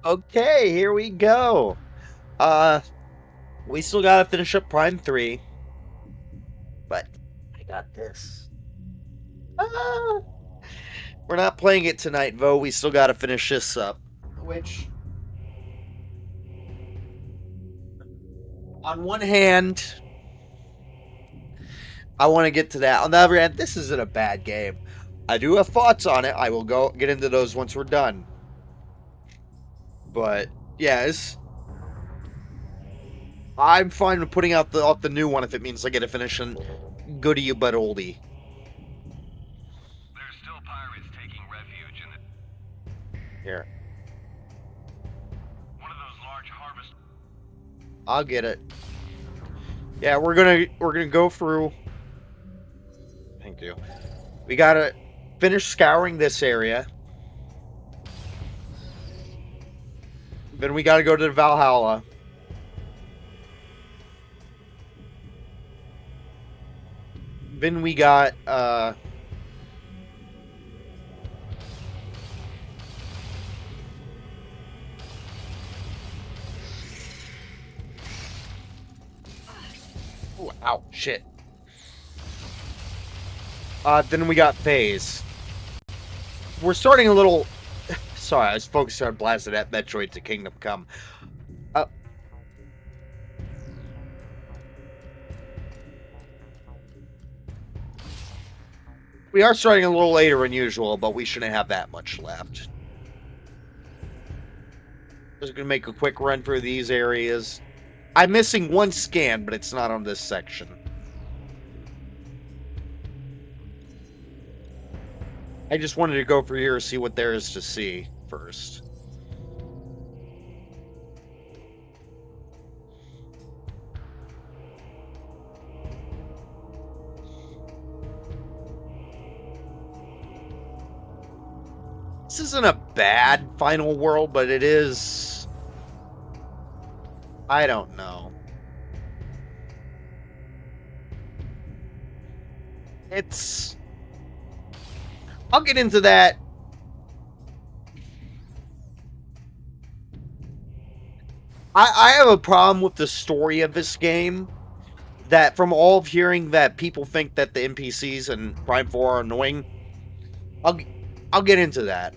Okay, here we go. Uh, we still gotta finish up Prime 3, but I got this. Ah, we're not playing it tonight, Vo. We still gotta finish this up. Which, on one hand, I want to get to that. On the other hand, this isn't a bad game. I do have thoughts on it. I will go get into those once we're done. But yes, I'm fine with putting out the new one if it means I get to finish an goodie but oldie. There's still pirates taking refuge in Here, one of those large harvest. I'll get it. Yeah, we're gonna go through. Thank you. We gotta finish scouring this area. Then we gotta go to the Valhalla. Then we got ooh, ow, shit. Then we got Phaaze. We're starting a little. Sorry, I was focused on blasting at Metroid to Kingdom Come. We are starting a little later than usual, but we shouldn't have that much left. Just gonna make a quick run through these areas. I'm missing one scan, but it's not on this section. I just wanted to go through here and see what there is to see first. This isn't a bad final world, but it is... I don't know. It's... I'll get into that. I have a problem with the story of this game. That from all of hearing that people think that the NPCs in Prime 4 are annoying. I'll get into that.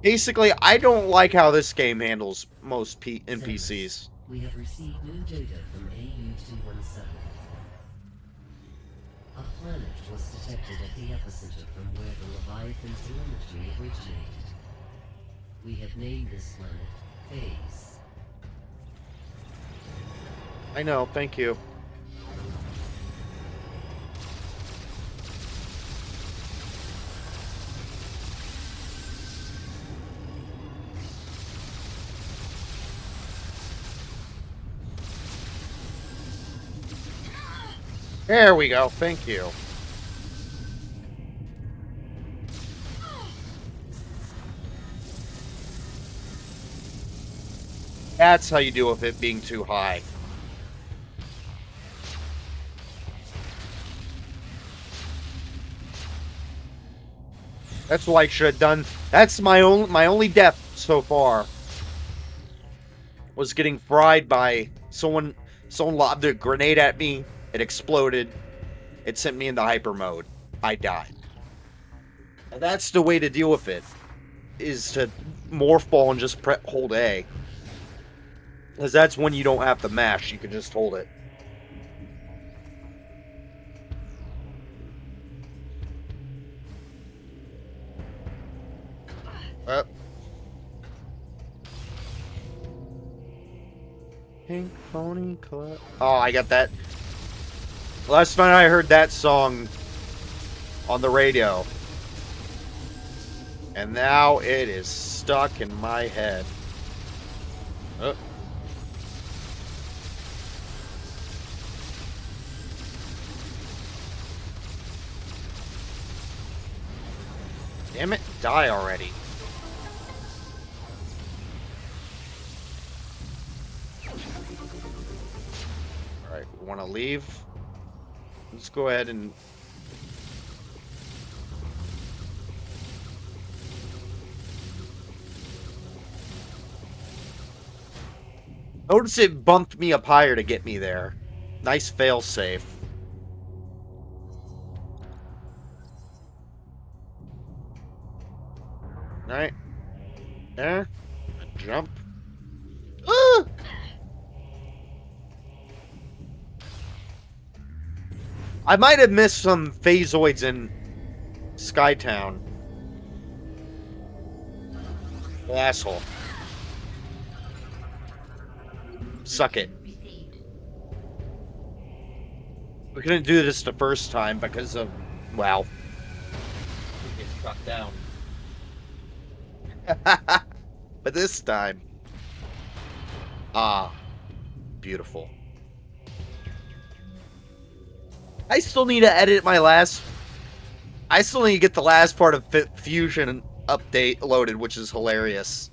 Basically, I don't like how this game handles most NPCs. We have received new data from AU-217. A planet was detected at the epicenter from where the Leviathan telemetry originated. We have named this planet Phaaze. I know, thank you. There we go, thank you. That's how you deal with it being too high. That's what I should have done. That's my only death so far. Was getting fried by someone lobbed a grenade at me. It exploded. It sent me into hyper mode. I died. And that's the way to deal with it. Is to morph ball and just hold A. Because that's when you don't have to mash. You can just hold it. Pink Pony Club. Oh, I got that. Last night I heard that song on the radio. And now it is stuck in my head. Oh. Damn it, die already. Alright, we want to leave. Let's go ahead and... Notice it bumped me up higher to get me there. Nice fail-safe. Alright. There. Jump. Ah! I might have missed some phazoids in Skytown. Asshole. Suck it. We couldn't do this the first time because of, well, we get shut down. But this time, beautiful. I still need to edit my last. I still need to get the last part of Fusion update loaded, which is hilarious.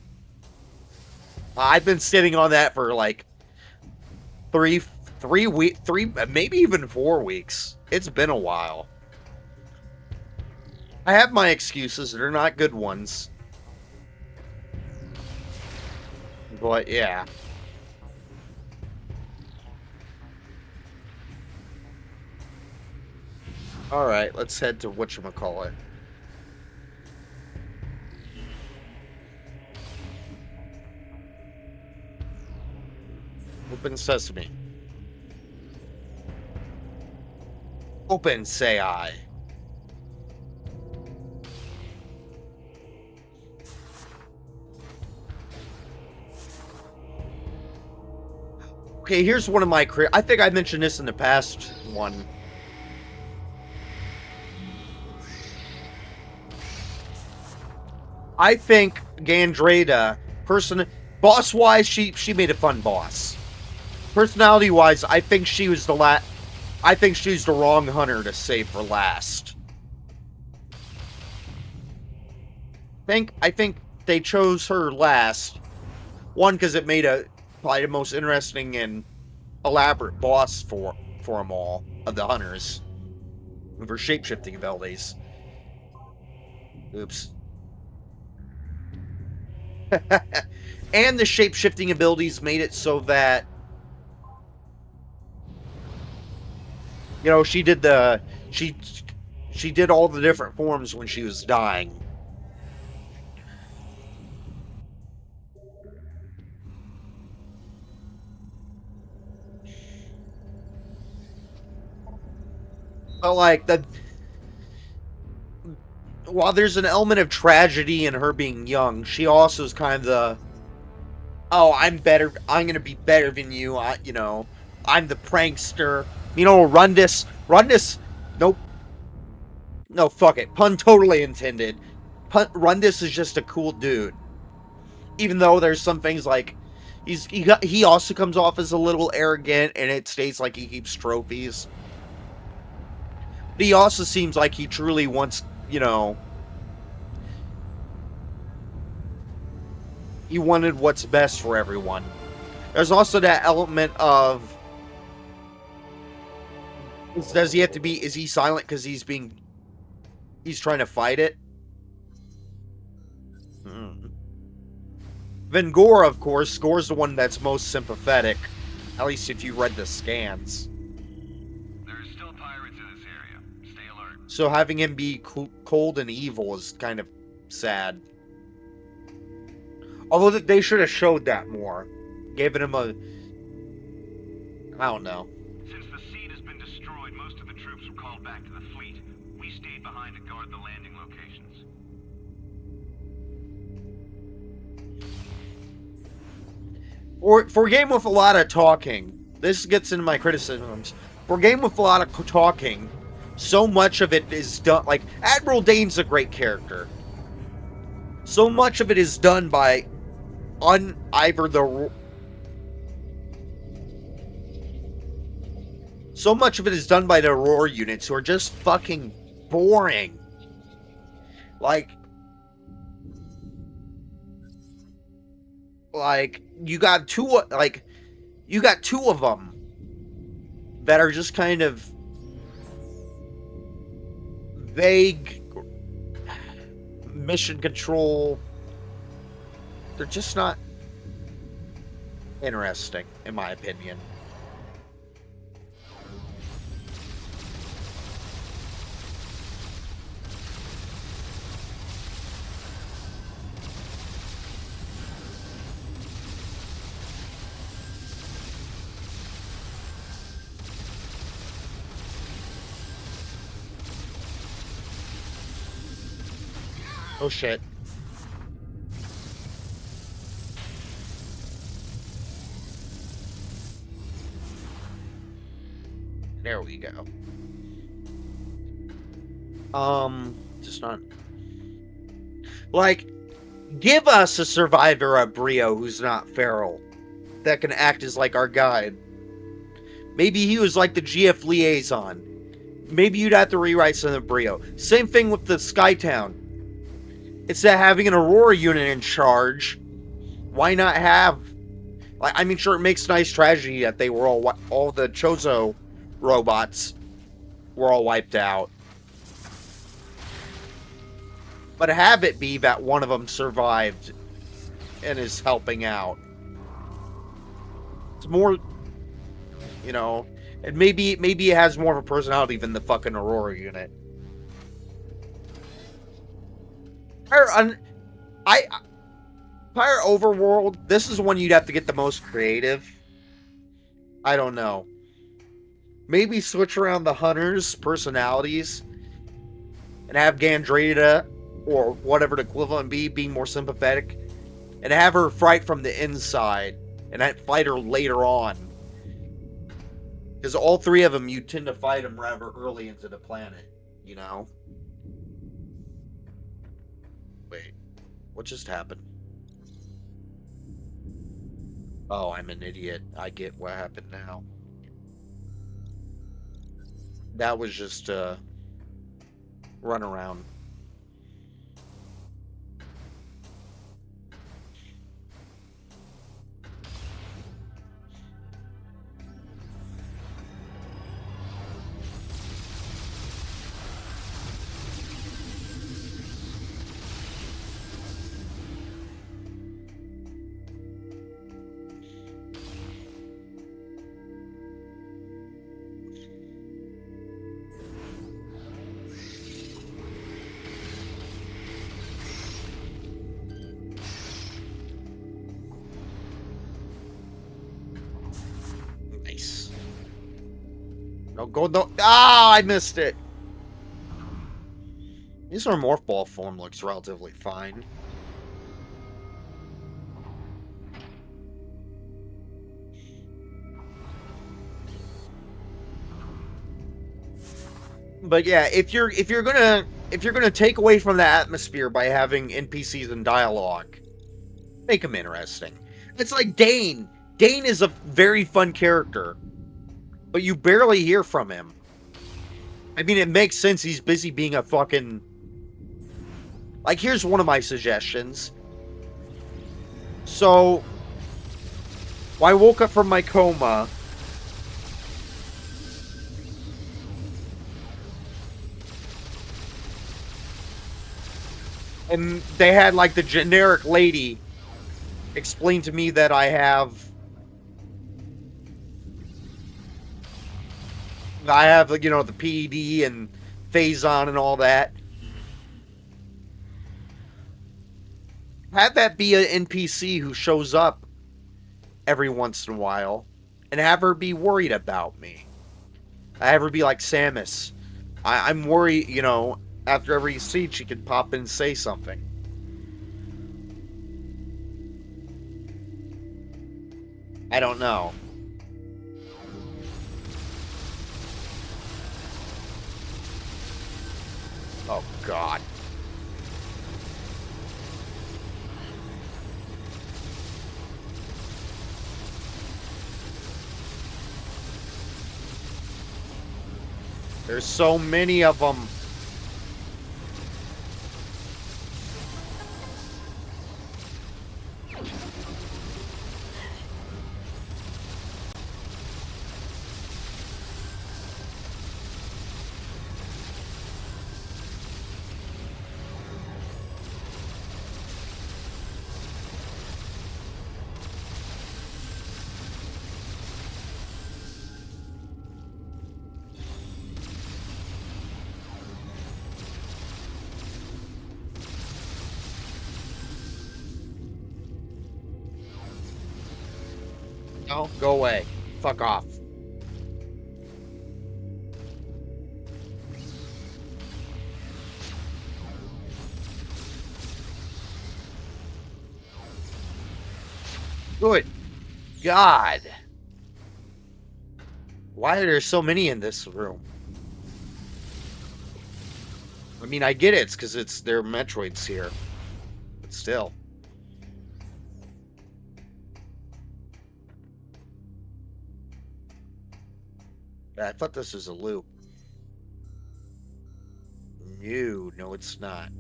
I've been sitting on that for like three, maybe even 4 weeks. It's been a while. I have my excuses. They're not good ones. But yeah. Alright, let's head to whatchamacallit. Open sesame. Open, say I. Okay, here's one of my... I think I mentioned this in the past one. I think Gandrada, boss-wise, she made a fun boss. Personality-wise, I think she was the I think she was the wrong hunter to save for last. I think they chose her last. One, because it made probably the most interesting and elaborate boss for them all of the hunters, with her shape-shifting abilities. Oops. And the shape-shifting abilities made it so that, you know, she did all the different forms when she was dying. But like while there's an element of tragedy in her being young, she also is kind of the, oh, I'm better. I'm gonna be better than you. You know, I'm the prankster. You know, Rundus. Nope. No, fuck it. Pun totally intended. Rundus is just a cool dude. Even though there's some things like he also comes off as a little arrogant, and it states like he keeps trophies. But he also seems like he truly wants, you know, he wanted what's best for everyone. There's also that element of, does he have to be, is he silent because he's trying to fight it? Vengora, of course, Gore's the one that's most sympathetic, at least if you read the scans. There are still pirates in this area. Stay alert. So having him be cold and evil is kind of sad. Although they should have showed that more. Given him a... I don't know. Since the seed has been destroyed, most of the troops were called back to the fleet. We stayed behind to guard the landing locations. For a game with a lot of talking, this gets into my criticisms. For a game with a lot of talking, so much of it is done... Like, Admiral Dane's a great character. So much of it is done by so much of it is done by the Aurora units, who are just fucking boring. Like you got two of them that are just kind of vague mission control. They're just not interesting, in my opinion. Oh shit. There we go. Just not like give us a survivor of Brio who's not feral that can act as like our guide. Maybe he was like the GF liaison. Maybe you'd have to rewrite some of Brio. Same thing with the Skytown. Instead of having an Aurora unit in charge, why not have? I mean, sure, it makes nice tragedy that they were all the Chozo robots were all wiped out. But have it be that one of them survived and is helping out. It's more, you know, and maybe it has more of a personality than the fucking Aurora unit. Fire Overworld, this is one you'd have to get the most creative. I don't know. Maybe switch around the hunters' personalities and have Gandrada, or whatever the equivalent be more sympathetic, and have her fight from the inside, and that fight her later on. Because all three of them, you tend to fight them rather early into the planet, you know? Wait, what just happened? Oh, I'm an idiot. I get what happened now. That was just a run around. Nice. No, go, no. Ah, I missed it. This morph ball form looks relatively fine. But yeah, if you're gonna take away from the atmosphere by having NPCs and dialogue, make them interesting. It's like Dane. Dane is a very fun character, but you barely hear from him. I mean, it makes sense. He's busy being a fucking... Like, here's one of my suggestions. So, I woke up from my coma. And they had, like, the generic lady explain to me that I have, you know, the PED and Phazon and all that. Have that be an NPC who shows up every once in a while, and have her be worried about me. I have her be like, Samus, I'm worried, you know, after every siege she could pop in and say something. I don't know. Oh, God. There's so many of them. No, go away. Fuck off. Good God. Why are there so many in this room? I mean, I get it. It's because there are Metroids here. But still. I thought this was a loop. No, it's not.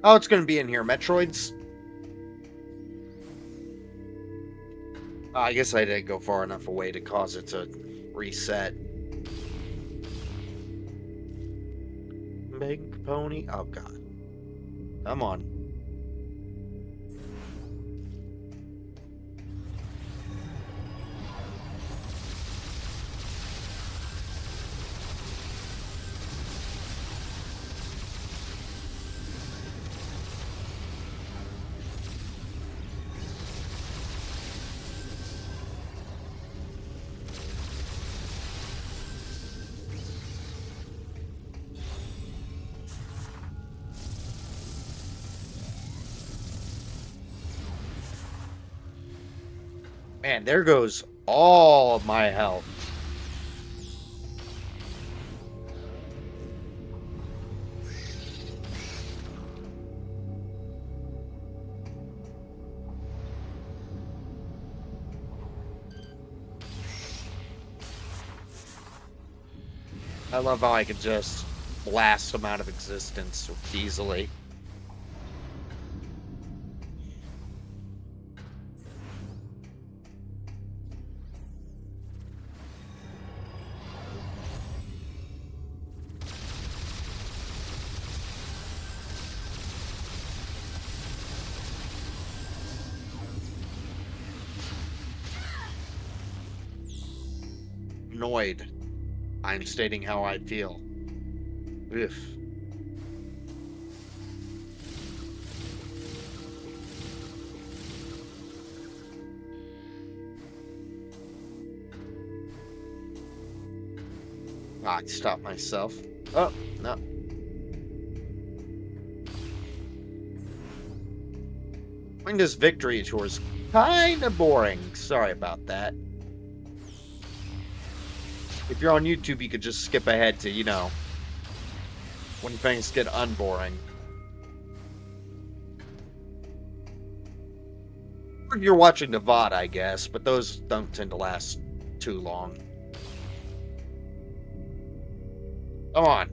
Oh, it's going to be in here. Metroids? I guess I didn't go far enough away to cause it to reset. Big pony. Oh, God. Come on. Man, there goes all of my health. I love how I can just blast them out of existence easily. Annoyed. I'm stating how I feel. Ugh. I stopped myself. Oh, no. This victory tour is kinda boring. Sorry about that. If you're on YouTube, you could just skip ahead to, when things get unboring. Or if you're watching the VOD, I guess, but those don't tend to last too long. Come on.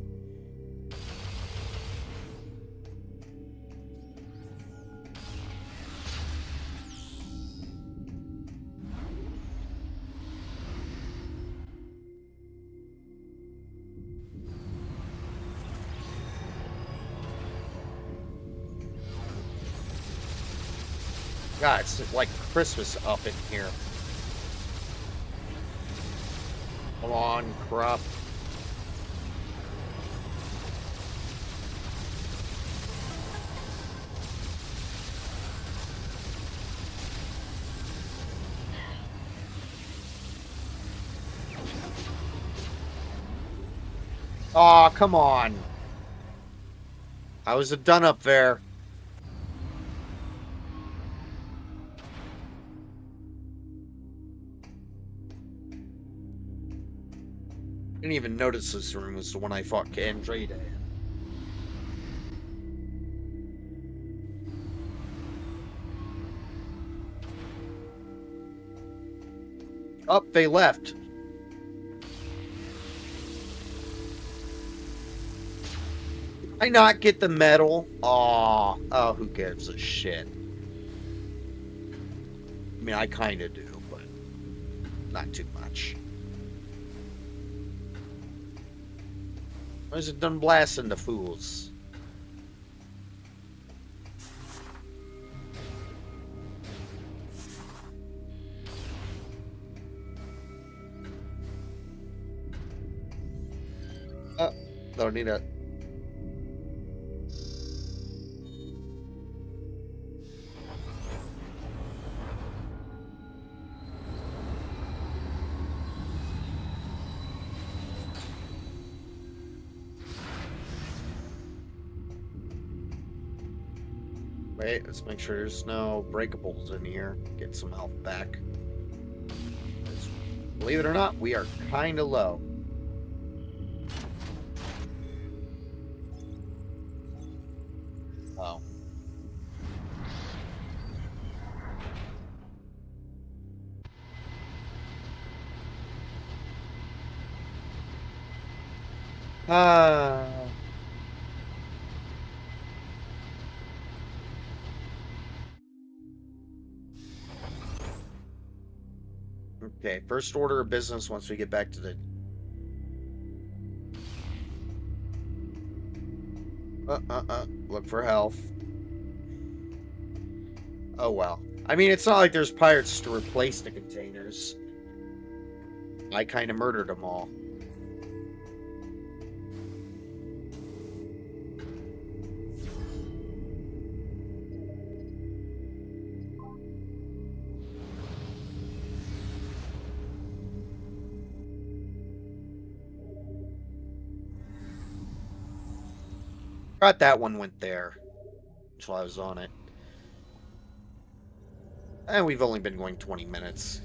God, it's like Christmas up in here. Come on, Krupp. Aw, come on. I was done up there. Didn't even notice this room was the one I fought Andreda in. Oh, they left. Did I not get the medal? Aw. Oh, who gives a shit? I mean, I kinda do, but not too much. Why is it done blasting the fools? Don't need it. Wait, let's make sure there's no breakables in here. Get some health back. Believe it or not, we are kind of low. Oh. Ah. Okay, first order of business once we get back to the... Look for health. Oh well. I mean, it's not like there's pirates to replace the containers. I kind of murdered them all. Got that one went there. Until I was on it. And we've only been going 20 minutes.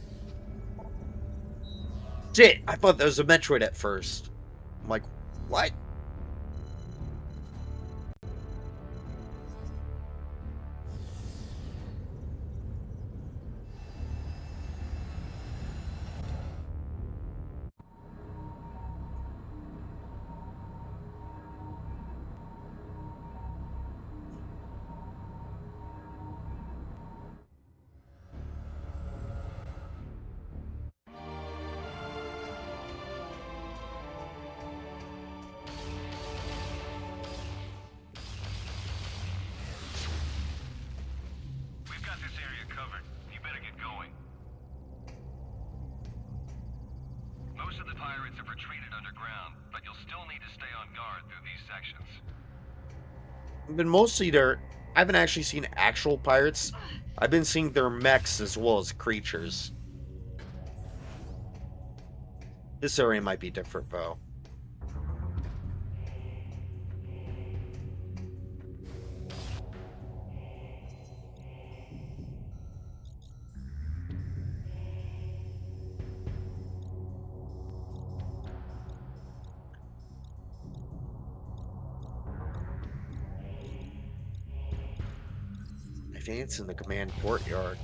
Shit! I thought that was a Metroid at first. I'm like, what? We've got this area covered. You better get going. Most of the pirates have retreated underground, but you'll still need to stay on guard through these sections. Been mostly their... I haven't actually seen actual pirates. I've been seeing their mechs as well as creatures. This area might be different, though. Advance in the command courtyard.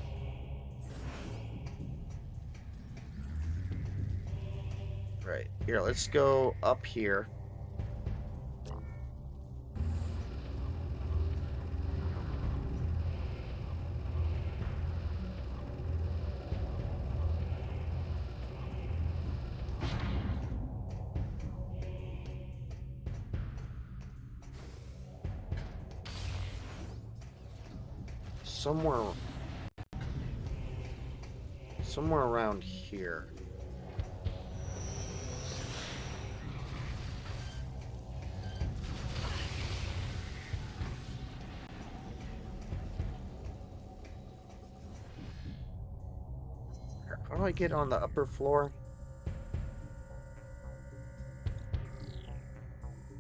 Right. Here, let's go up here. Somewhere around here. How do I get on the upper floor?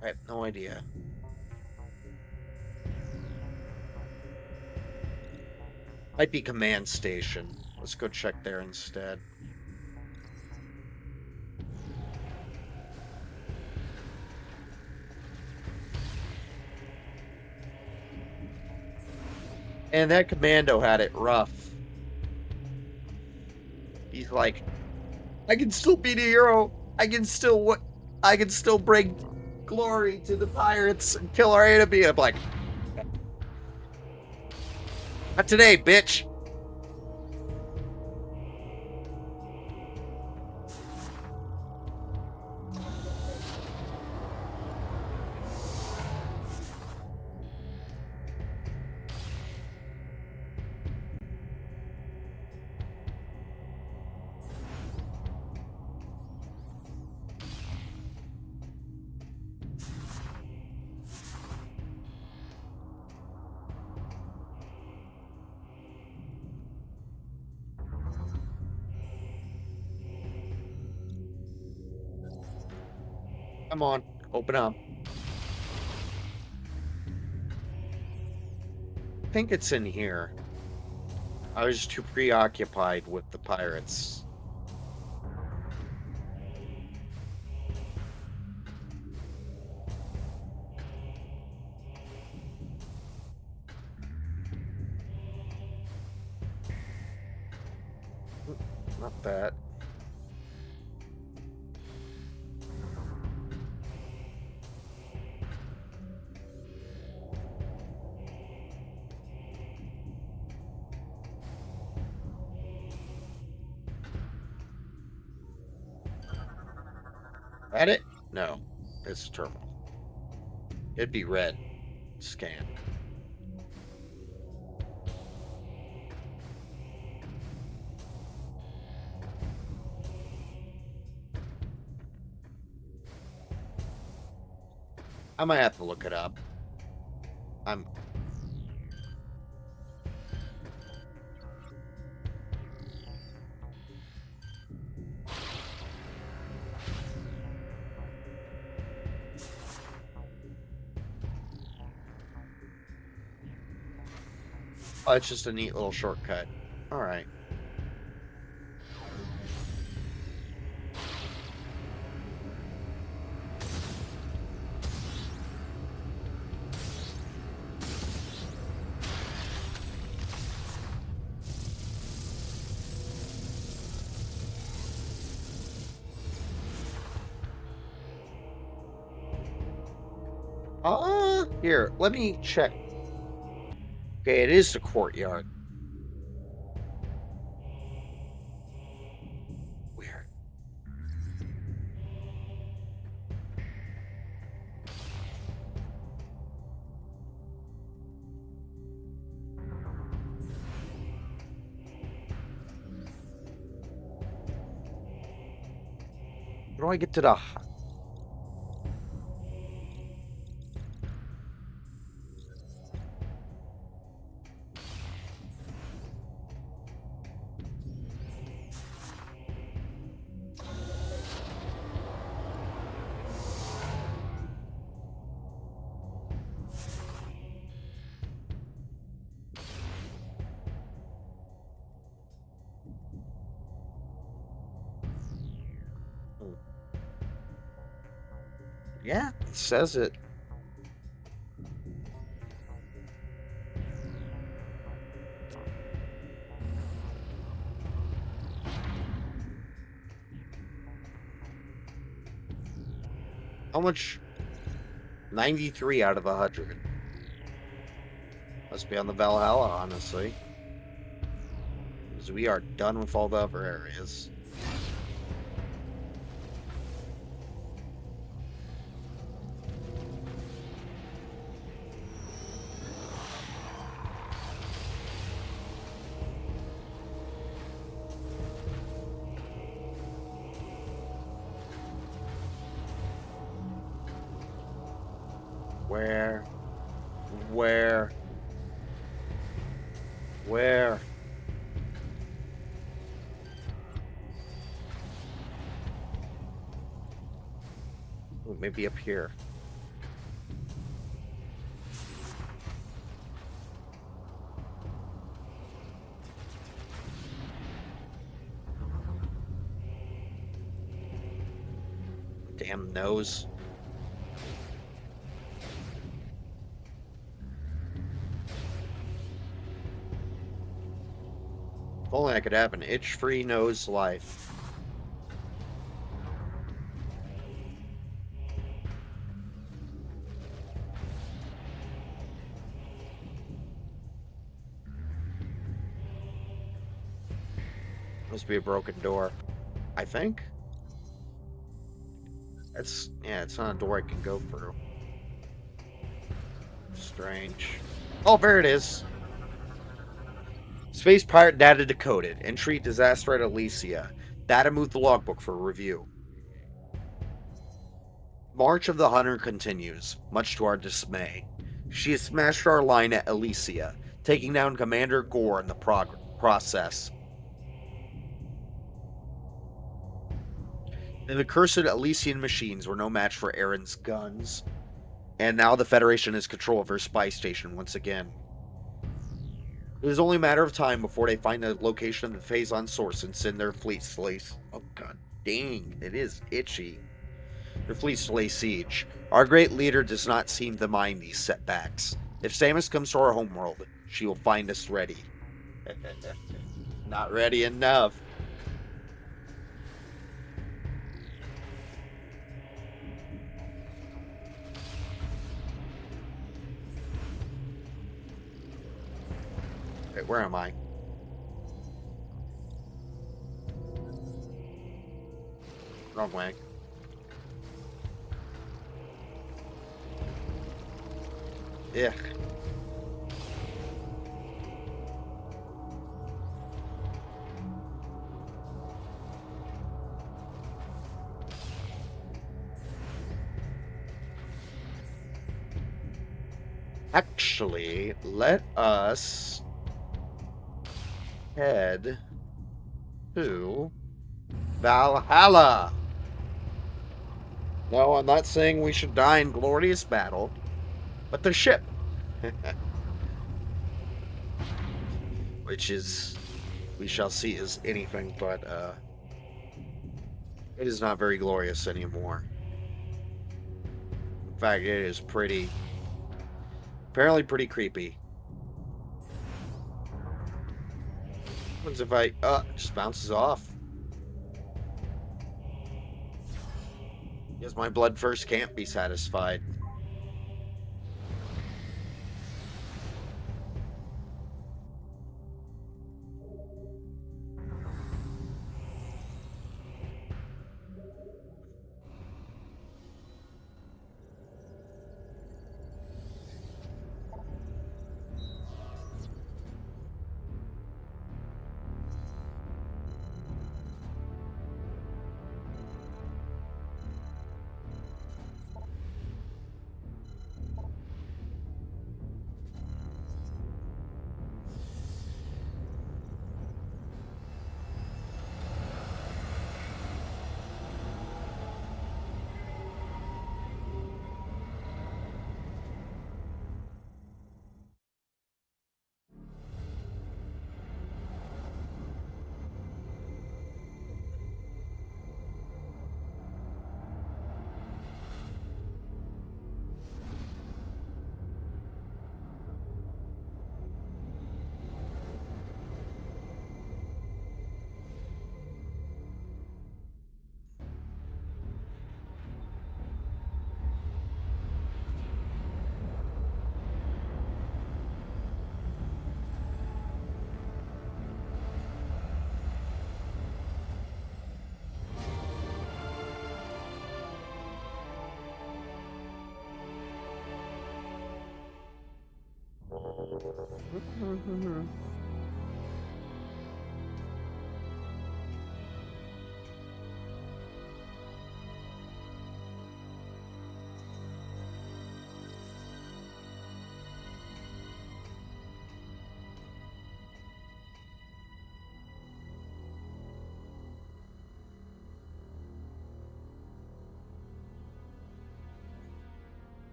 I have no idea. Might be command station. Let's go check there instead. And that commando had it rough. He's like, I can still be the hero. I can still bring glory to the pirates and kill our enemy. I'm like, not today, bitch. Come on, open up. I think it's in here. I was too preoccupied with the pirates. Not that. At it? No, it's a terminal. It'd be red. Scan. I might have to look it up. I'm. Oh, it's just a neat little shortcut. All right. Here, let me check. Okay, it is the courtyard. Weird. How do I get to the... Yeah, it says it. How much? 93 out of 100. Must be on the Valhalla, honestly. Because we are done with all the other areas. Where? Where? Where? Ooh, maybe up here. Damn nose. If only I could have an itch-free nose life. Must be a broken door. I think? Yeah, it's not a door I can go through. Strange. Oh, there it is. Space pirate data decoded. Entry disaster at Elysia. Data moved the logbook for review. March of the Hunter continues, much to our dismay. She has smashed our line at Elysia, taking down Commander Gore in the process. And the cursed Elysian machines were no match for Aaron's guns. And now the Federation has control of her spy station once again. It is only a matter of time before they find the location of the Phazon source and send their fleets to lay... Oh, god dang, it is itchy. Their fleets to lay siege. Our great leader does not seem to mind these setbacks. If Samus comes to our homeworld, she will find us ready. Not ready enough. Wait, where am I? Wrong way. Yeah. Actually, let us head to Valhalla. No, I'm not saying we should die in glorious battle, but the ship. Which is, we shall see, is anything but, it is not very glorious anymore. In fact, it is apparently pretty creepy. What happens if I, just bounces off? Guess my blood first can't be satisfied.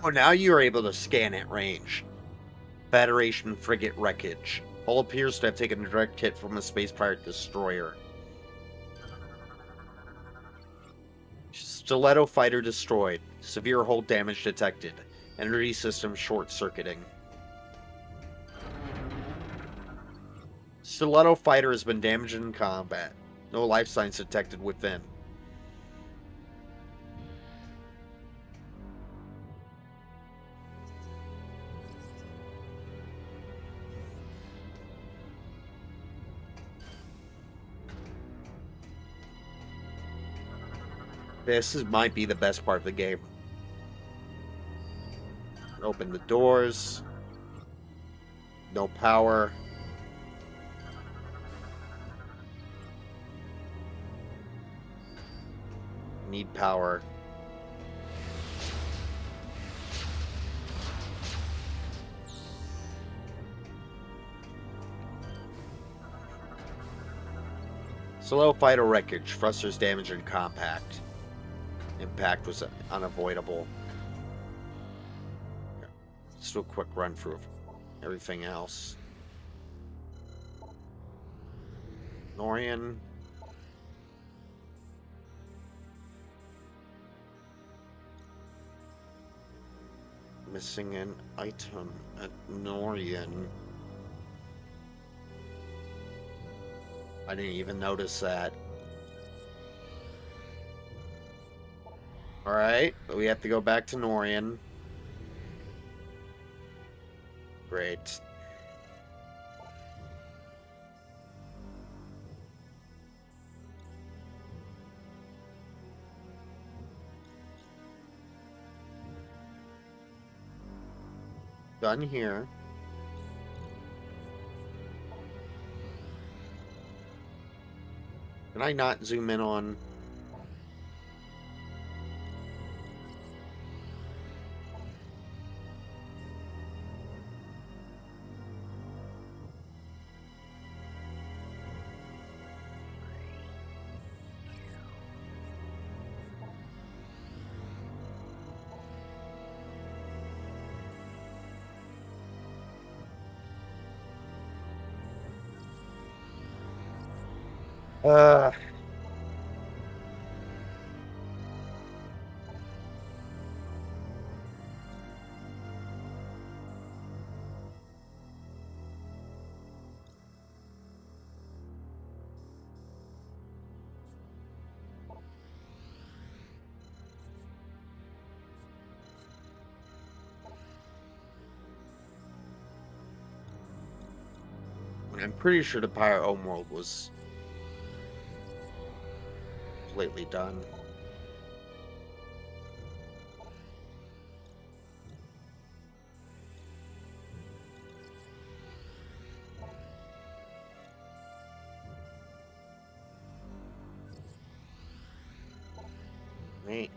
Oh, now you're able to scan at range. Federation frigate wreckage. Hull appears to have taken a direct hit from a space pirate destroyer. Stiletto fighter destroyed. Severe hull damage detected. Energy system short-circuiting. Stiletto fighter has been damaged in combat. No life signs detected within. Might be the best part of the game. Open the doors. No power. Need power. Slow fighter wreckage. Thrusters damage and compact. Impact was unavoidable. Let's do a quick run through of everything else. Norian. Missing an item at Norian. I didn't even notice that. Alright, we have to go back to Norian. Great. Done here. Can I not zoom in on... Uh... I'm pretty sure the Pirate Homeworld was completely done. Right.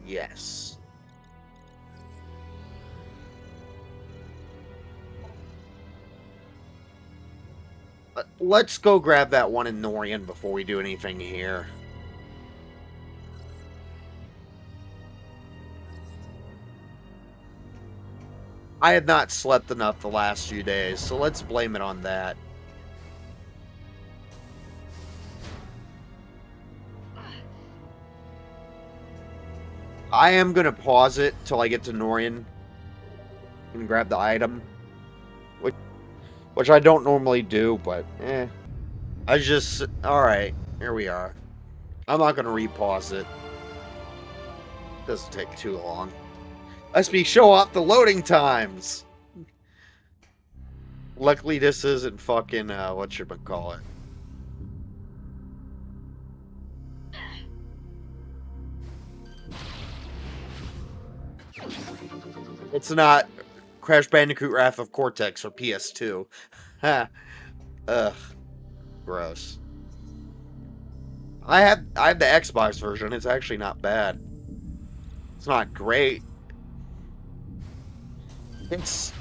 Yes. Let's go grab that one in Norian before we do anything here. I have not slept enough the last few days, so let's blame it on that. I am going to pause it till I get to Norian and grab the item. Which I don't normally do, but eh. I just... Alright, here we are. I'm not going to repause it. Doesn't take too long. Let's me show off the loading times! Luckily this isn't fucking, whatchamacallit. It's not Crash Bandicoot Wrath of Cortex or PS2. Ha. Ugh. Gross. I have the Xbox version. It's actually not bad. It's not great. It's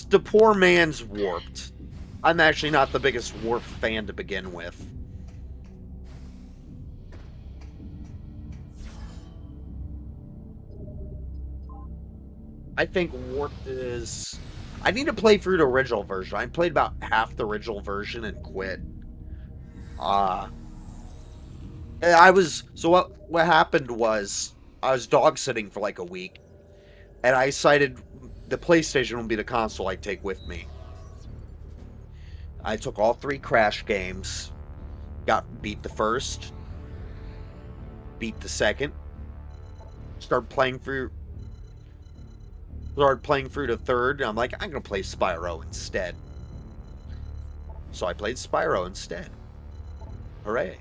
the poor man's Warped. I'm actually not the biggest Warped fan to begin with. I think Warped is... I need to play through the original version. I played about half the original version and quit. So what happened was I was dog sitting for like a week, and I decided the PlayStation would be the console I'd take with me. I took all 3 Crash games, beat the first, beat the second, started playing through the third, and I'm like, I'm gonna play Spyro instead. So I played Spyro instead. Hooray.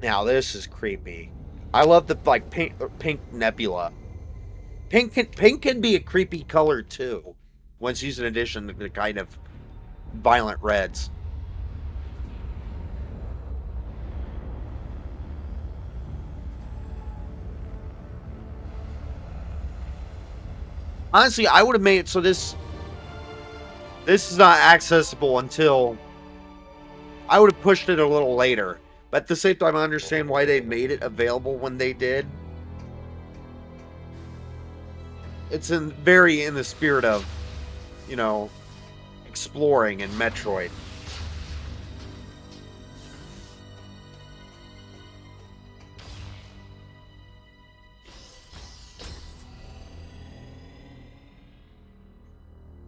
Now this is creepy. I love the like pink nebula. Pink can be a creepy color too. Once used in addition to the kind of violent reds. Honestly, I would have made it so this is not accessible until I would have pushed it a little later. But at the same time, I understand why they made it available when they did. It's very in the spirit of, you know, exploring in Metroid.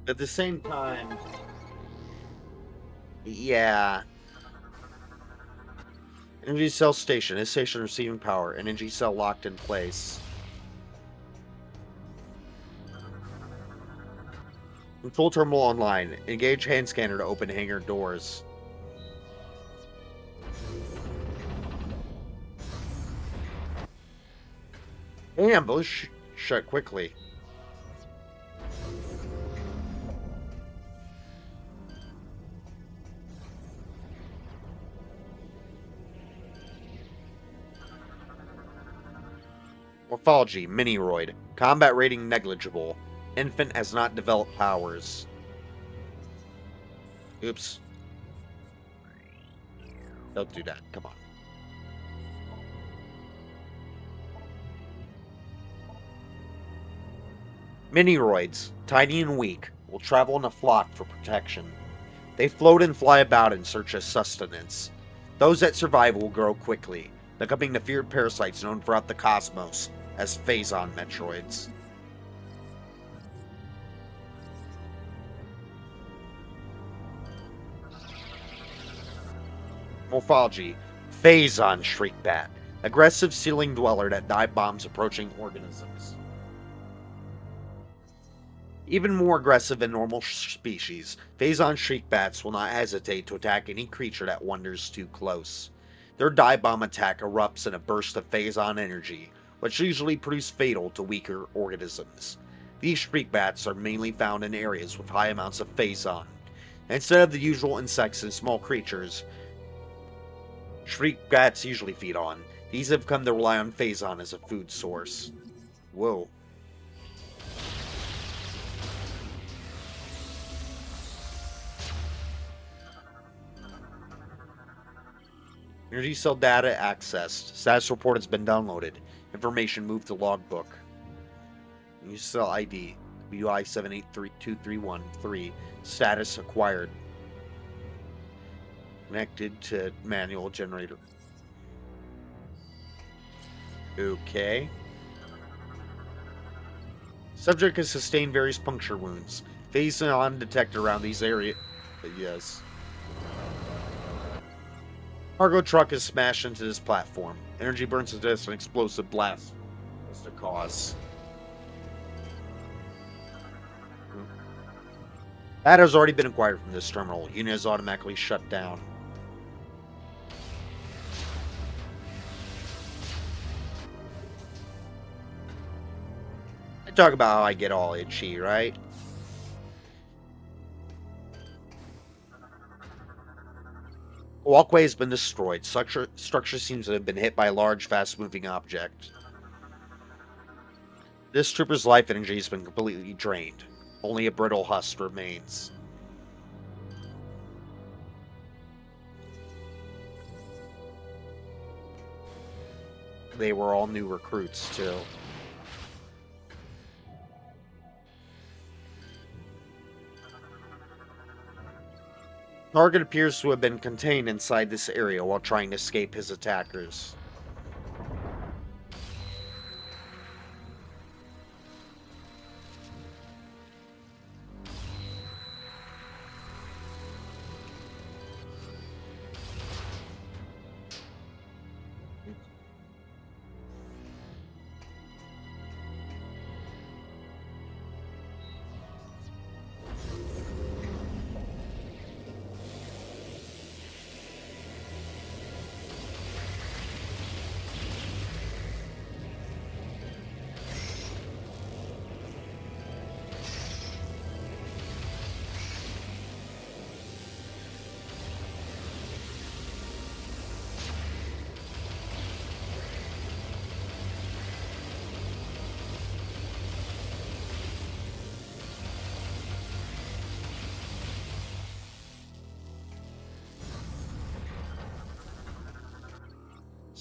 At the same time, yeah. Energy cell station. This station receiving power. Energy cell locked in place. Control terminal online. Engage hand scanner to open hangar doors. Damn, those shut quickly. Morphology, Miniroid. Combat rating negligible. Infant has not developed powers. Oops. Don't do that. Come on. Miniroids, tiny and weak, will travel in a flock for protection. They float and fly about in search of sustenance. Those that survive will grow quickly, becoming the feared parasites known throughout the cosmos as Phazon Metroids. Morphology, Phazon Shriekbat, aggressive ceiling dweller that dive bombs approaching organisms. Even more aggressive than normal species, Phazon Shriekbats will not hesitate to attack any creature that wanders too close. Their dive bomb attack erupts in a burst of Phazon energy, which usually proves fatal to weaker organisms. These Shriekbats are mainly found in areas with high amounts of Phazon. Instead of the usual insects and small creatures Shriekbats usually feed on, these have come to rely on Phazon as a food source. Whoa. Energy cell data accessed. Status report has been downloaded. Information moved to logbook. Energy cell ID WI783231-3. Status acquired. Connected to manual generator. Okay. Subject has sustained various puncture wounds. Phazon detected around these areas. Yes. Cargo truck is smashed into this platform. Energy burns to death and explosive blast is the cause. That has already been acquired from this terminal. Unit is automatically shut down. I talk about how I get all itchy, right? The walkway has been destroyed. Structure seems to have been hit by a large, fast-moving object. This trooper's life energy has been completely drained. Only a brittle husk remains. They were all new recruits, too. Target appears to have been contained inside this area while trying to escape his attackers.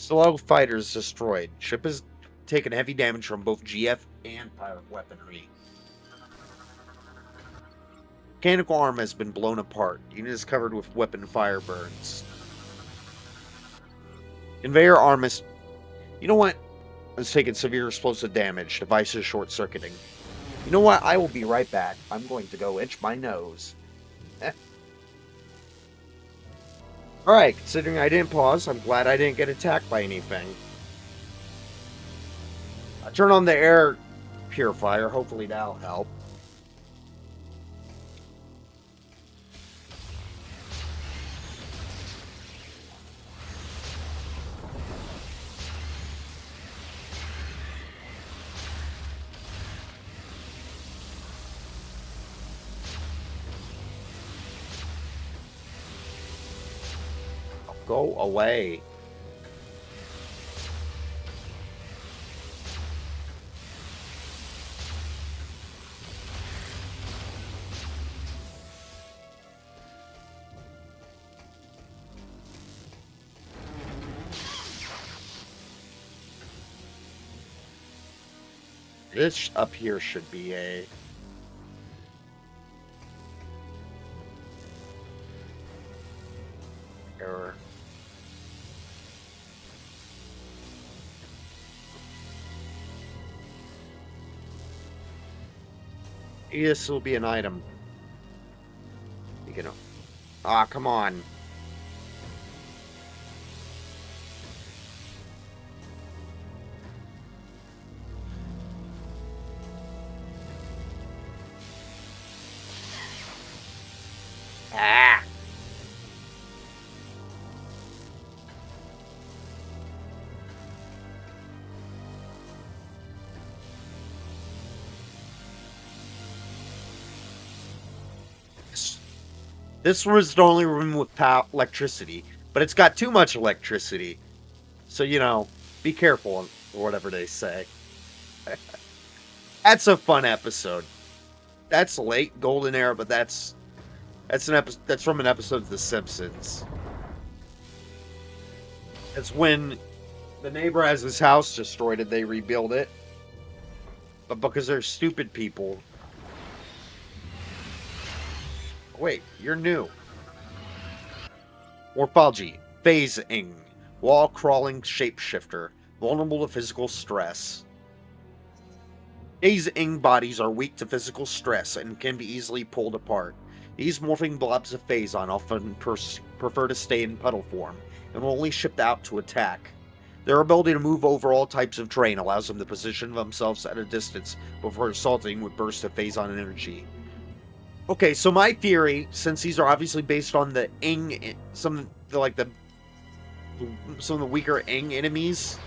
Slow fighters destroyed. Ship has taken heavy damage from both GF and pirate weaponry. Mechanical arm has been blown apart. Unit is covered with weapon fire burns. Conveyor arm is... You know what? Has taken severe explosive damage. Device is short-circuiting. You know what? I will be right back. I'm going to go itch my nose. Alright, considering I didn't pause, I'm glad I didn't get attacked by anything. I turn on the air purifier. Hopefully that'll help. Go away. This up here should be a... error. This will be an item. You can... Ah, come on. Ah! This was the only room with electricity, but it's got too much electricity. So, you know, be careful, or whatever they say. That's a fun episode. That's late golden era, but that's an episode that's from an episode of The Simpsons. It's when the neighbor has his house destroyed and they rebuild it. But because they're stupid people. Wait, you're new. Morphology. Phazing. Wall-crawling shapeshifter. Vulnerable to physical stress. Phazing bodies are weak to physical stress and can be easily pulled apart. These morphing blobs of Phazon often prefer to stay in puddle form and will only ship out to attack. Their ability to move over all types of terrain allows them to position themselves at a distance before assaulting with bursts of Phazon energy. Okay, so my theory, since these are obviously based on the some of the weaker Ing enemies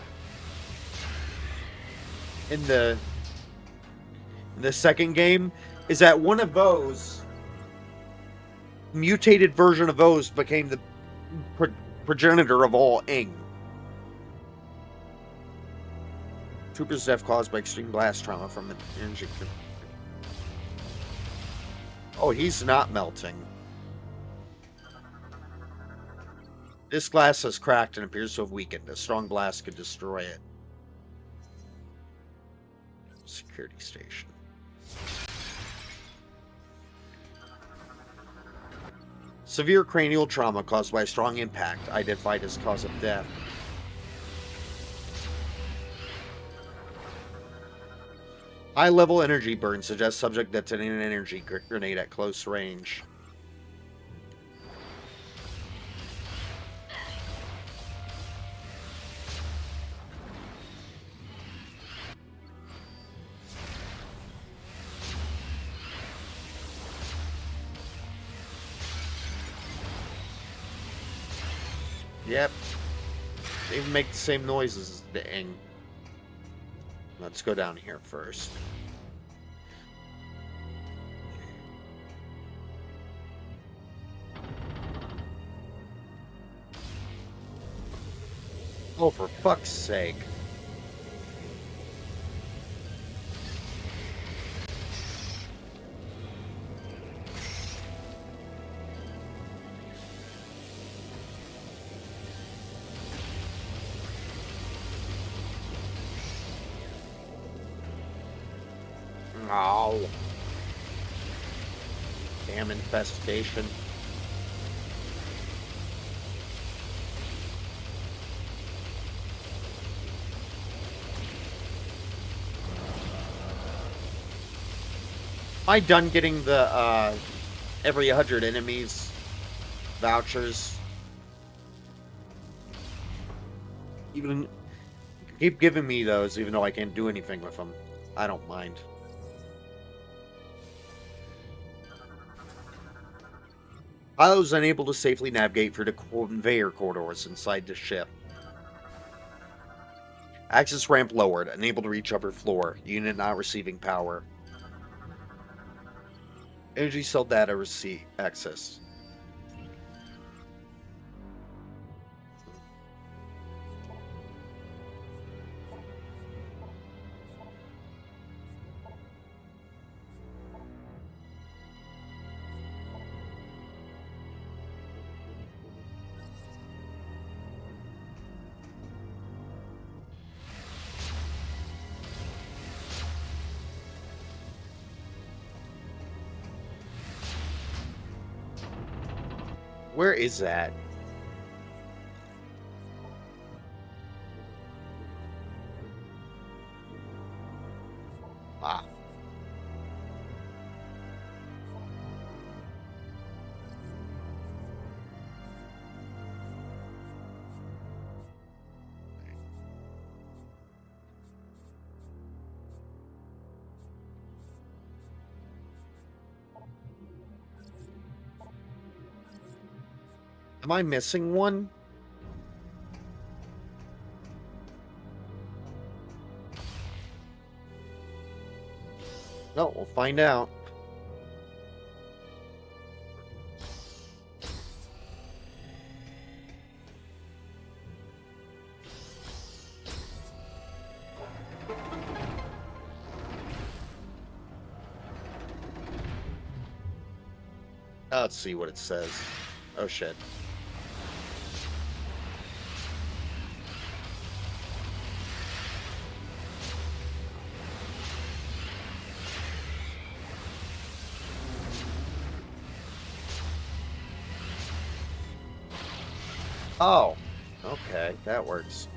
in the second game, is that one of those mutated version of those became the progenitor of all Ing. Trooper's death caused by extreme blast trauma from an energy. Oh, he's not melting. This glass has cracked and appears to have weakened. A strong blast could destroy it. Security station. Severe cranial trauma caused by a strong impact, identified as cause of death. High-level energy burn suggests subject detonating an energy grenade at close range. Yep. They even make the same noises as the Ing. Let's go down here first. Oh, for fuck's sake. Ow. Damn infestation. Am I done getting the every 100 enemies vouchers? Even keep giving me those, even though I can't do anything with them. I don't mind. I was unable to safely navigate through the conveyor corridors inside the ship. Access ramp lowered, unable to reach upper floor. Unit not receiving power. Energy cell data receipt access. Where is that? Ah. Am I missing one? No, we'll find out. Let's see what it says. Oh shit. Oh, okay, that works.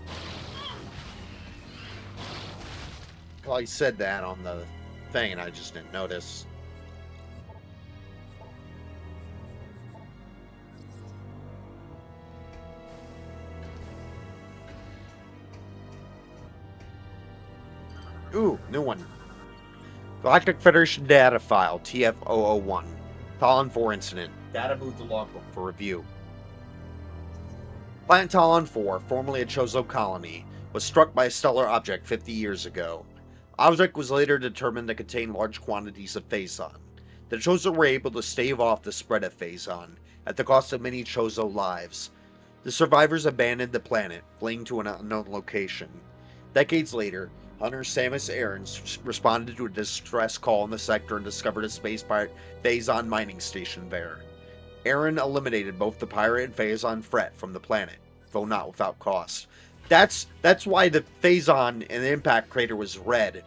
Well, he said that on the thing, and I just didn't notice. Ooh, new one. Galactic Federation data file, TF-001. Talon 4 incident. Data moved to logbook for review. Planet Talon 4, formerly a Chozo colony, was struck by a stellar object 50 years ago. Object was later determined to contain large quantities of Phazon. The Chozo were able to stave off the spread of Phazon, at the cost of many Chozo lives. The survivors abandoned the planet, fleeing to an unknown location. Decades later, Hunter Samus Aarons responded to a distress call in the sector and discovered a space pirate Phazon mining station there. Aaron eliminated both the pirate and Phazon threat from the planet, though not without cost. That's why the Phazon in the impact crater was red.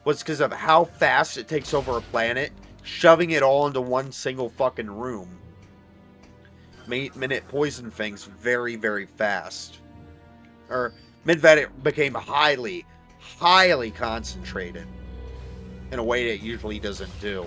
Was because of how fast it takes over a planet, shoving it all into one single fucking room. Made it poison things very, very fast. Or meant that it became highly, highly concentrated in a way that it usually doesn't do.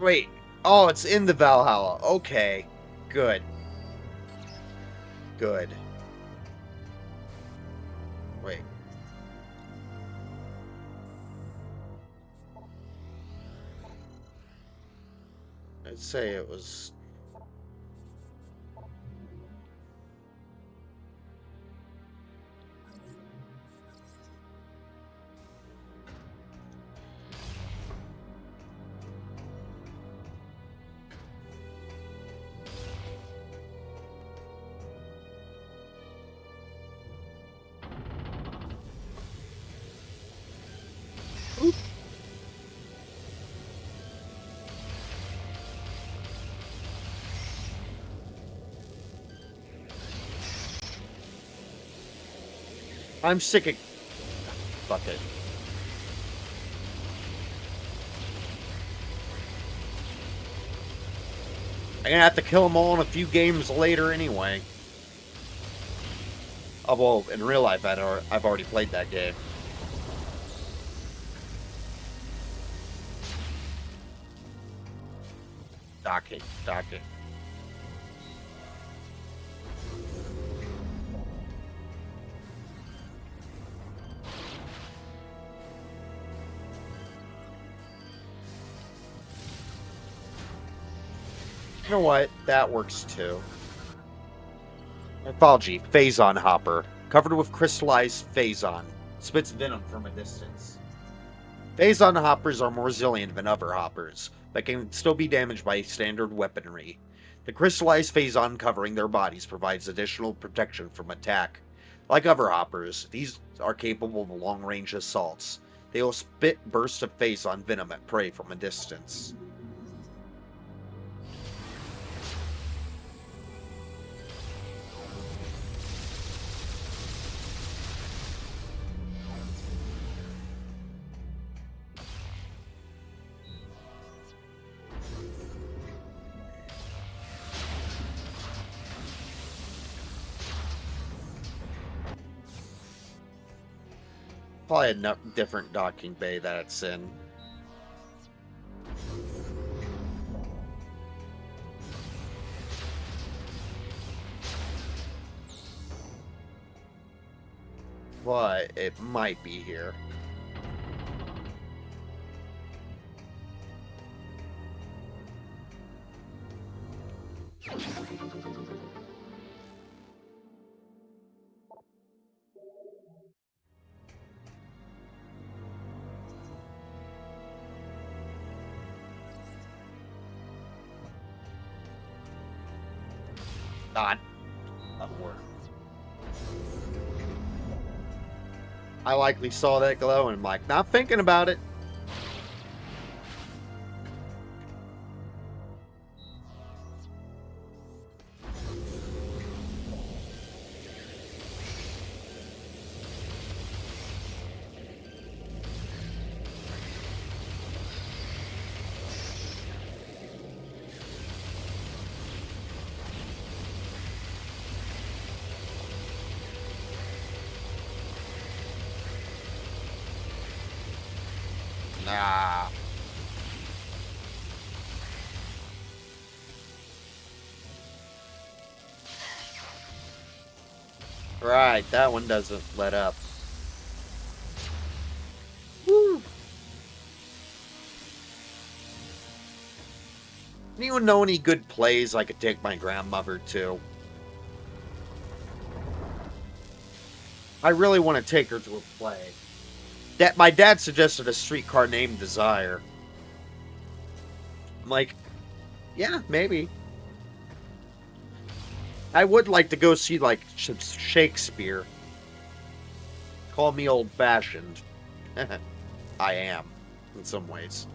Wait. Oh, it's in the Valhalla. Okay. Good. Good. Wait. I'd say it was... I'm sick of... Fuck it. I'm gonna have to kill them all in a few games later anyway. Oh, well, in real life, I've already played that game. Docking. You know what? That works too. Mythology, Phazon Hopper. Covered with crystallized Phazon. Spits venom from a distance. Phazon hoppers are more resilient than other hoppers, but can still be damaged by standard weaponry. The crystallized Phazon covering their bodies provides additional protection from attack. Like other hoppers, these are capable of long-range assaults. They will spit bursts of Phazon venom at prey from a distance. Probably a different docking bay that it's in. But it might be here. Not. Not work. I likely saw that glow and I'm like, not thinking about it. Nah. Right, that one doesn't let up. Woo. Anyone know any good plays I could take my grandmother to? I really want to take her to a play. That my dad suggested a streetcar named Desire. I'm like, yeah, maybe. I would like to go see like Shakespeare. Call me old-fashioned. I am, in some ways.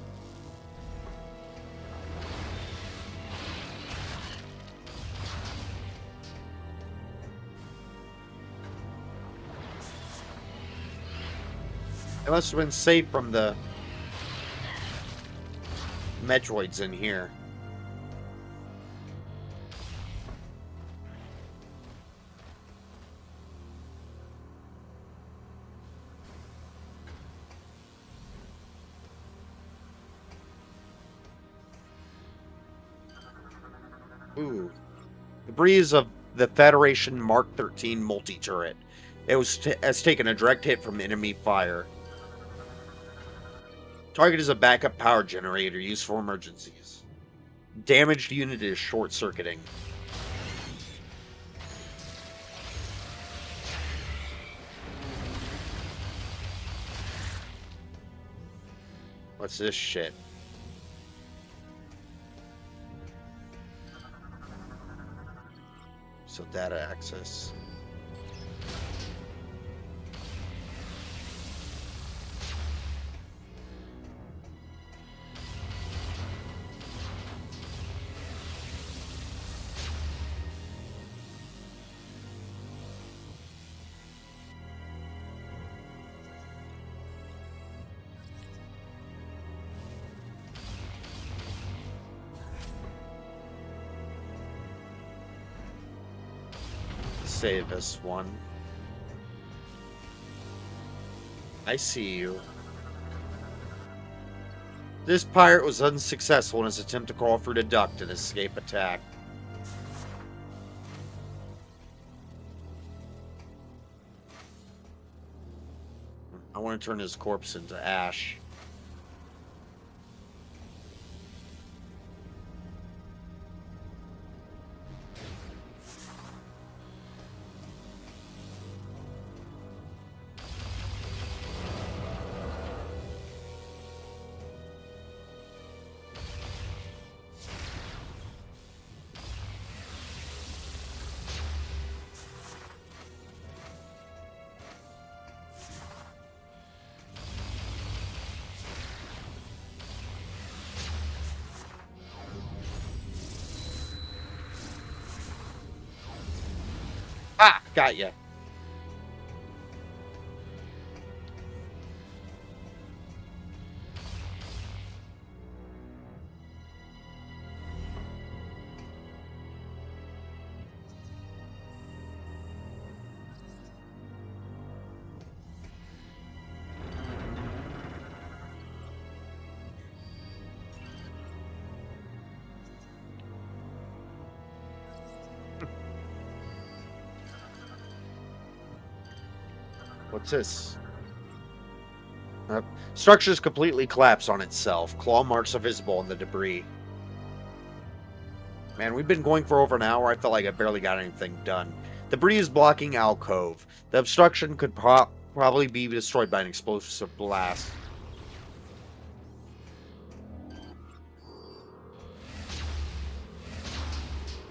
It must have been safe from the Metroids in here. Ooh. Debris of the Federation Mark 13 multi-turret. It has taken a direct hit from enemy fire. Target is a backup power generator used for emergencies. Damaged unit is short-circuiting. What's this shit? So data access. say this one. I see you. This pirate was unsuccessful in his attempt to crawl through the duct and escape attack. I want to turn his corpse into ash. Ah, got ya. What's this? Structures completely collapse on itself. Claw marks are visible in the debris. Man, we've been going for over an hour. I felt like I barely got anything done. Debris is blocking alcove. The obstruction could probably be destroyed by an explosive blast.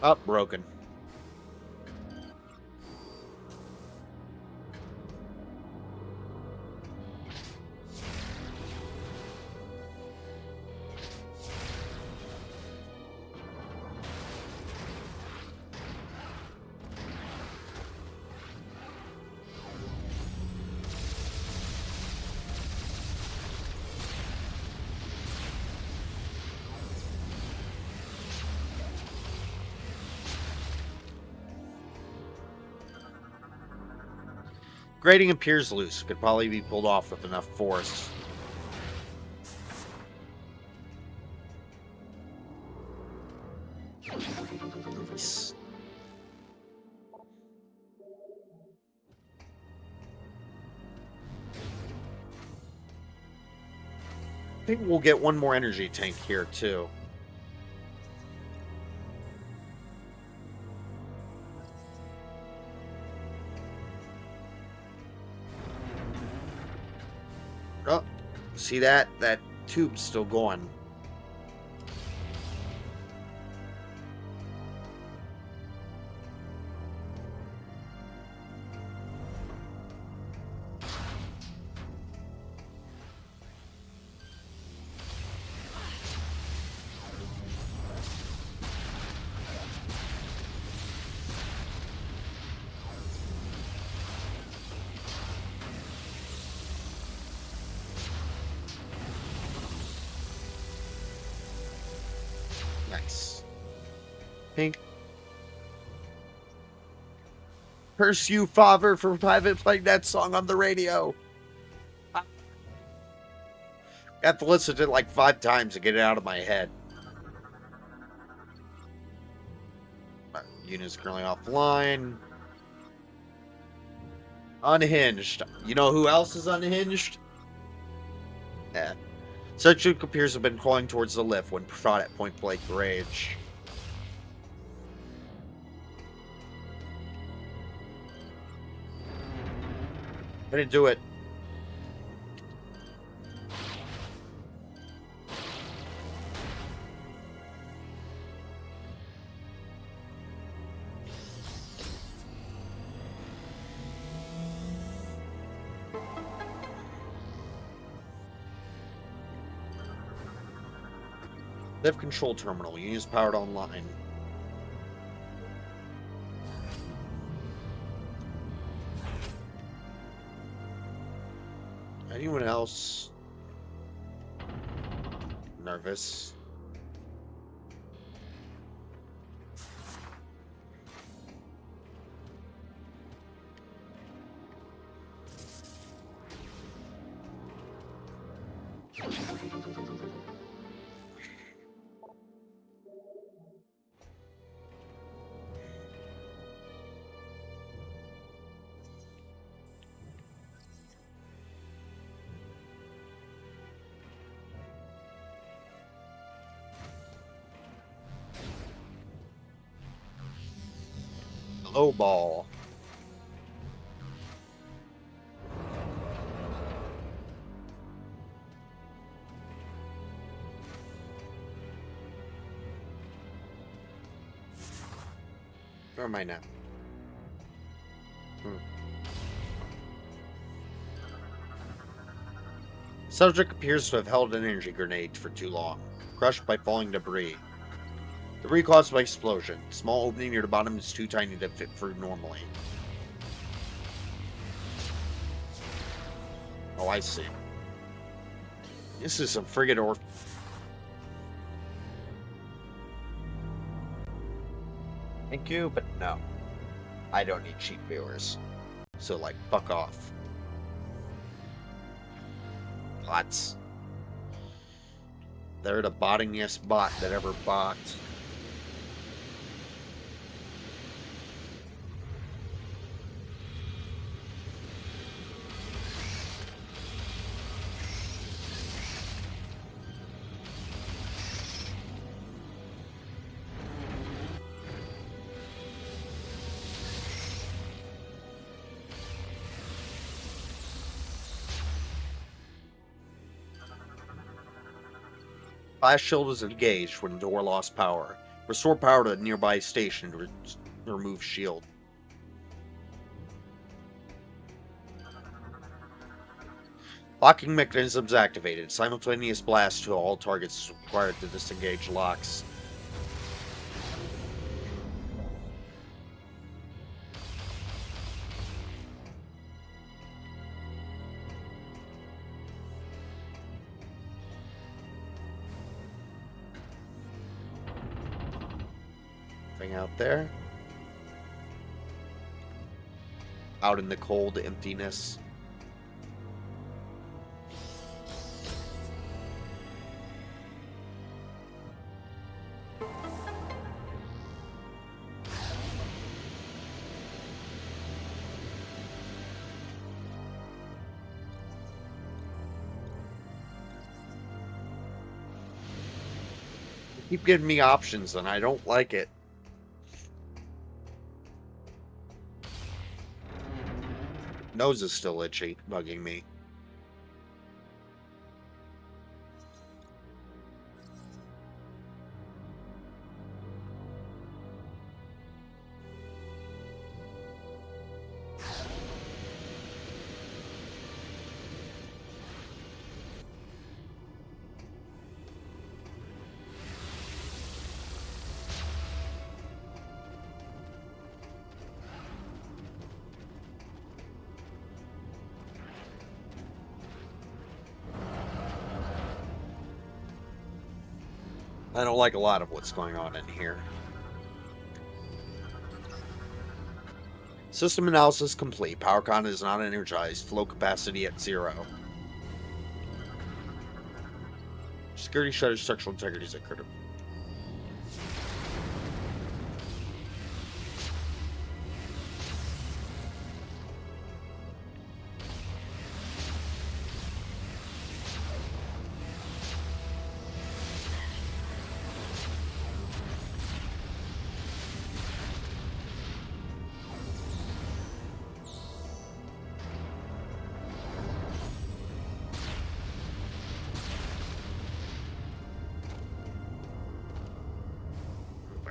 Oh, broken. Grating appears loose. Could probably be pulled off with enough force. Nice. I think we'll get one more energy tank here, too. Oh, see that? That tube's still going. Nice. Pink. Curse you, father, for playing that song on the radio. I have to listen to it like 5 times to get it out of my head. Unit's currently offline. Unhinged. You know who else is unhinged? Yeah. Such appears to have been crawling towards the lift when shot at point blank range. I didn't do it. Lift control terminal. Units powered online. Anyone else nervous? Low ball. Where am I now? Subject appears to have held an energy grenade for too long, crushed by falling debris. Debris caused by explosion. Small opening near the bottom is too tiny to fit through normally. Oh, I see. This is some friggin' or. Thank you, but no. I don't need cheap viewers. So, like, fuck off. Bots. They're the bottingest bot that ever bought. Flash shield was engaged when the door lost power. Restore power to a nearby station to remove shield. Locking mechanisms activated. Simultaneous blast to all targets is required to disengage locks. Thing out there. Out in the cold emptiness. Keep giving me options and I don't like it. Nose is still itchy, bugging me. I don't like a lot of what's going on in here. System analysis complete. Power con is not energized. Flow capacity at 0. Security shutter structural integrity is at critical.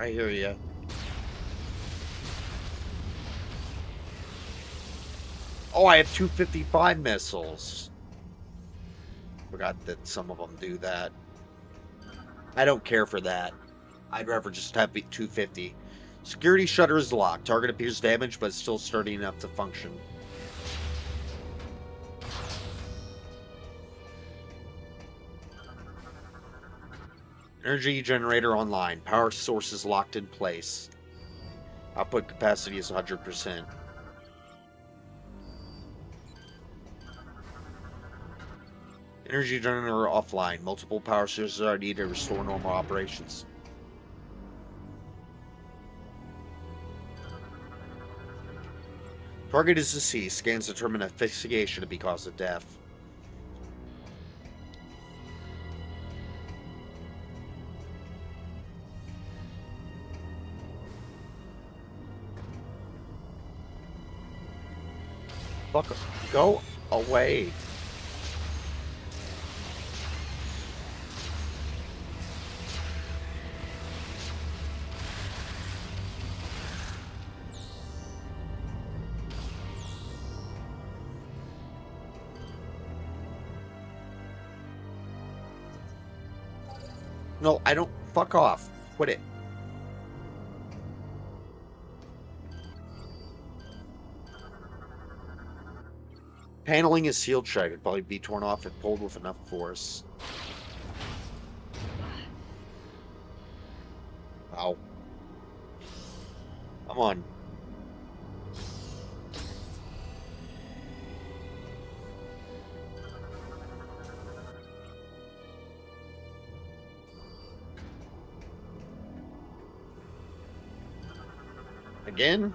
I hear ya. Oh, I have 255 missiles. Forgot that some of them do that. I don't care for that. I'd rather just have 250. Security shutter is locked. Target appears damaged, but still sturdy enough to function. Energy generator online. Power source is locked in place. Output capacity is 100%. Energy generator offline. Multiple power sources are needed to restore normal operations. Target is deceased. Scans determine asphyxiation to be cause of death. Fuck, go away. No, I don't. Fuck off. Quit it. Paneling is sealed shut. Could probably be torn off if pulled with enough force. Ow. Come on. Again?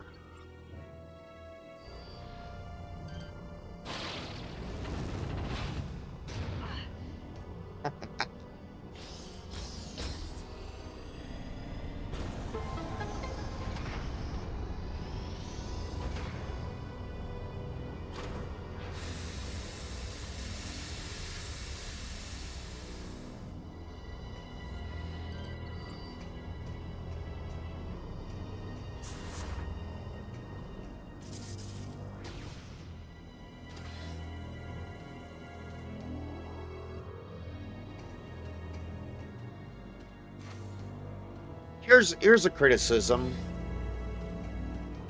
Here's a criticism.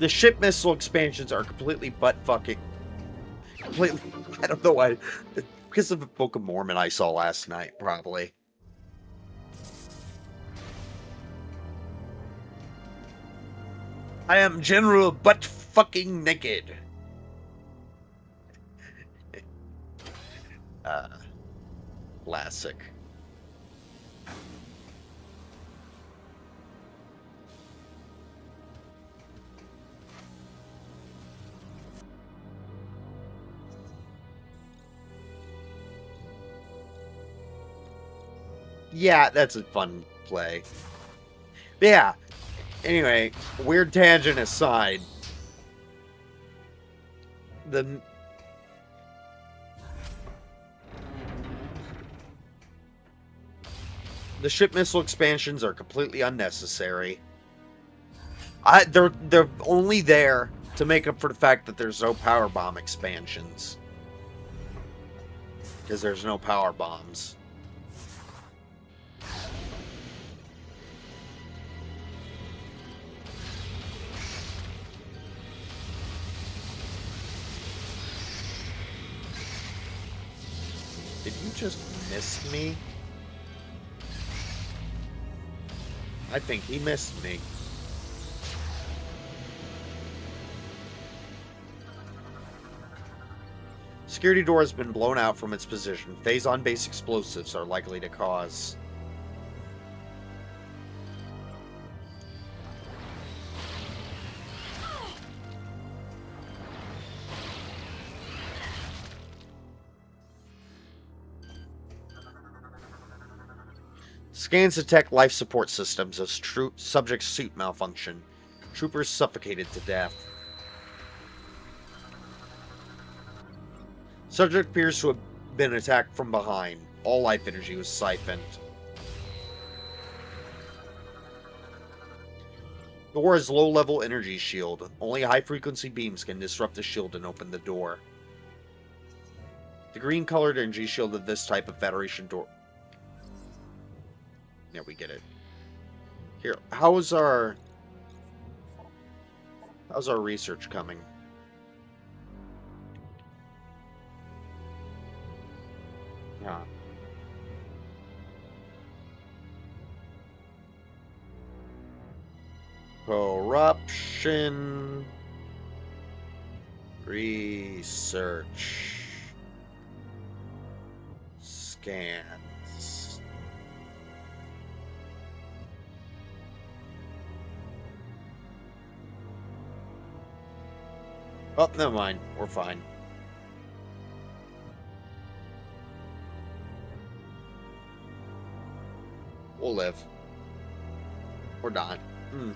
The ship missile expansions are completely butt fucking. Completely. I don't know why. Because of the Book of Mormon I saw last night, probably. I am General Butt Fucking Naked. uh, Classic. Yeah, that's a fun play. But yeah. Anyway, weird tangent aside. The ship missile expansions are completely unnecessary. They're only there to make up for the fact that there's no power bomb expansions. Because there's no power bombs. Did you just miss me? I think he missed me. Security door has been blown out from its position. Phazon-based explosives are likely to cause. Scans detect life support systems as subject suit malfunction. Troopers suffocated to death. Subject appears to have been attacked from behind. All life energy was siphoned. Door has low-level energy shield. Only high-frequency beams can disrupt the shield and open the door. The green-colored energy shield of this type of Federation door... Yeah, we get it. Here, how's our research coming? Yeah. Corruption. Research. scans. Oh, never mind. We're fine. We'll live. Or not. I'm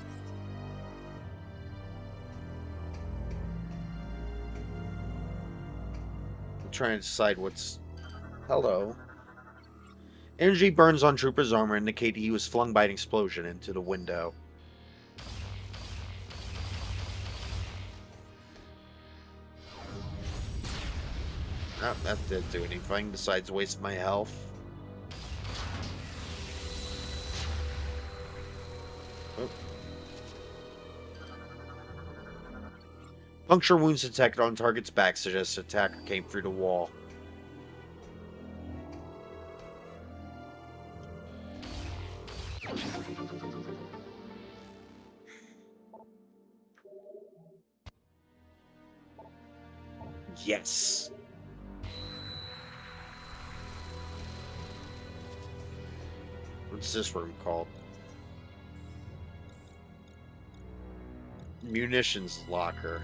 trying to decide what's... Hello. Energy burns on Trooper's armor, indicating he was flung by an explosion into the window. Oh, that didn't do anything besides waste my health. Oh. Puncture wounds detected on target's back suggests the attacker came through the wall. Yes. What's this room called? Munitions locker.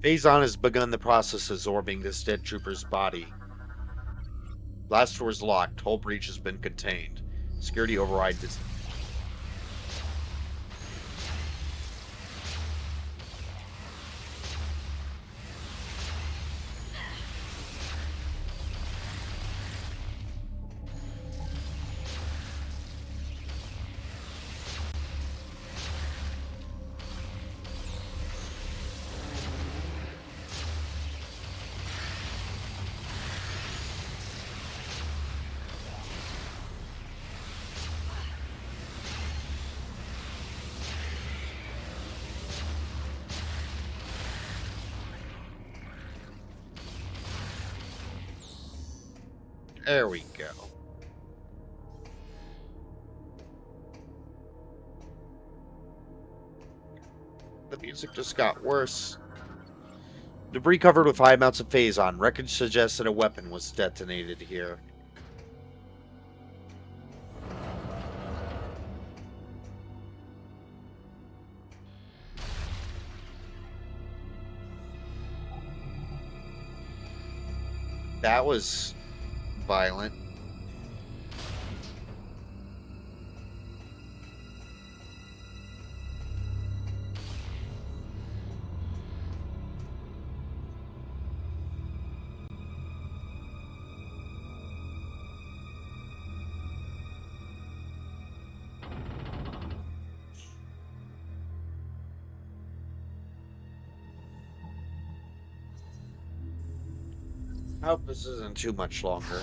Phazon has begun the process of absorbing this dead trooper's body. Blast door is locked. Hull breach has been contained. Security override is... There we go. The music just got worse. Debris covered with high amounts of Phazon. Wreckage suggests that a weapon was detonated here. That was violent. I hope this isn't too much longer.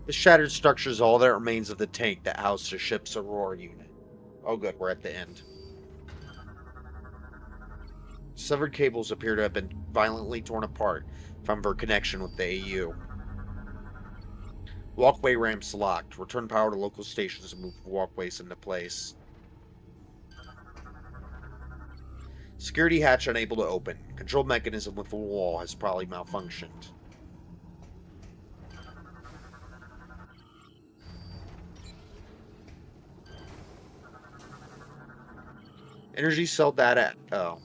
The shattered structure is all that remains of the tank that housed the ship's Aurora unit. Oh good, we're at the end. Severed cables appear to have been violently torn apart from their connection with the AU. Walkway ramps locked. Return power to local stations to move walkways into place. Security hatch unable to open. Control mechanism with the wall has probably malfunctioned. Energy cell data... Oh.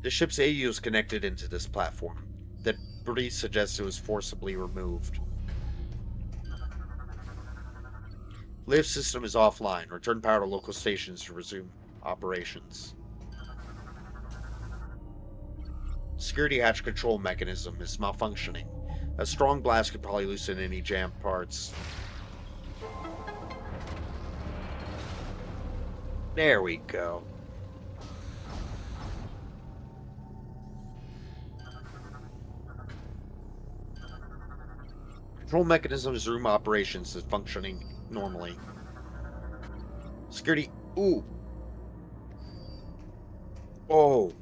The ship's AU is connected into this platform. The debris suggests it was forcibly removed. Lift system is offline. Return power to local stations to resume operations. Security hatch control mechanism is malfunctioning. A strong blast could probably loosen any jammed parts. There we go. Control mechanisms room operations is functioning normally. Security. Ooh. Oh.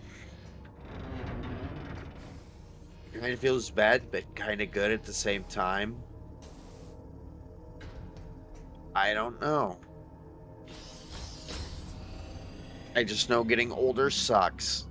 Kind of feels bad, but kind of good at the same time. I don't know. I just know getting older sucks.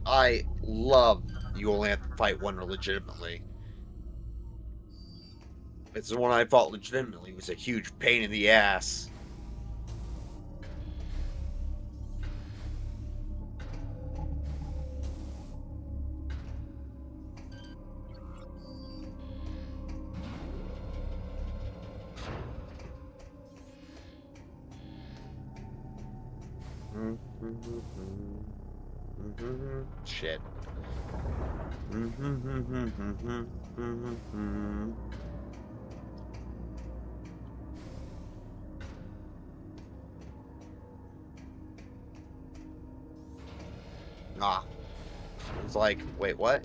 I love you only have to fight one legitimately. It's the one I fought legitimately. It was a huge pain in the ass. Shit. Ah. It's like, wait, what?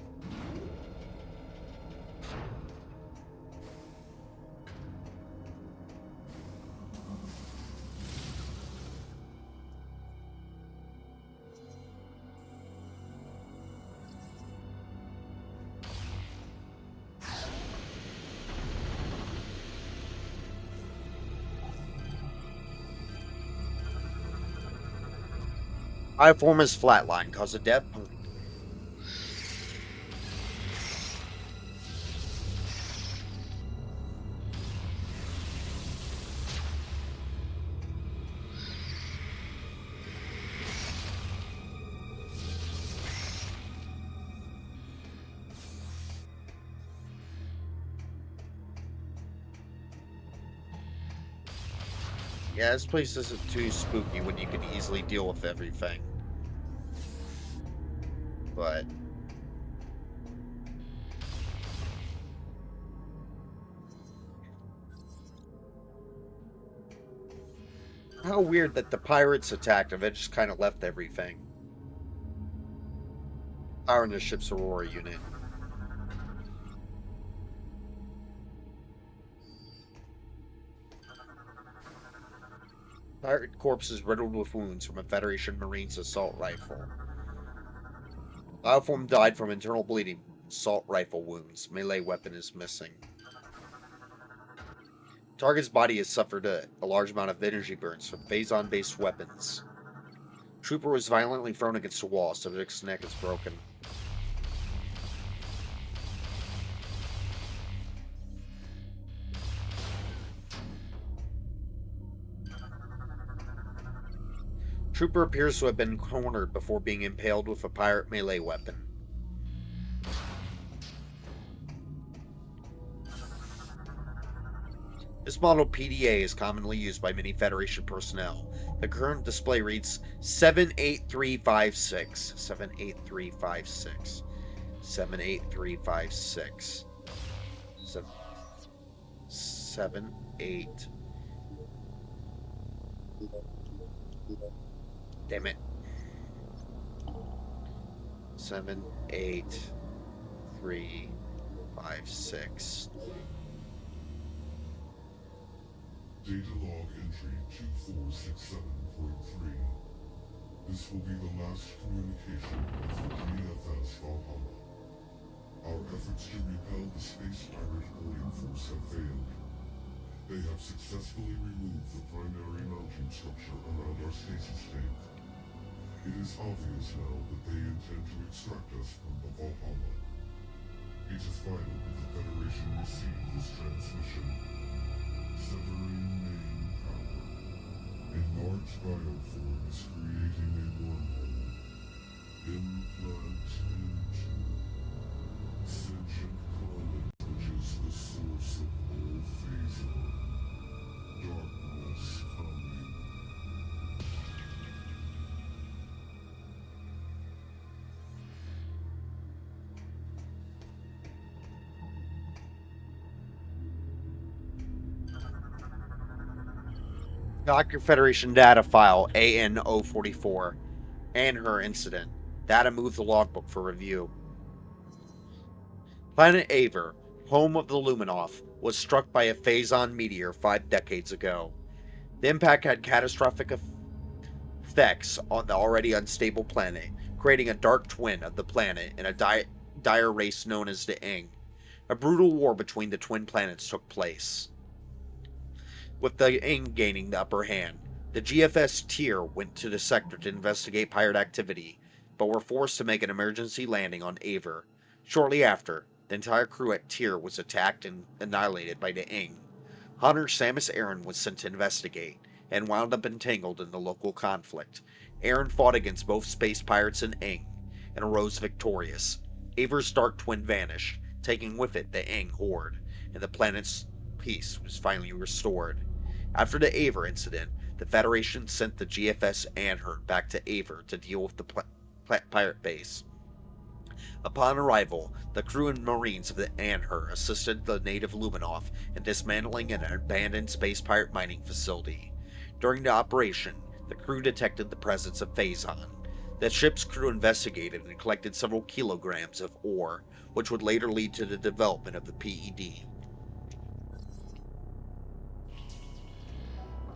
I form is flatline, cause of death. Yeah, this place isn't too spooky when you can easily deal with everything. But how weird that the pirates attacked and then just kind of left everything. Power in the ship's Aurora unit. Pirate corpses riddled with wounds from a Federation Marines assault rifle. Bioform died from internal bleeding. Assault rifle wounds. Melee weapon is missing. Target's body has suffered a large amount of energy burns from Phazon-based weapons. Trooper was violently thrown against a wall. Subject's neck is broken. Trooper appears to have been cornered before being impaled with a pirate melee weapon. This model PDA is commonly used by many Federation personnel. The current display reads 78356. 78356. 78356. 78. Damn it. 78356. Data log entry 2467.3. This will be the last communication with the GFS Valhalla. Our efforts to repel the space pirate boarding force have failed. They have successfully removed the primary mounting structure around our stasis tank. It is obvious now that they intend to extract us from the Valhalla. It is vital that the Federation receive this transmission. Severing main power. A large bioform is creating a wormhole. Implant into sentient planet, which is the source of all Phazon. Darkness coming. Dr. Federation data file AN044 and her incident. Data moved the logbook for review. Planet Aver, home of the Luminov, was struck by a Phazon meteor 5 decades ago. The impact had catastrophic effects on the already unstable planet, creating a dark twin of the planet in a dire race known as the Ing. A brutal war between the twin planets took place, with the Ing gaining the upper hand. The GFS Tyr went to the sector to investigate pirate activity, but were forced to make an emergency landing on Aver. Shortly after, the entire crew at Tyr was attacked and annihilated by the Ing. Hunter Samus Aran was sent to investigate, and wound up entangled in the local conflict. Aran fought against both space pirates and Ing, and arose victorious. Aver's dark twin vanished, taking with it the Ing horde, and the planet's peace was finally restored. After the Aver incident, the Federation sent the GFS Anhurt back to Aver to deal with the pirate base. Upon arrival, the crew and marines of the Anhurt assisted the native Luminov in dismantling an abandoned space pirate mining facility. During the operation, the crew detected the presence of Phazon. The ship's crew investigated and collected several kilograms of ore, which would later lead to the development of the PED.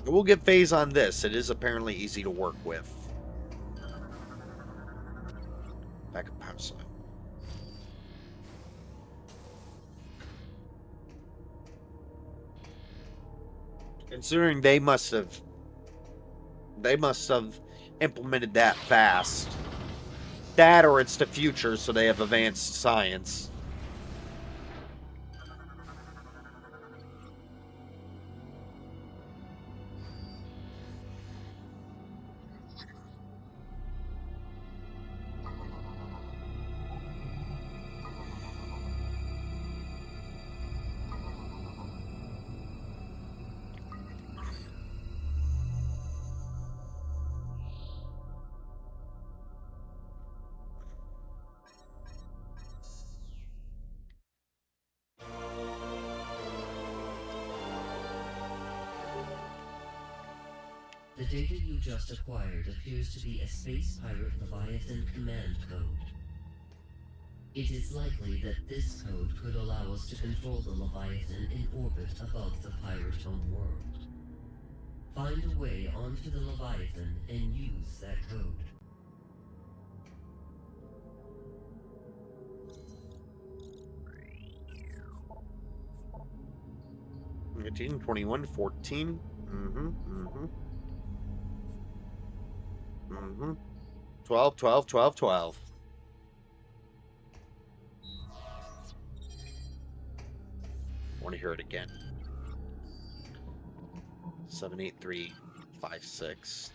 We'll give Phazon this, it is apparently easy to work with. Backup power supply. Considering they must have implemented that fast. That or it's the future, so they have advanced science. The data you just acquired appears to be a space pirate Leviathan command code. It is likely that this code could allow us to control the Leviathan in orbit above the pirate home world. Find a way onto the Leviathan and use that code. 21, 14. 12, 12, 12, 12. I want to hear it again. 7, 8, 3, 5, 6.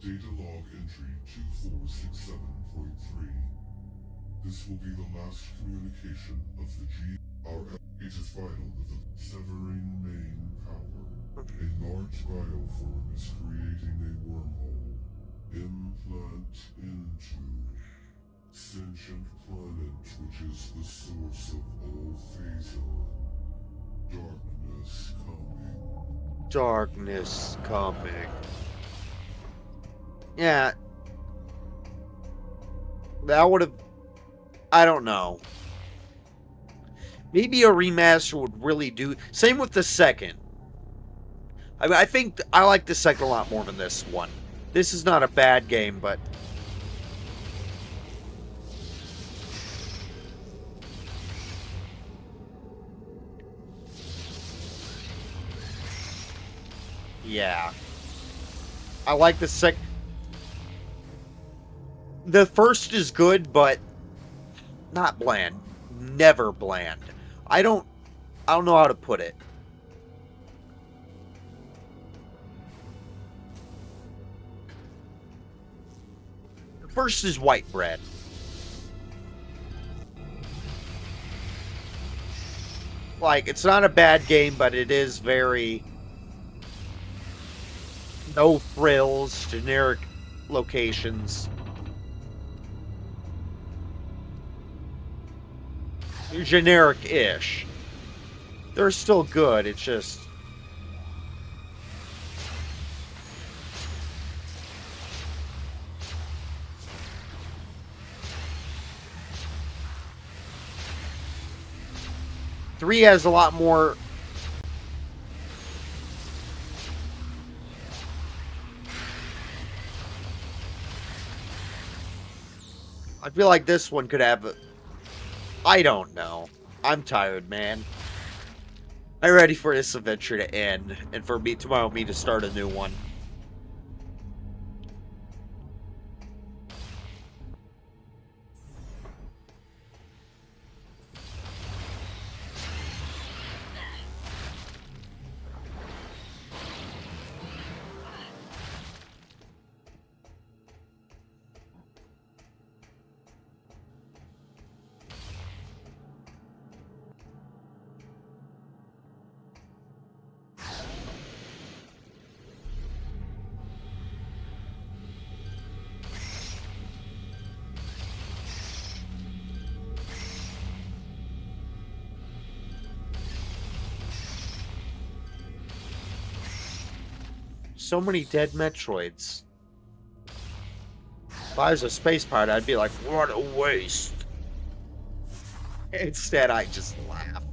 Data log entry 2467.3. This will be the last communication of the G. It is vital that the severing main power. A large bioform is creating a wormhole. Implant into sentient planet, which is the source of all Phazon. Darkness coming. Darkness coming. Yeah. That would have... I don't know. Maybe a remaster would really do... Same with the second. I mean, I think I like the second a lot more than this one. This is not a bad game, but yeah. I like the first is good, but not bland. Never bland. I don't I don't know how to put it. The first is white bread. Like, it's not a bad game, but it is very no frills, generic locations. Generic-ish. They're still good, it's just... Three has a lot more... I feel like this one could have... I don't know. I'm tired, man. I'm ready for this adventure to end, and for me tomorrow me to start a new one. So many dead Metroids. If I was a space pirate, I'd be like, what a waste. Instead, I just laugh.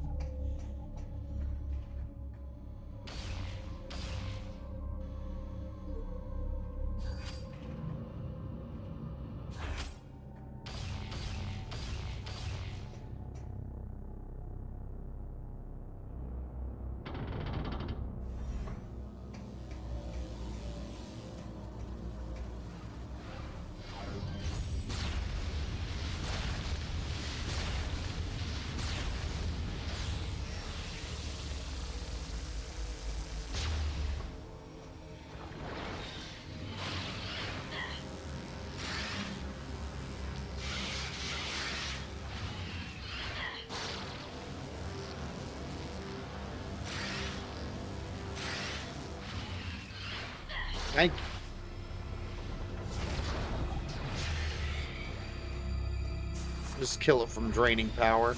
Thank you. Just kill it from draining power.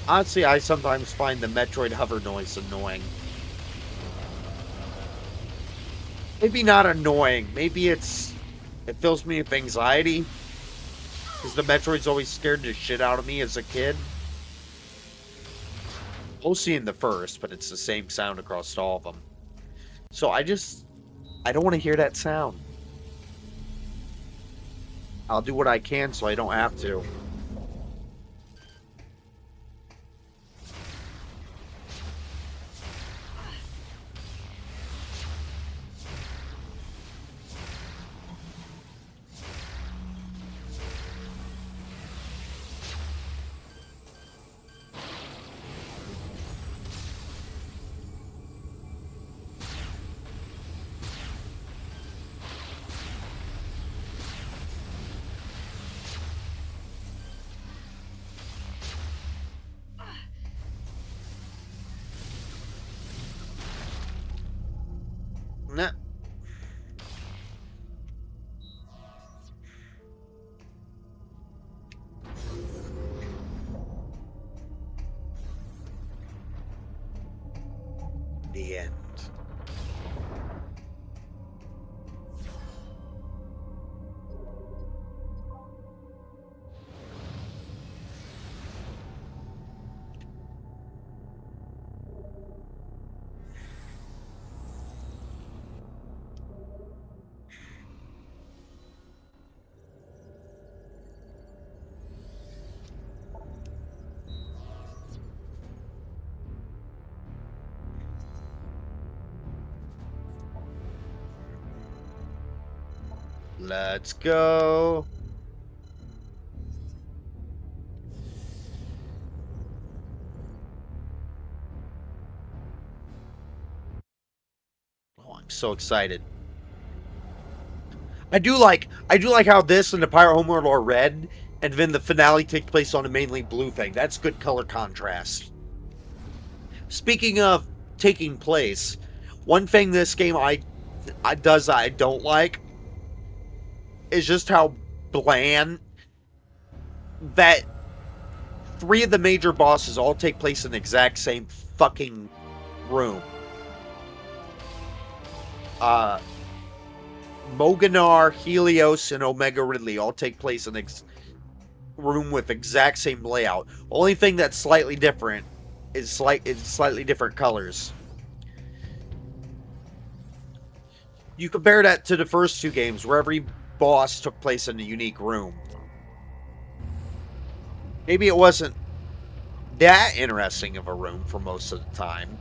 Honestly, I sometimes find the Metroid hover noise annoying. Maybe not annoying. Maybe it fills me with anxiety. Because the Metroid's always scared the shit out of me as a kid. Mostly in the first, but it's the same sound across all of them. So I don't want to hear that sound. I'll do what I can so I don't have to. Let's go. Oh, I'm so excited. I do like how this and the Pirate Homeworld are red, and then the finale takes place on a mainly blue thing. That's good color contrast. Speaking of taking place, one thing this game I don't like is just how bland that three of the major bosses all take place in the exact same fucking room. Uh, Moganar, Helios, and Omega Ridley all take place in the room with exact same layout. Only thing that's slightly different is slightly different colors. You compare that to the first two games where every boss took place in a unique room. Maybe it wasn't that interesting of a room for most of the time.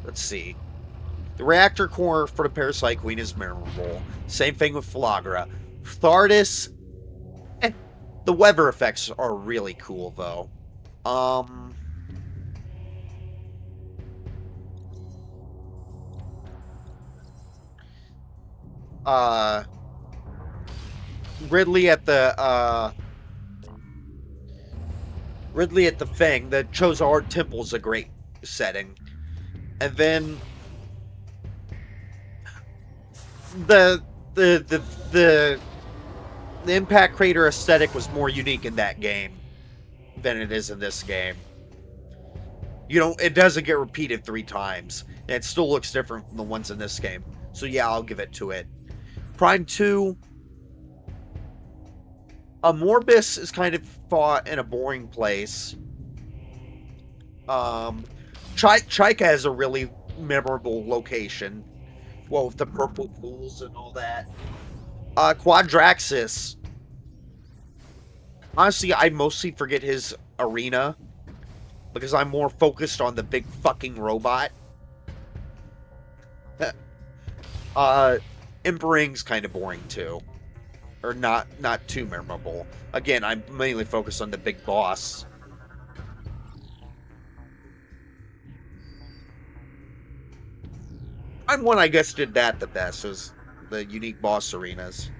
Let's see. The reactor core for the Parasite Queen is memorable. Same thing with Flagra. Thardis, eh, the weather effects are really cool though. Um, uh, Ridley at the Ridley at the Fang, the Choza Art Temple is a great setting, and then the the the the the Impact Crater aesthetic was more unique in that game than it is in this game. You know, it doesn't get repeated 3 times, and it still looks different from the ones in this game. So yeah, I'll give it to it. Prime 2, Morbus is kind of fought in a boring place. Um, Chika has a really memorable location. Well, with the purple pools and all that. Quadraxis. Honestly, I mostly forget his arena because I'm more focused on the big fucking robot. uh, Empering's kind of boring too, or not too memorable. Again, I'm mainly focused on the big boss. I'm one I guess did that the best was the unique boss arenas.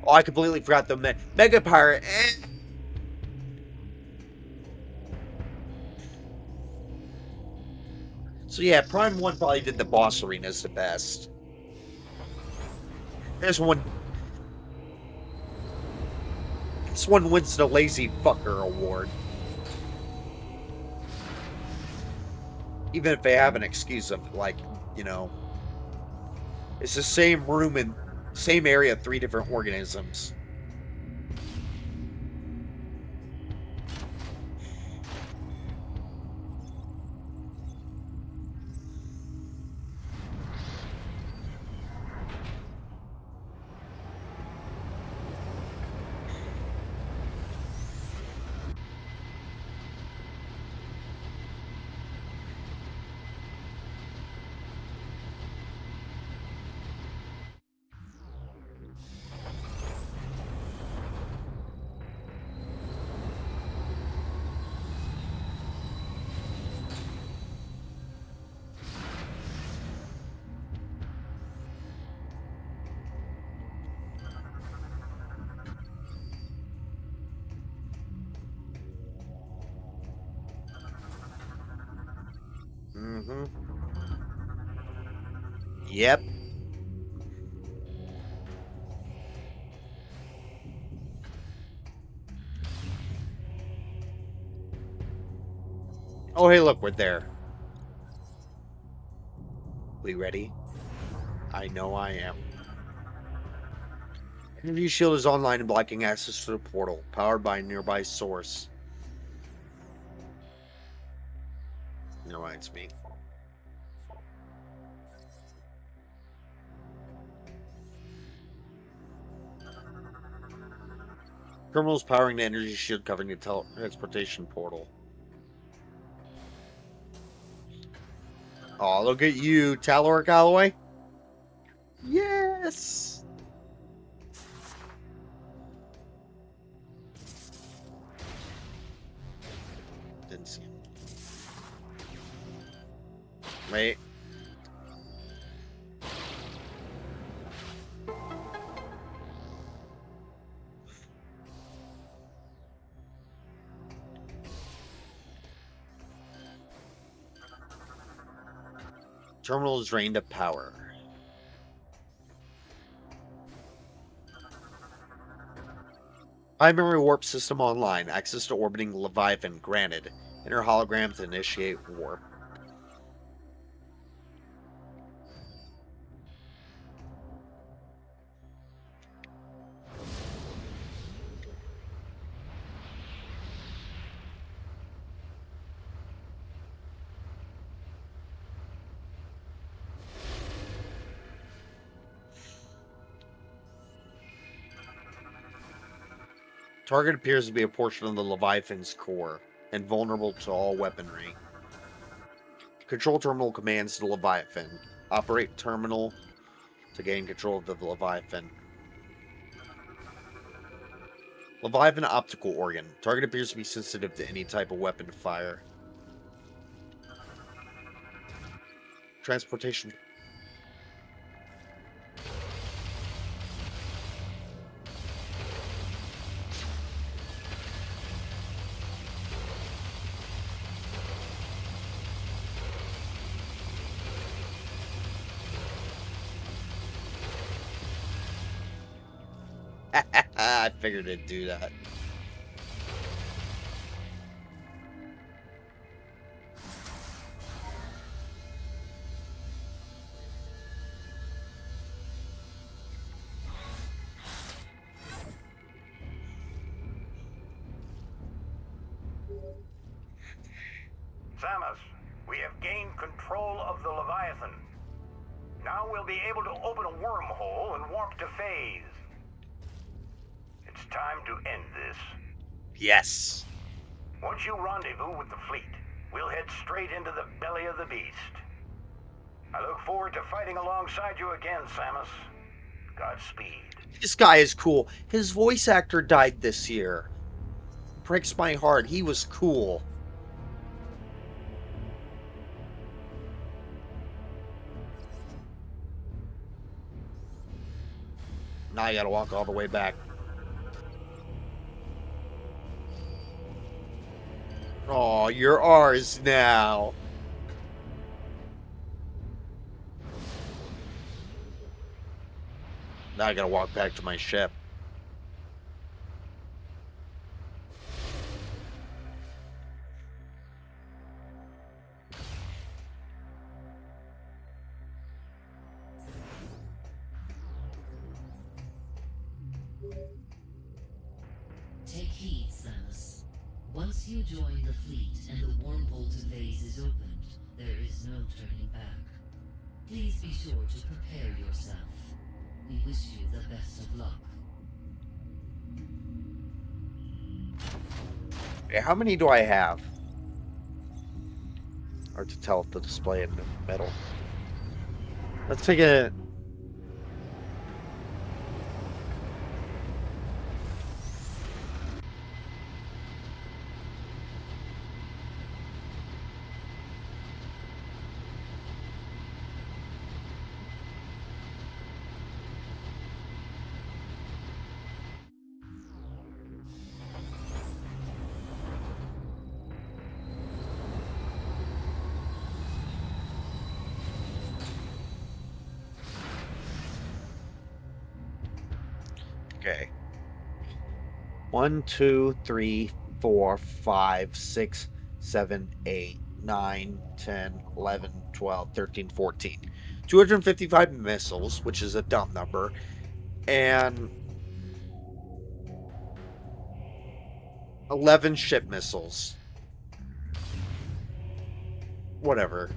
Oh, I completely forgot the Mega Pirate. So yeah, Prime 1 probably did the boss arenas the best. This one This one wins the Lazy Fucker Award. Even if they have an excuse of, like, you know, it's the same room and same area, 3 different organisms. Mm-hmm. Yep. Oh, hey, look, we're there. We ready? I know I am. Energy shield is online and blocking access to the portal, powered by a nearby source. Reminds me. Terminals powering the energy shield covering the transportation portal. Oh, look at you, Talor Galloway. Yes! Didn't see him. Wait. Terminal is drained of power. High-memory warp system online. Access to orbiting Leviathan granted. Enter hologram to initiate warp. Target appears to be a portion of the Leviathan's core, and vulnerable to all weaponry. Control terminal commands the Leviathan. Operate terminal to gain control of the Leviathan. Leviathan optical organ. Target appears to be sensitive to any type of weapon fire. Transportation. I figured it'd do that. Samus, we have gained control of the Leviathan. Now we'll be able to open a wormhole and warp to Phaaze. It's time to end this. Yes. Once you rendezvous with the fleet, we'll head straight into the belly of the beast. I look forward to fighting alongside you again, Samus. Godspeed. This guy is cool. His voice actor died this year. Breaks my heart. He was cool. Now I gotta walk all the way back. Oh, you're ours now. Now I gotta walk back to my ship. Take heed, Samus. Once you join the fleet and the wormhole to Phaaze is opened, there is no turning back. Please be sure to prepare yourself. We wish you the best of luck. Okay, how many do I have? Hard to tell with the display in the middle. Let's take a... Okay. 1, 2, 3, 4, 5, 6, 7, 8, 9, 10, 11, 12, 13, 14. 255 missiles, which is a dumb number, and 11 ship missiles. Whatever.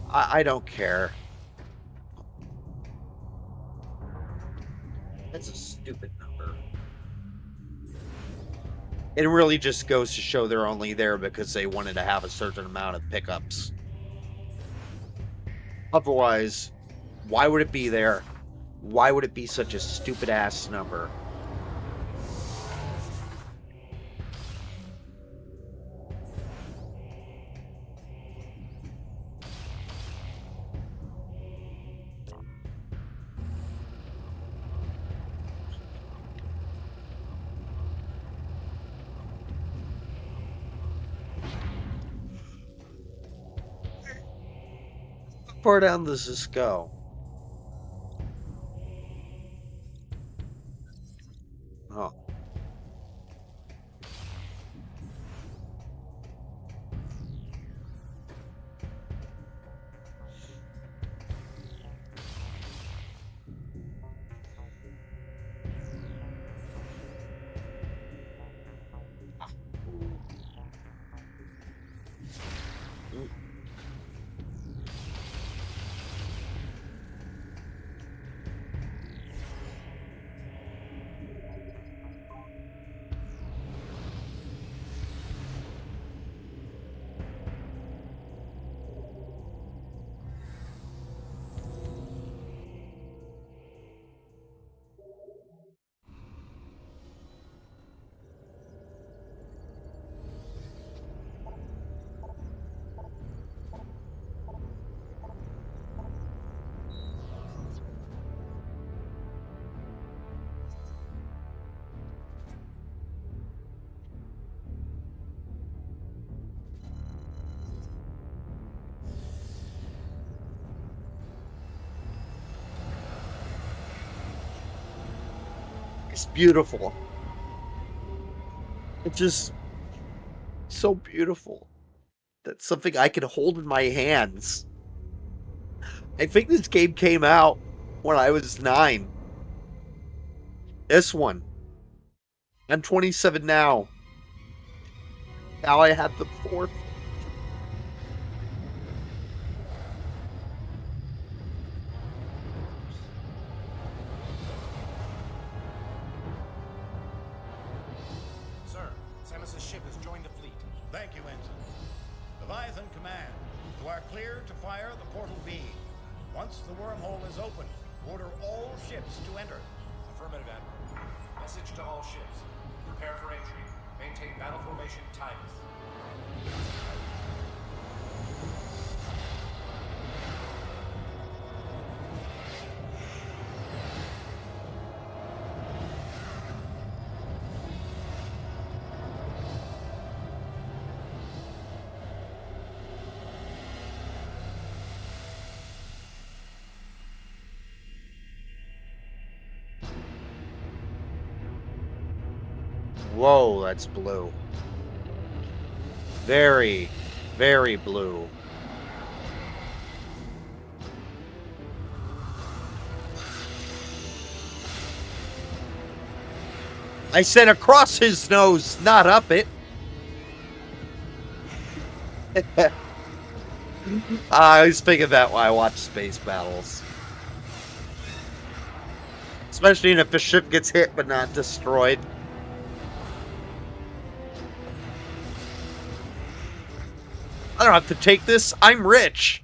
I don't care. That's a stupid number. It really just goes to show they're only there because they wanted to have a certain amount of pickups. Otherwise, Why would it be there? Why would it be such a stupid ass number? How far down does this go? Oh. It's beautiful. It's just so beautiful. That's something I can hold in my hands. I think this game came out when I was 9. This one. I'm 27 now. Now I have the fourth. Sir, Samus's ship has joined the fleet. Thank you, Ensign. Leviathan Command, you are clear to fire the portal beam. Once the wormhole is open, order all ships to enter. Affirmative, Admiral. Message to all ships. Prepare for entry. Maintain battle formation Titus. Whoa, that's blue. Very, very blue. I said across his nose, not up it. I was thinking that when I watch space battles. Especially if a ship gets hit but not destroyed. I don't have to take this. I'm rich.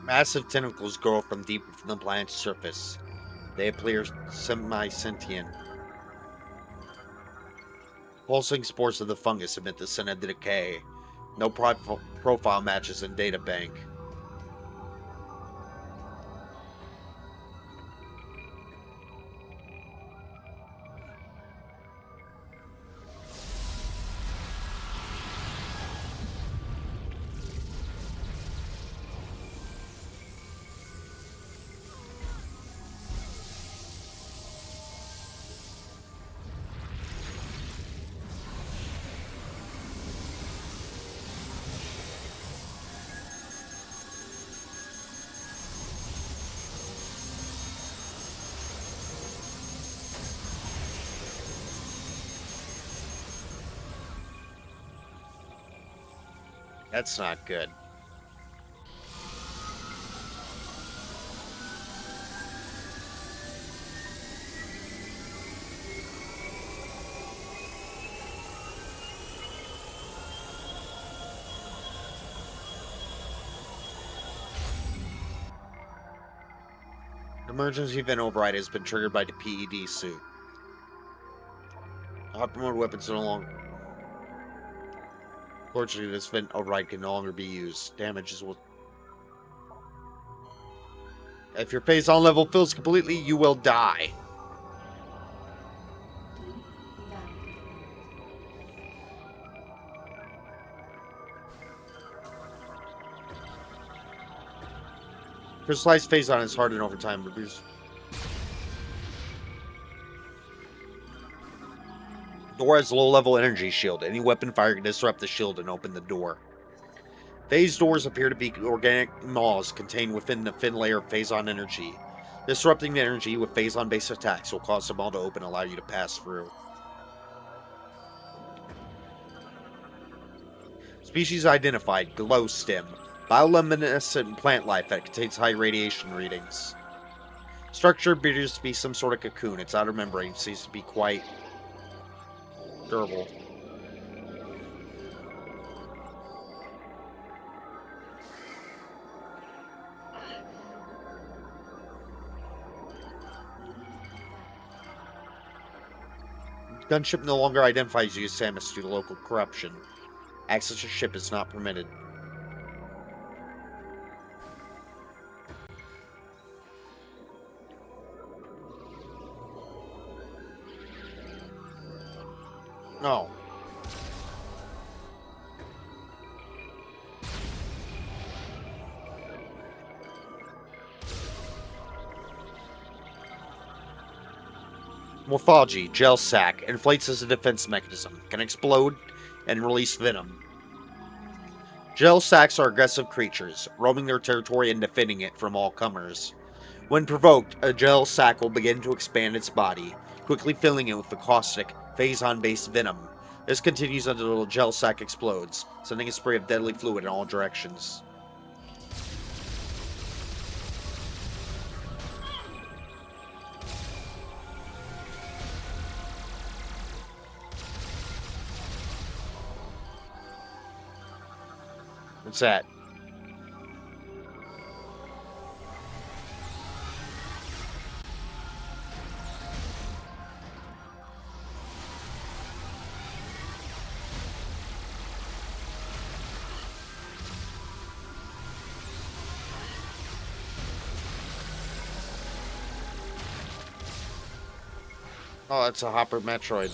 Massive tentacles grow from deep within the planet's surface. They appear semi-sentient. Pulsing spores of the fungus emit the scent of decay. No profile matches in data bank. That's not good. Emergency event override has been triggered by the PED suit. Hot promoted weapons no longer. Fortunately, this vent override can no longer be used. Damages will. If your Phazon level fills completely, you will die. Crystallized Phazon is hardened over time. Door has low-level energy shield. Any weapon fire can disrupt the shield and open the door. Phase doors appear to be organic maws contained within the thin layer of Phazon energy. Disrupting the energy with Phazon-based attacks will cause the maw to open and allow you to pass through. Species identified, glow stem. Bioluminescent plant life that contains high radiation readings. Structure appears to be some sort of cocoon. Its outer membrane seems to be quite durable. Gunship no longer identifies you as Samus due to local corruption. Access to ship is not permitted. No. Morphology, gel sac, inflates as a defense mechanism, can explode and release venom. Gel sacs are aggressive creatures, roaming their territory and defending it from all comers. When provoked, a gel sac will begin to expand its body, quickly filling it with the caustic, Phazon-based venom. This continues until the gel sac explodes, sending a spray of deadly fluid in all directions. What's that? Oh, that's a Hopper Metroid.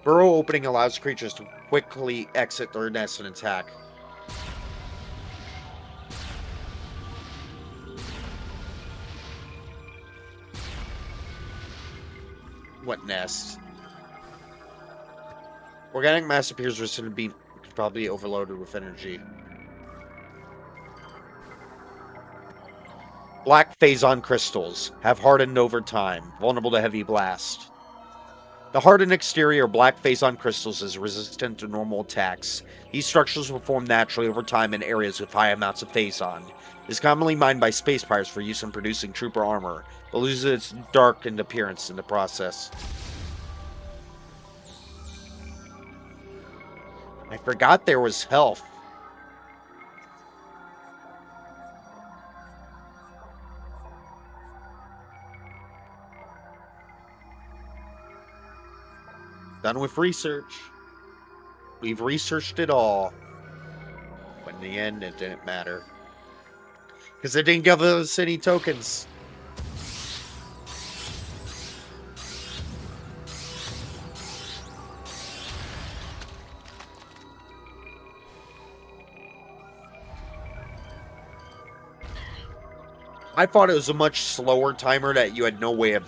Burrow opening allows creatures to quickly exit their nest and attack. What nest? Organic mass appears resistant to being probably overloaded with energy. Black Phazon crystals have hardened over time, vulnerable to heavy blast. The hardened exterior of black Phazon crystals is resistant to normal attacks. These structures will form naturally over time in areas with high amounts of Phazon. It is commonly mined by space pirates for use in producing trooper armor, but loses its darkened appearance in the process. I forgot there was health. Done with research. We've researched it all. But in the end, it didn't matter. Because they didn't give us any tokens. I thought it was a much slower timer that you had no way of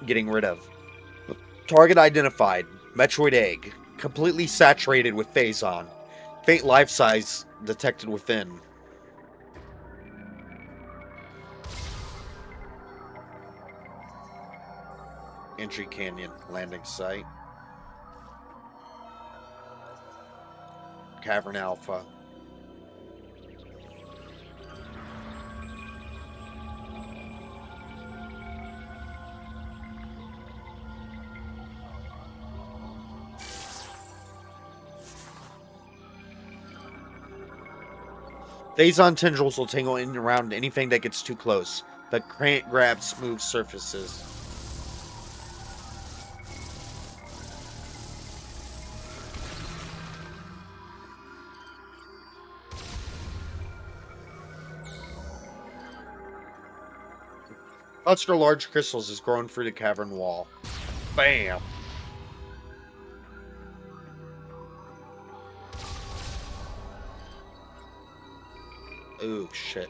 getting rid of. Target identified. Metroid egg. Completely saturated with Phazon. Faint life size detected within. Entry Canyon landing site. Cavern Alpha. Phazon tendrils will tangle in and around anything that gets too close, but can't grab smooth surfaces. Cluster large crystals is growing through the cavern wall. Bam! Ooh, shit.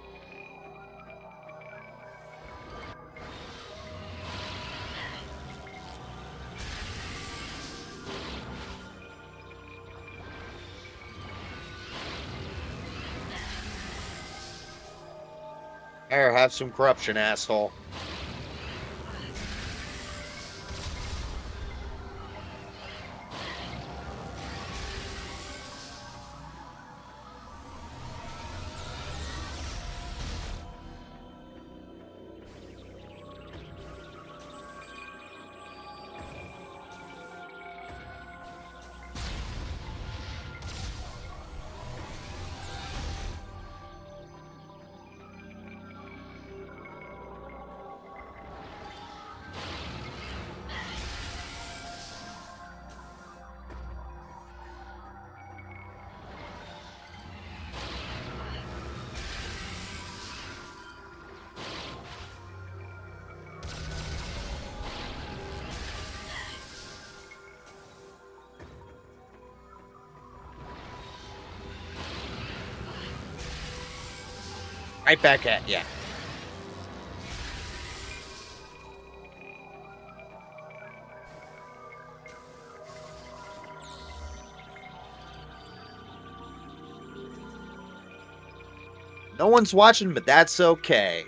Here, have some corruption, asshole. Right back at ya. No one's watching, but that's okay.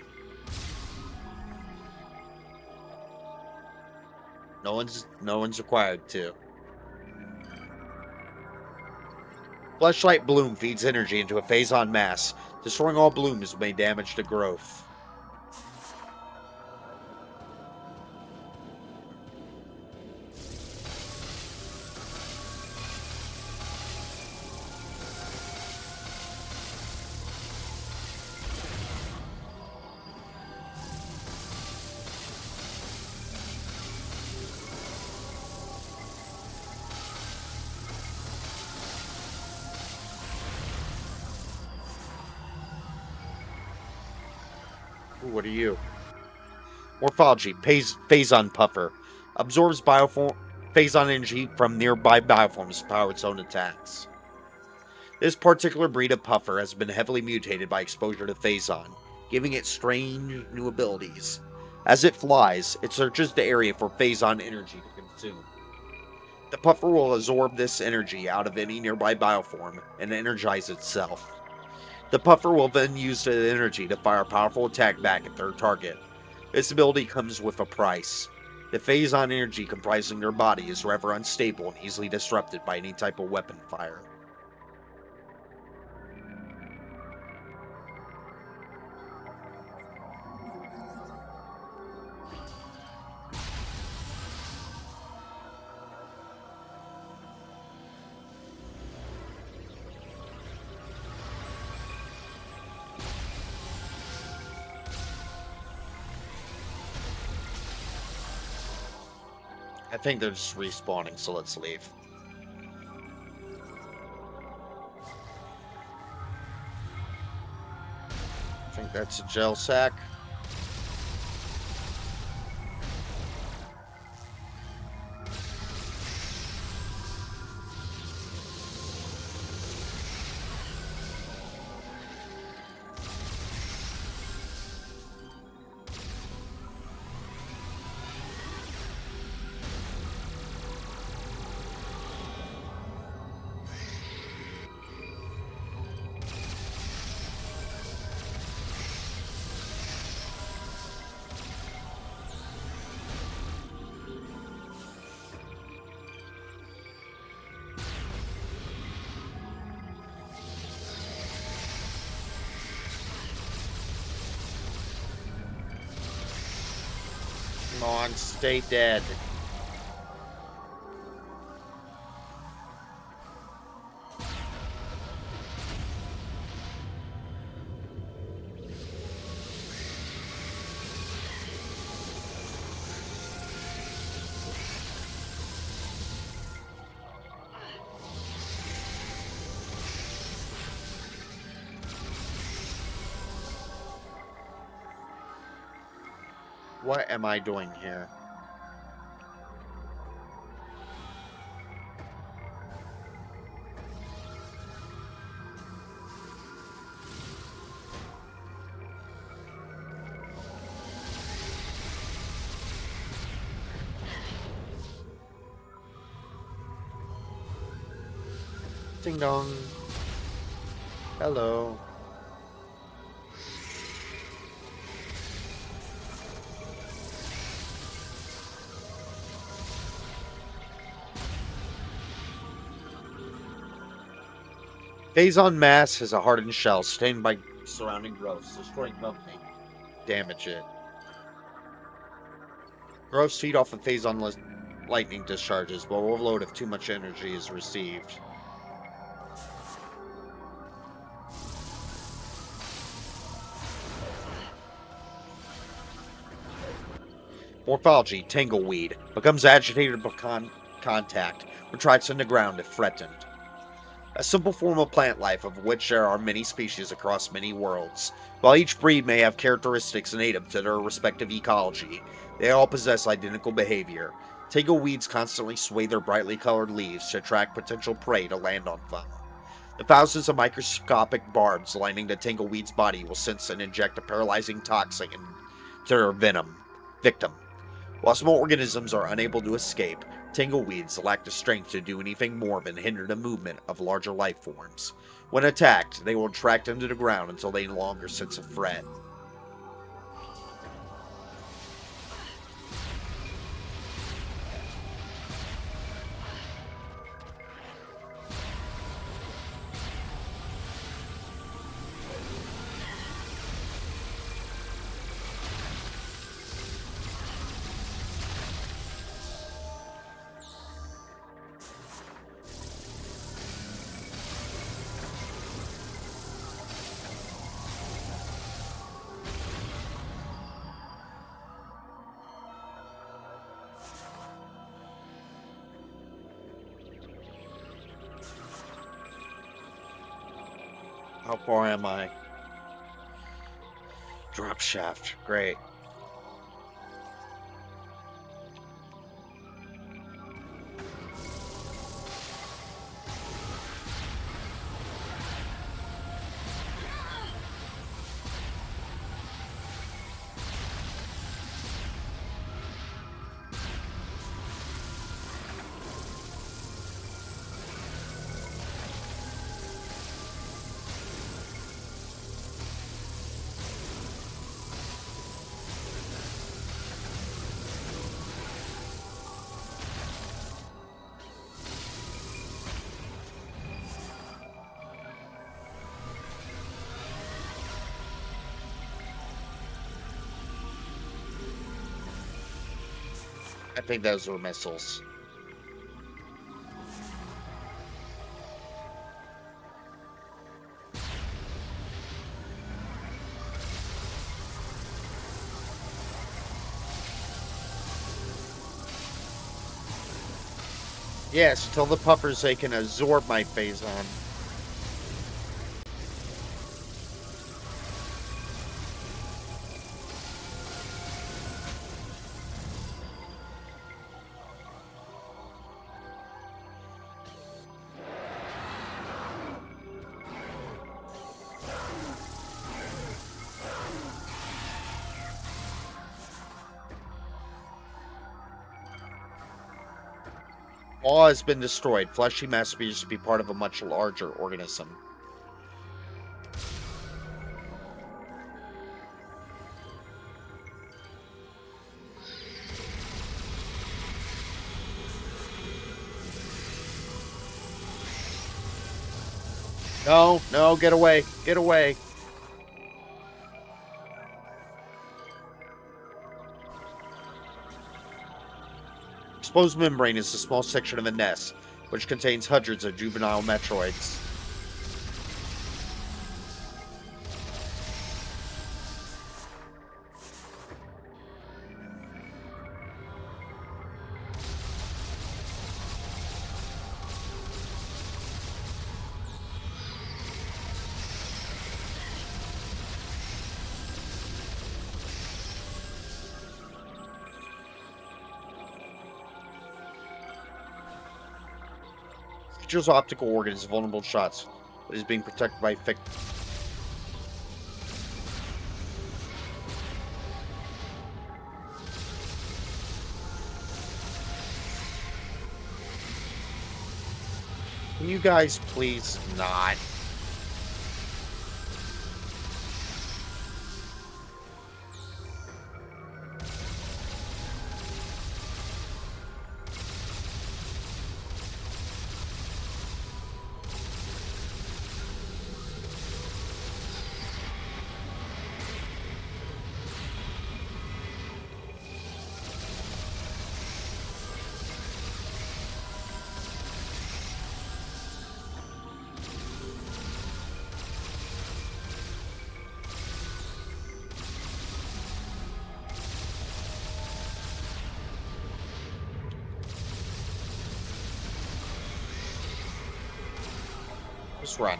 No one's required to. Fleshlight bloom feeds energy into a Phazon mass. Destroying all blooms may damage the growth. Ooh, what are you? Morphology, Phazon Puffer. Absorbs Phazon energy from nearby bioforms to power its own attacks. This particular breed of puffer has been heavily mutated by exposure to Phazon, giving it strange new abilities. As it flies, it searches the area for Phazon energy to consume. The puffer will absorb this energy out of any nearby bioform and energize itself. The puffer will then use the energy to fire a powerful attack back at their target. This ability comes with a price. The Phazon energy comprising their body is rather unstable and easily disrupted by any type of weapon fire. I think they're just respawning, so let's leave. I think that's a gel sack. on, stay dead. What am I doing here? Ding dong. Hello. Phazon mass has a hardened shell stained by surrounding growths. Destroying growth may damage it. Growths feed off of Phazon lightning discharges, but overload if too much energy is received. Morphology, tangleweed. Becomes agitated upon contact, retracts underground if threatened. A simple form of plant life of which there are many species across many worlds. While each breed may have characteristics native to their respective ecology, they all possess identical behavior. Tangleweeds constantly sway their brightly colored leaves to attract potential prey to land on them. The thousands of microscopic barbs lining the tangleweed's body will sense and inject a paralyzing toxin into their victim. While small organisms are unable to escape, tangleweeds lack the strength to do anything more than hinder the movement of larger life forms. When attacked, they will track them to the ground until they no longer sense a threat. How far am I? Drop shaft. Great. I think those were missiles. Yes, tell the puffers they can absorb my Phazon. All has been destroyed. Fleshy mass appears to be part of a much larger organism. No, no, get away, get away. exposed membrane is a small section of a nest, which contains hundreds of juvenile Metroids. Creature's optical organ is vulnerable to shots, but is being protected by thick. Can you guys please not? Just run.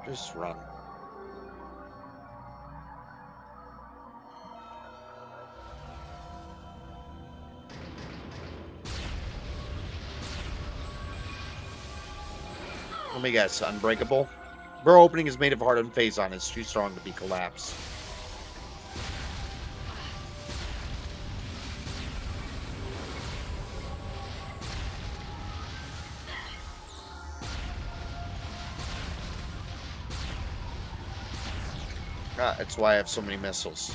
Just run. Let me guess, unbreakable? Burrow opening is made of hardened Phazon. It's too strong to be collapsed. Ah, that's why I have so many missiles.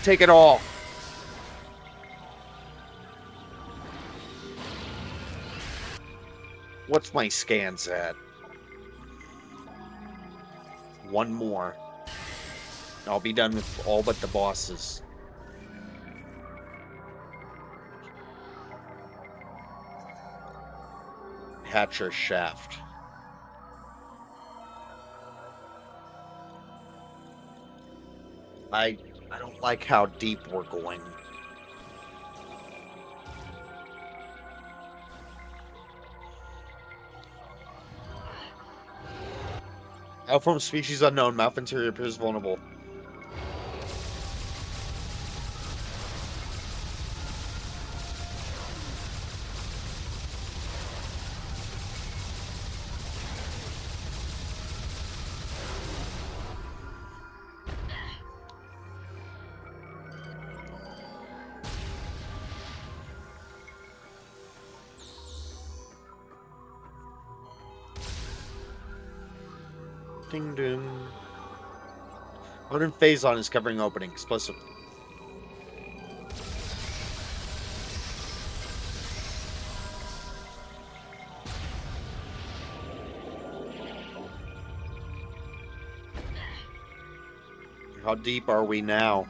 Take it all. What's my scans at? One more. I'll be done with all but the bosses. Hatcher shaft. I don't like how deep we're going. Outform species unknown. Mouth interior appears vulnerable. Ding ding. Modern Phazon is covering opening. Explosive. How deep are we now?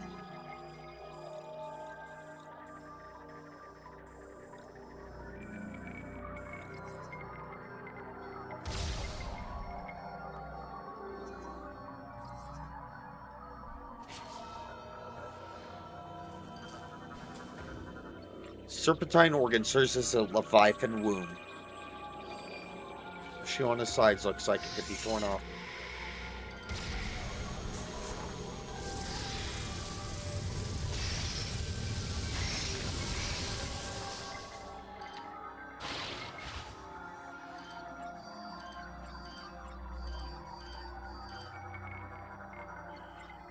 Serpentine organ serves as a Leviathan womb. She on the sides looks like it could be torn off.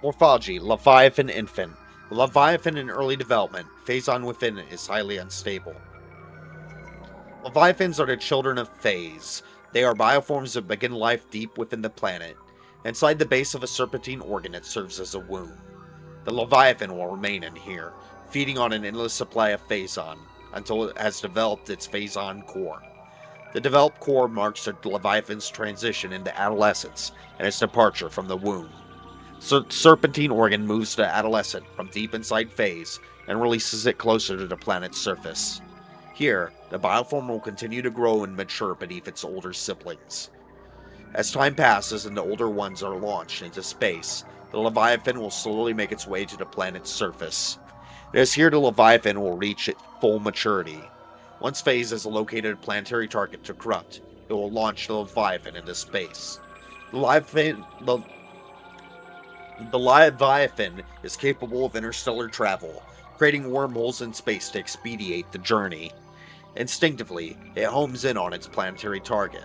Morphology, Leviathan infant. Leviathan in early development. Phazon within it is highly unstable. Leviathans are the children of Phaaze, They are bioforms that begin life deep within the planet, inside the base of a serpentine organ that serves as a womb. The Leviathan will remain in here, feeding on an endless supply of Phazon, until it has developed its Phazon core. The developed core marks the Leviathan's transition into adolescence and its departure from the womb. Serpentine organ moves the adolescent from deep inside Phase and releases it closer to the planet's surface. Here, the bioform will continue to grow and mature beneath its older siblings. As time passes and the older ones are launched into space, the Leviathan will slowly make its way to the planet's surface. It is here the Leviathan will reach its full maturity. Once Phase has located a planetary target to corrupt, it will launch the Leviathan into space. The the Leviathan is capable of interstellar travel, creating wormholes in space to expedite the journey. Instinctively, it homes in on its planetary target.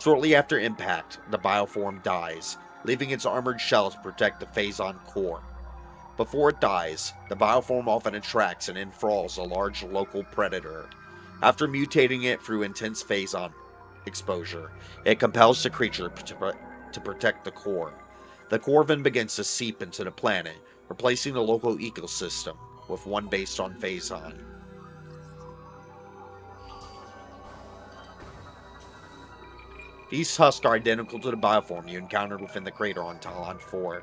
Shortly after impact, the bioform dies, leaving its armored shell to protect the Phazon core. Before it dies, the bioform often attracts and enthralls a large local predator. After mutating it through intense Phazon exposure, it compels the creature to protect the core. The core then begins to seep into the planet, replacing the local ecosystem with one based on Phazon. These husks are identical to the bioform you encountered within the crater on Talon 4.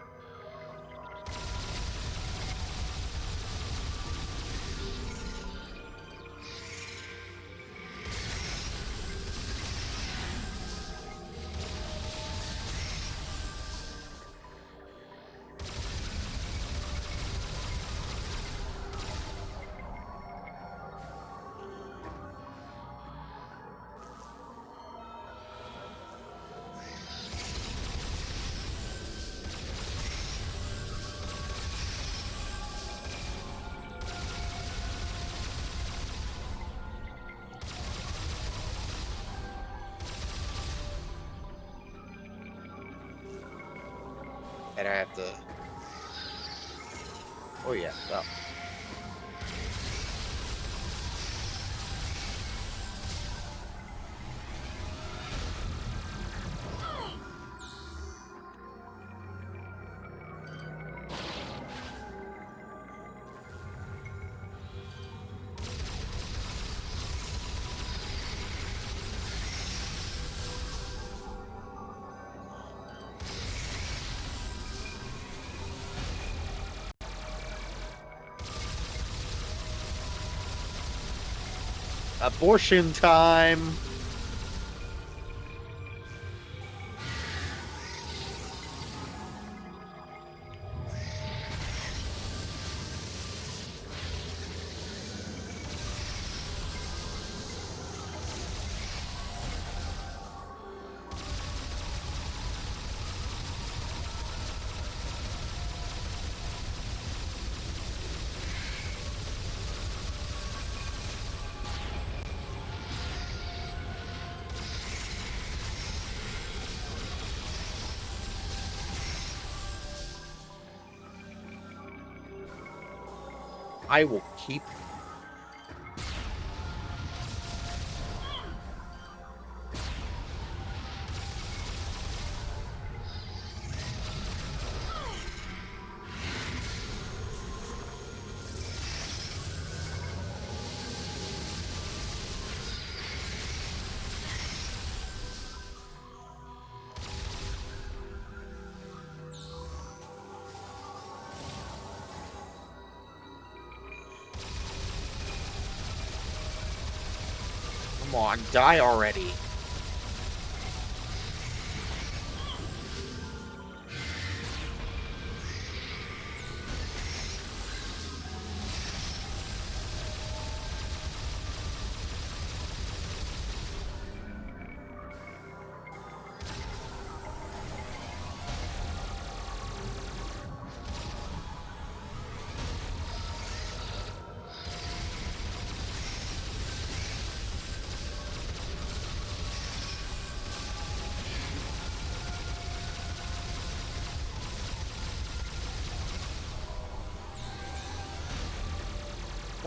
And I have to... Oh yeah, well. Abortion time! I will keep... Come on, die already.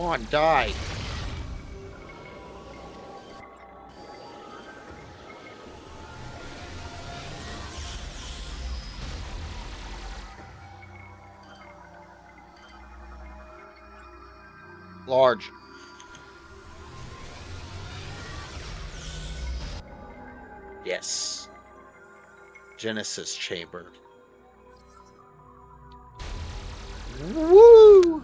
Come on, die. Large. Yes. Genesis chamber. Woo!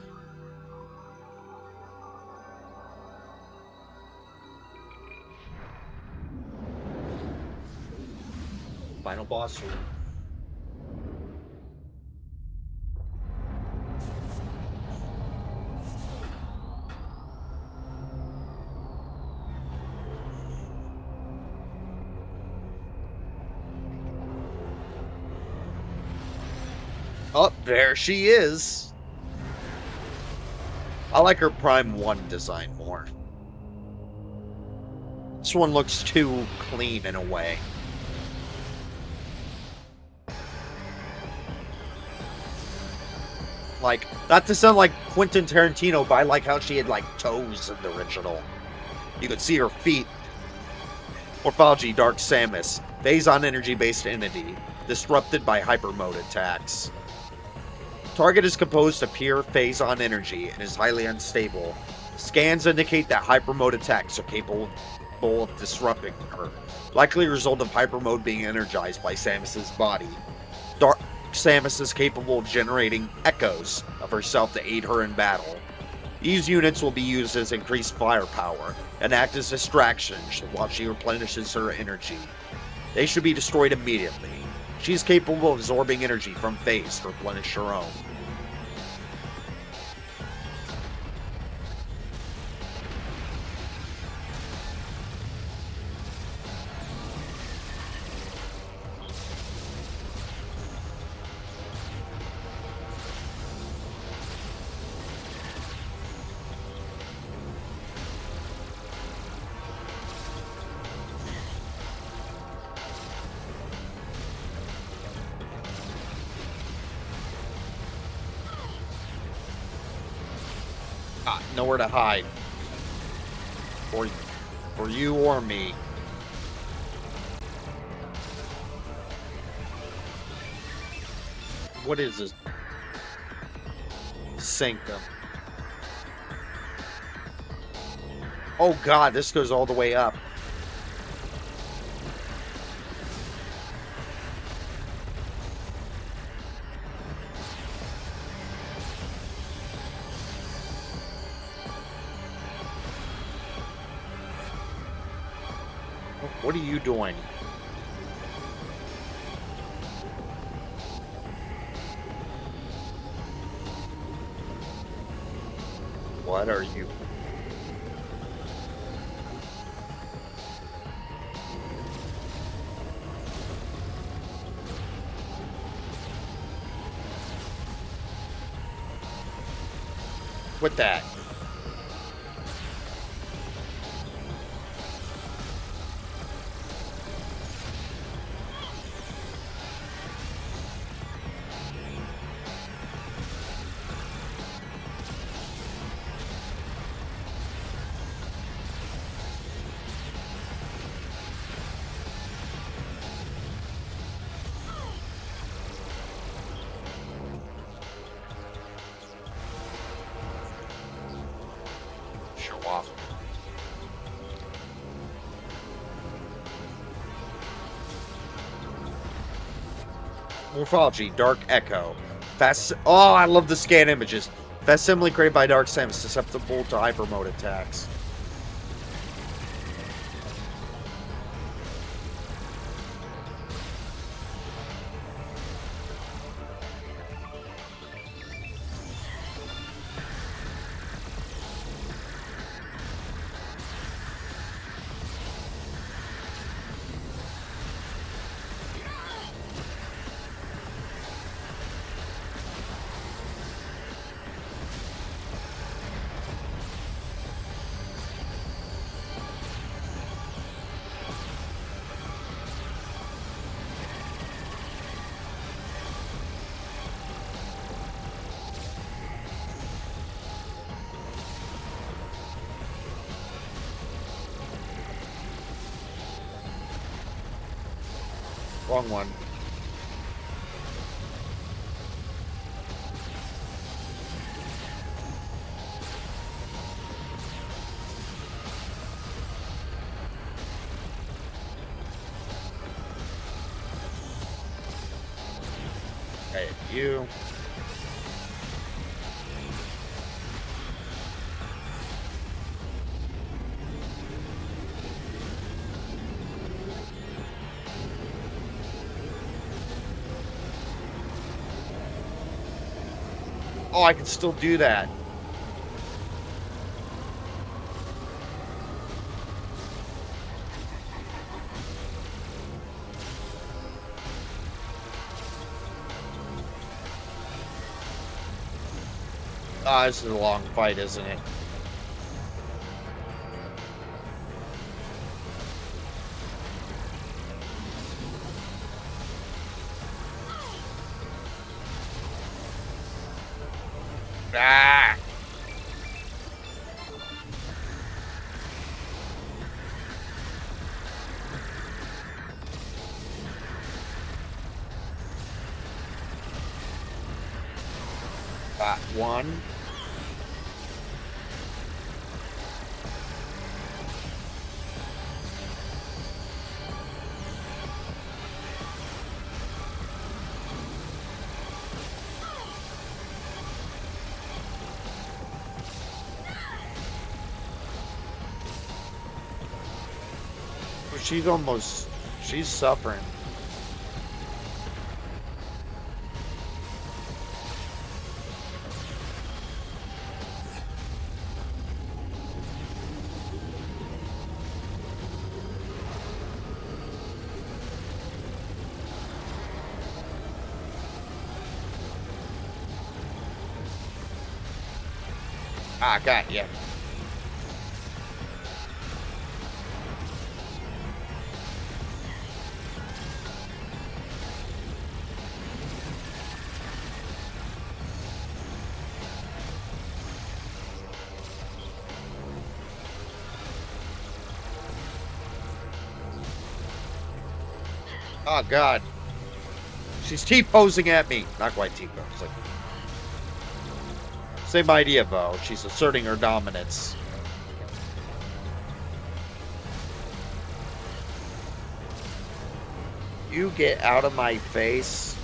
Final boss room. Oh, there she is. I like her Prime 1 design more. This one looks too clean in a way. Like, not to sound like Quentin Tarantino, but I like how she had, like, toes in the original. You could see her feet. Morphology, Dark Samus. Phazon energy-based entity. Disrupted by hyper mode attacks. Target is composed of pure Phazon energy and is highly unstable. Scans indicate that hyper mode attacks are capable of disrupting her. Likely a result of hyper mode being energized by Samus's body. Dark Samus is capable of generating echoes of herself to aid her in battle. These units will be used as increased firepower and act as distractions while she replenishes her energy. They should be destroyed immediately. She is capable of absorbing energy from Phaaze to replenish her own. Nowhere to hide. For you or me. What is this? Sanctum. Oh god, this goes all the way up. What are you doing? What are you? With that. Show off. Morphology, Dark Echo. Oh, I love the scan images. Facsimile created by Dark Samus, susceptible to hyper mode attacks. Wrong one. Hey, you. Oh, I can still do that. Ah, this is a long fight, isn't it? Ah! Got one. She's suffering. Ah, got ya. Oh, God. She's T-posing at me. Not quite T-posing. Same idea, though. She's asserting her dominance. You get out of my face.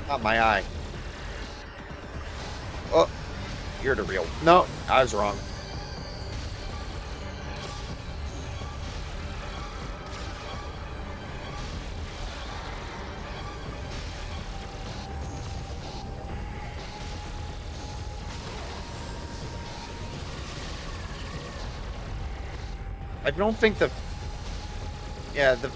Not my eye. Oh, you're the real. No, I was wrong. I don't think the... Yeah, the...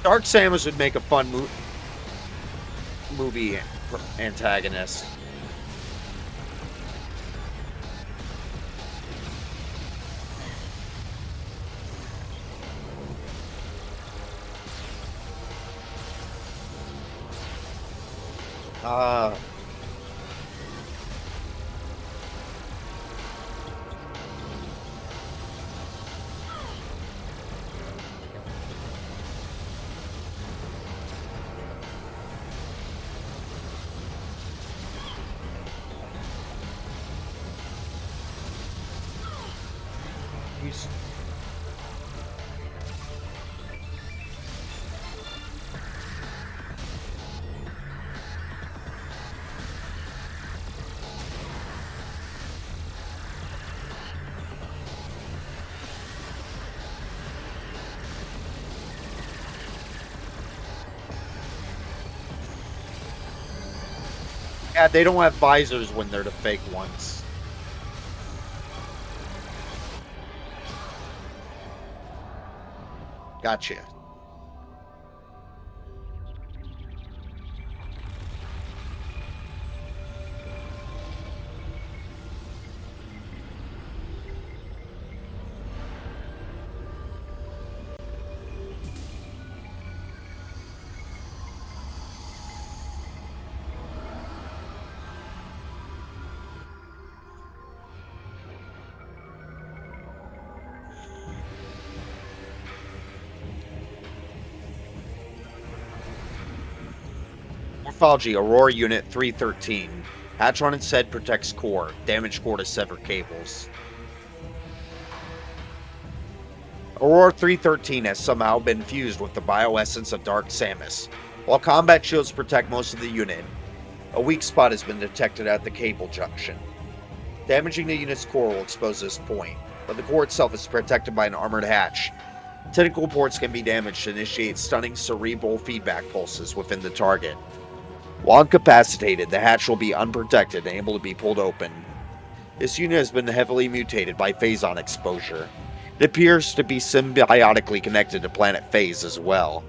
Dark Samus would make a fun movie antagonist. Uh... He's... Yeah, they don't have visors when they're the fake ones. Gotcha. Phaaze, Aurora Unit 313. Hatch on its head protects core. Damage core to sever cables. Aurora 313 has somehow been fused with the bioessence of Dark Samus. While combat shields protect most of the unit, a weak spot has been detected at the cable junction. Damaging the unit's core will expose this point, but the core itself is protected by an armored hatch. Tentacle ports can be damaged to initiate stunning cerebral feedback pulses within the target. While incapacitated, the hatch will be unprotected and able to be pulled open. This unit has been heavily mutated by Phazon exposure. It appears to be symbiotically connected to planet Phaaze as well.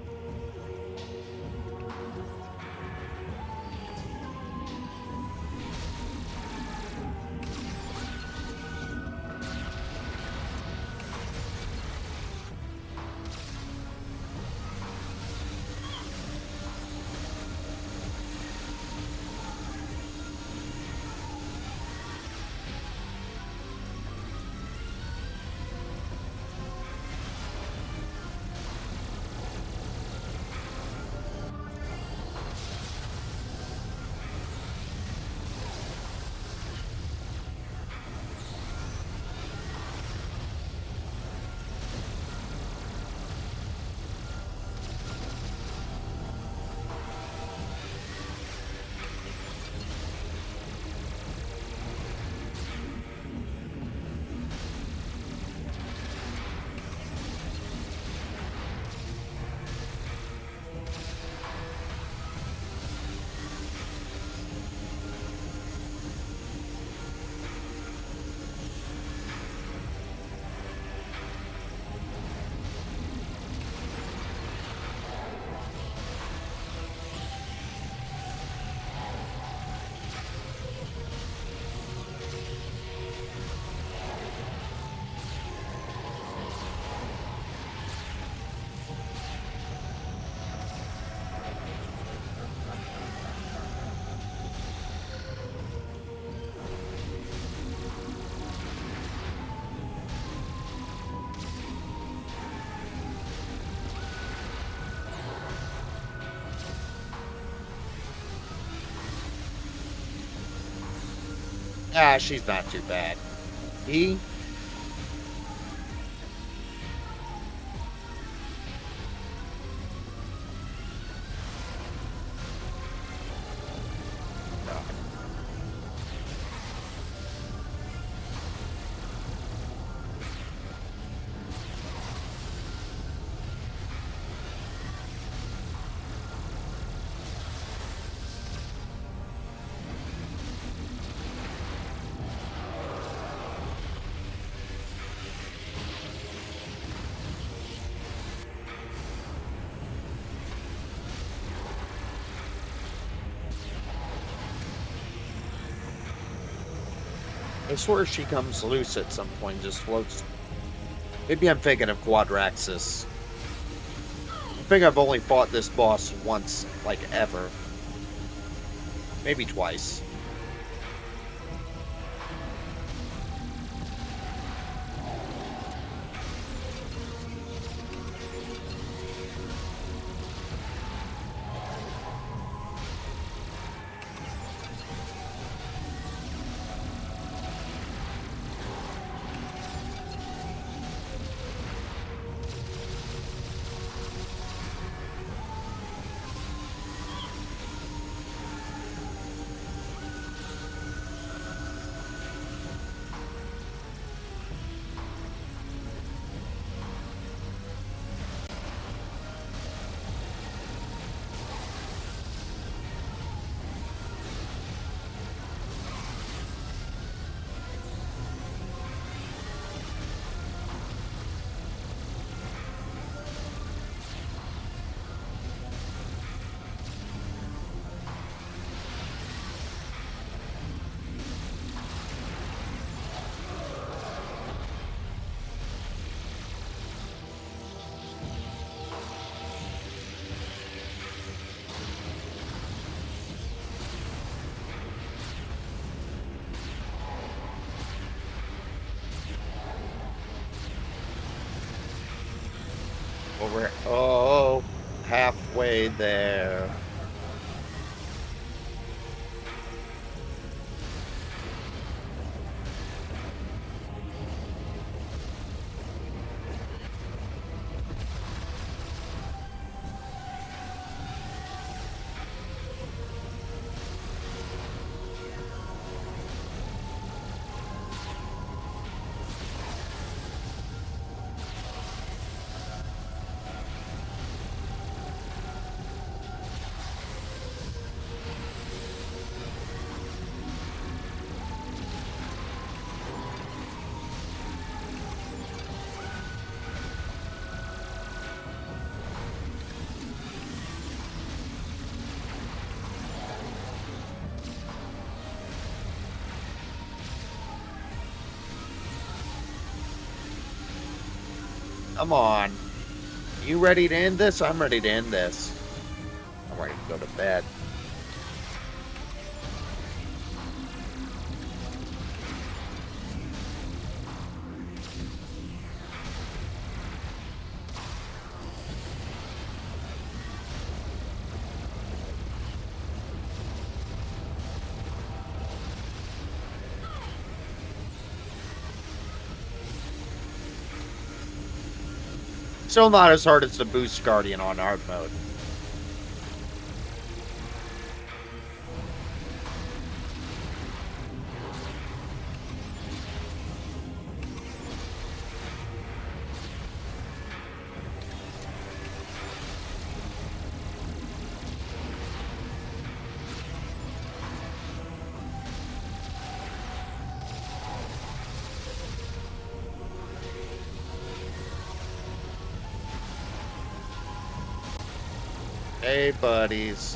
Ah, she's not too bad. E? I swear she comes loose at some point and just floats. Maybe I'm thinking of Quadraxis. I think I've only fought this boss once, like ever. Maybe twice. We're halfway there. Come on. You ready to end this? I'm ready to end this. I'm ready to go to bed. Still not as hard as the Boost Guardian on hard mode. Hey, buddies.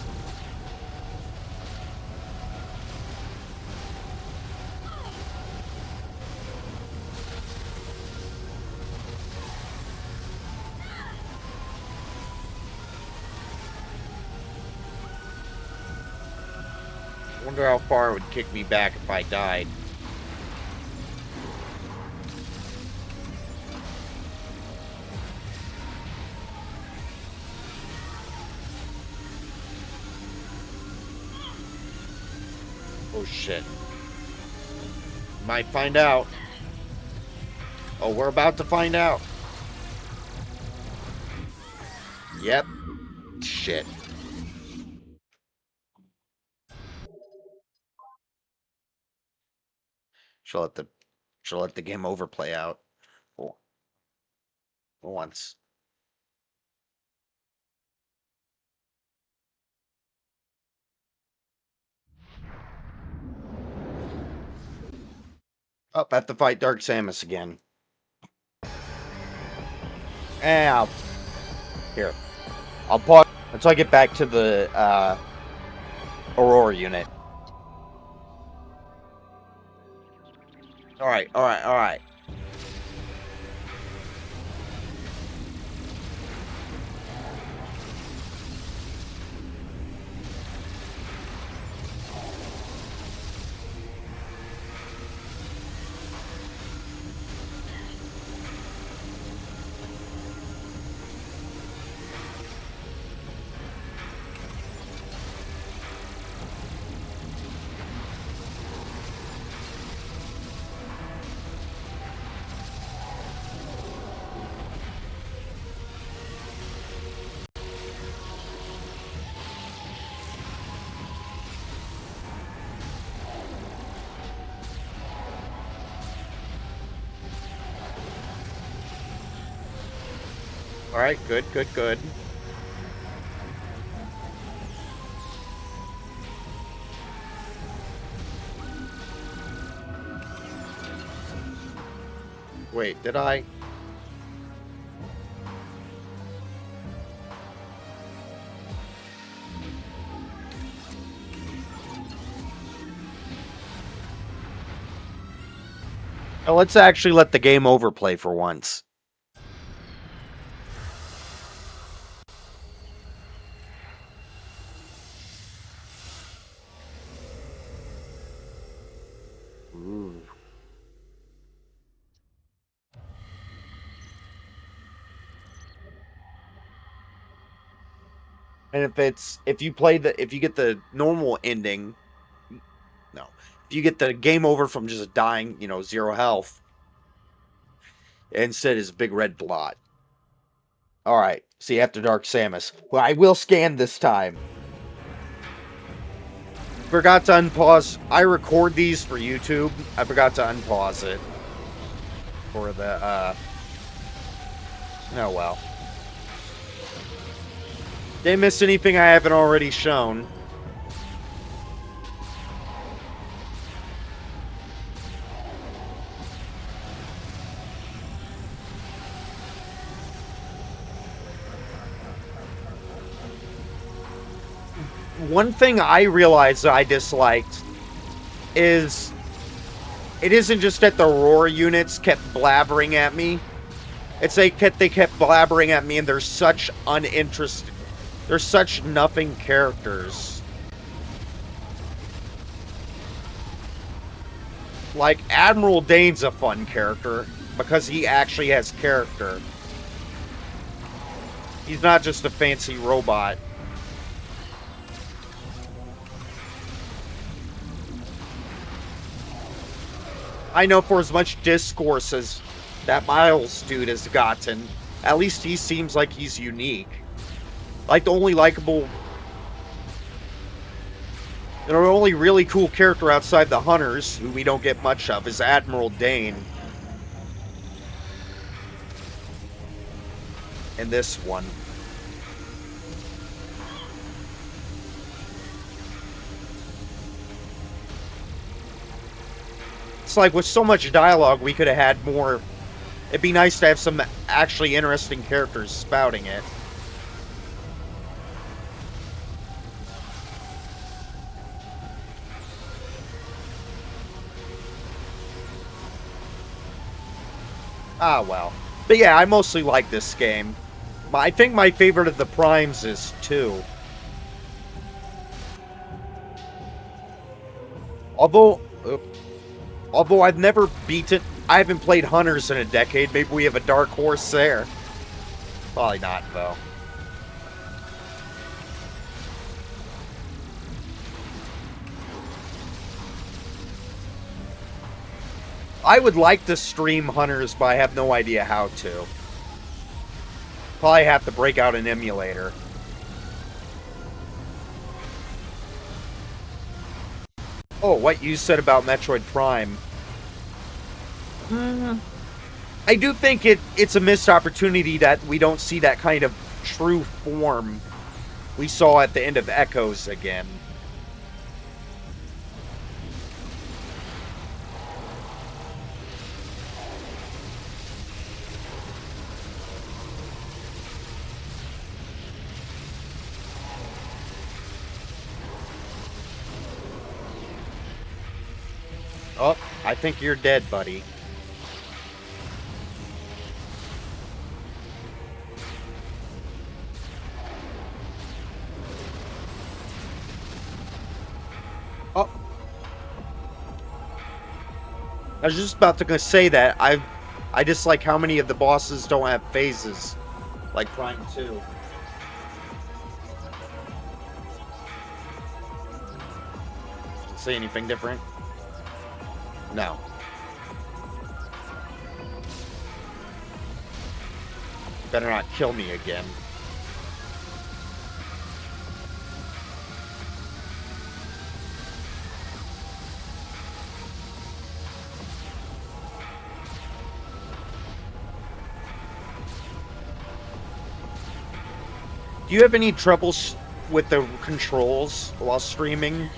Wonder how far it would kick me back if I died. Oh shit. Might find out. Oh, we're about to find out. Yep. Shit. She'll let the game over play out. For once. Up, have to fight Dark Samus again. Ow. Here. I'll pause until I get back to the Aurora unit. Alright, alright, alright. Alright, good, good, good. Wait, did I? Oh, let's actually let the game overplay for once. Ooh. And if you get the normal ending, no, if you get the game over from just dying, 0 health, instead is a big red blot. All right, see after Dark Samus. Well, I will scan this time. Forgot to unpause. I record these for YouTube. I forgot to unpause it for the. Oh well. Didn't miss anything I haven't already shown. One thing I realized I disliked is it isn't just that the Aurora units kept blabbering at me. It's they kept blabbering at me, and they're such uninteresting. They're such nothing characters. Like, Admiral Dane's a fun character because he actually has character. He's not just a fancy robot. I know for as much discourse as that Miles dude has gotten, at least he seems like he's unique. Like, the only likable... The only really cool character outside the Hunters, who we don't get much of, is Admiral Dane. In this one. It's like, with so much dialogue, we could have had more... It'd be nice to have some actually interesting characters spouting it. Ah, well. But yeah, I mostly like this game. I think my favorite of the Primes is 2. Although I've never beaten... I haven't played Hunters in a decade. Maybe we have a dark horse there. Probably not, though. I would like to stream Hunters, but I have no idea how to. Probably have to break out an emulator. Oh, what you said about Metroid Prime. I do think it's a missed opportunity that we don't see that kind of true form we saw at the end of Echoes again. Oh, I think you're dead, buddy. Oh. I was just about to say that. I dislike how many of the bosses don't have phases. Like Prime 2. Say anything different? No. Better not kill me again. Do you have any troubles with the controls while streaming?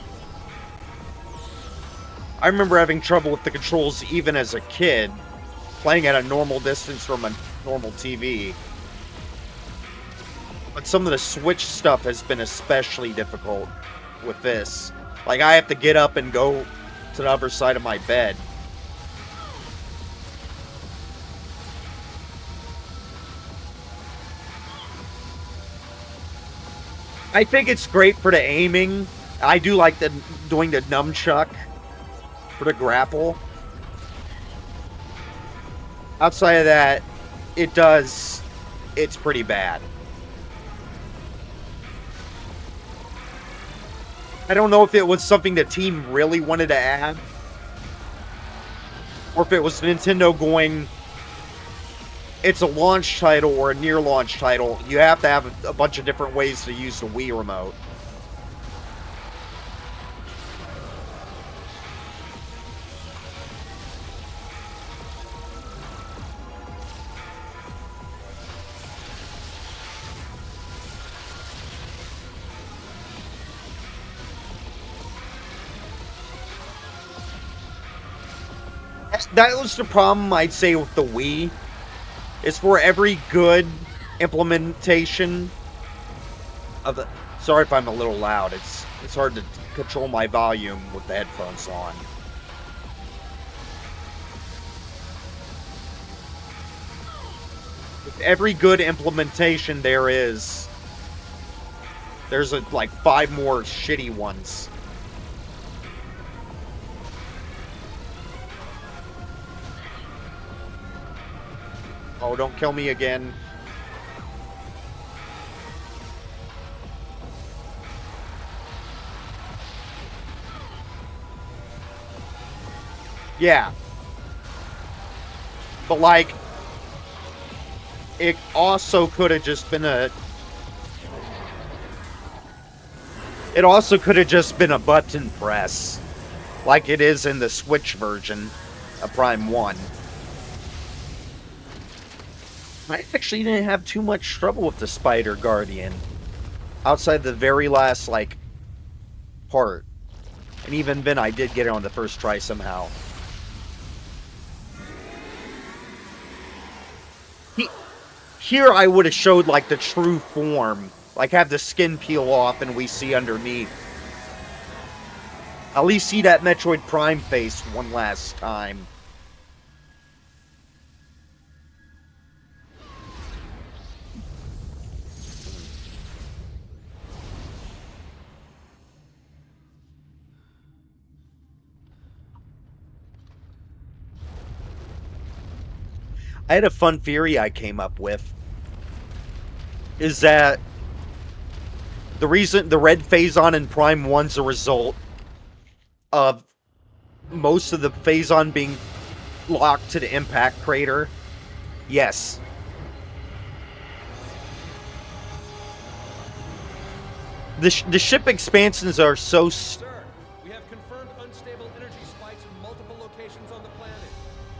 I remember having trouble with the controls even as a kid, playing at a normal distance from a normal TV. But some of the Switch stuff has been especially difficult with this. Like, I have to get up and go to the other side of my bed. I think it's great for the aiming. I do like doing the nunchuck for the grapple. Outside of that, it's pretty bad. I don't know if it was something the team really wanted to add, or if it was Nintendo going, it's a launch title or a near launch title. You have to have a bunch of different ways to use the Wii remote. That was the problem, I'd say, with the Wii. Is for every good implementation of the... Sorry if I'm a little loud. It's hard to control my volume with the headphones on. With every good implementation there is, there's like 5 more shitty ones. Oh, don't kill me again. Yeah. But, like, it also could have just been a... It also could have just been a button press. Like it is in the Switch version of Prime 1. I actually didn't have too much trouble with the Spider Guardian. Outside the very last, like, part. And even then, I did get it on the first try somehow. Here, I would have showed, like, the true form. Like, have the skin peel off and we see underneath. At least see that Metroid Prime face one last time. I had a fun theory I came up with. Is that the reason the red Phazon in Prime 1's a result of most of the Phazon being locked to the impact crater? Yes. The ship expansions are so... Sir, we have confirmed unstable energy spikes in multiple locations on the planet.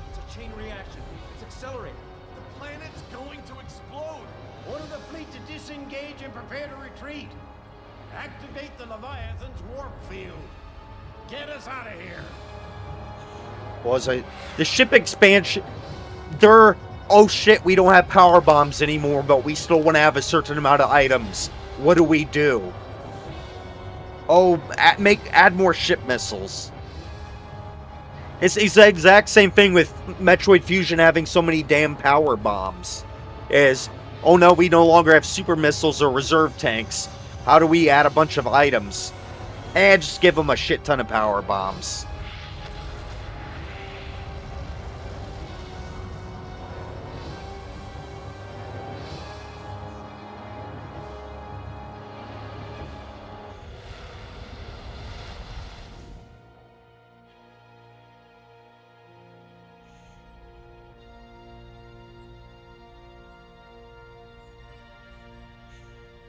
It's a chain reaction. It's accelerating. The planet's going to explode. Order the fleet to disengage and prepare to retreat. Activate the Leviathan's warp field. Get us out of here. Was I... The ship expansion... They're... Oh shit, we don't have power bombs anymore, but we still want to have a certain amount of items. What do we do? Oh, add more ship missiles. It's the exact same thing with Metroid Fusion having so many damn power bombs. Oh no, we no longer have super missiles or reserve tanks. How do we add a bunch of items? Just give them a shit ton of power bombs.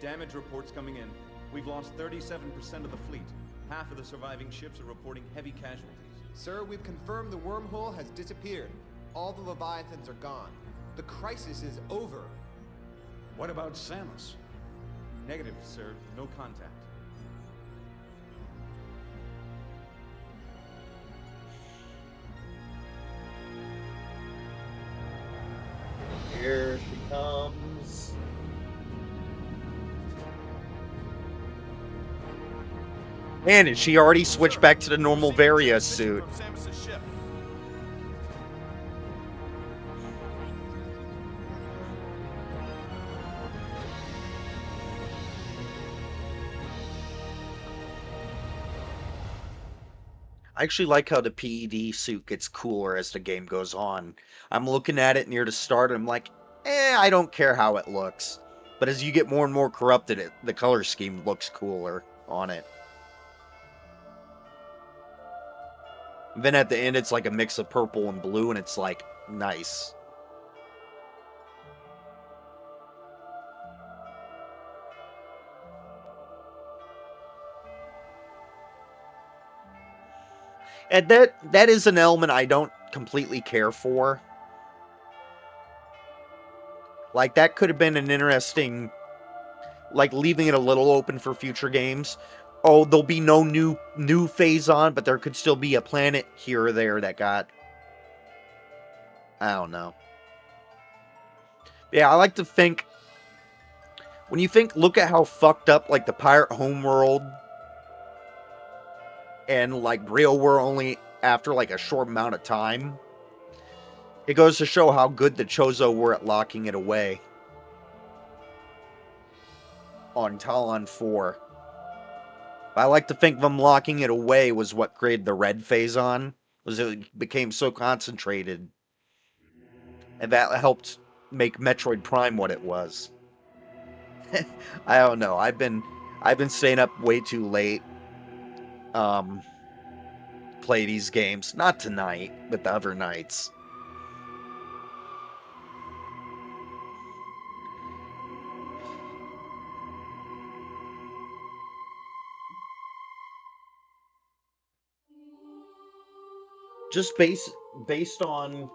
Damage reports coming in. We've lost 37% of the fleet. Half of the surviving ships are reporting heavy casualties. Sir, we've confirmed the wormhole has disappeared. All the Leviathans are gone. The crisis is over. What about Samus? Negative, sir. No contact. Here she comes. Man, did she already switch back to the normal Varia suit? I actually like how the PED suit gets cooler as the game goes on. I'm looking at it near the start and I'm like, I don't care how it looks. But as you get more and more corrupted, the color scheme looks cooler on it. And then at the end, it's like a mix of purple and blue, and it's like, nice. And that is an element I don't completely care for. Like, that could have been an interesting... Like, leaving it a little open for future games. Oh, there'll be no new Phazon, but there could still be a planet here or there that got... I don't know. Yeah, I like to think... When you look at how fucked up, like, the Pirate Homeworld... And, like, Brio were only after, like, a short amount of time. It goes to show how good the Chozo were at locking it away on Talon 4. I like to think them locking it away was what created the red Phazon, was it became so concentrated, and that helped make Metroid Prime what it was. I don't know. I've been staying up way too late. Um, play these games. Not tonight, but the other nights. Just based on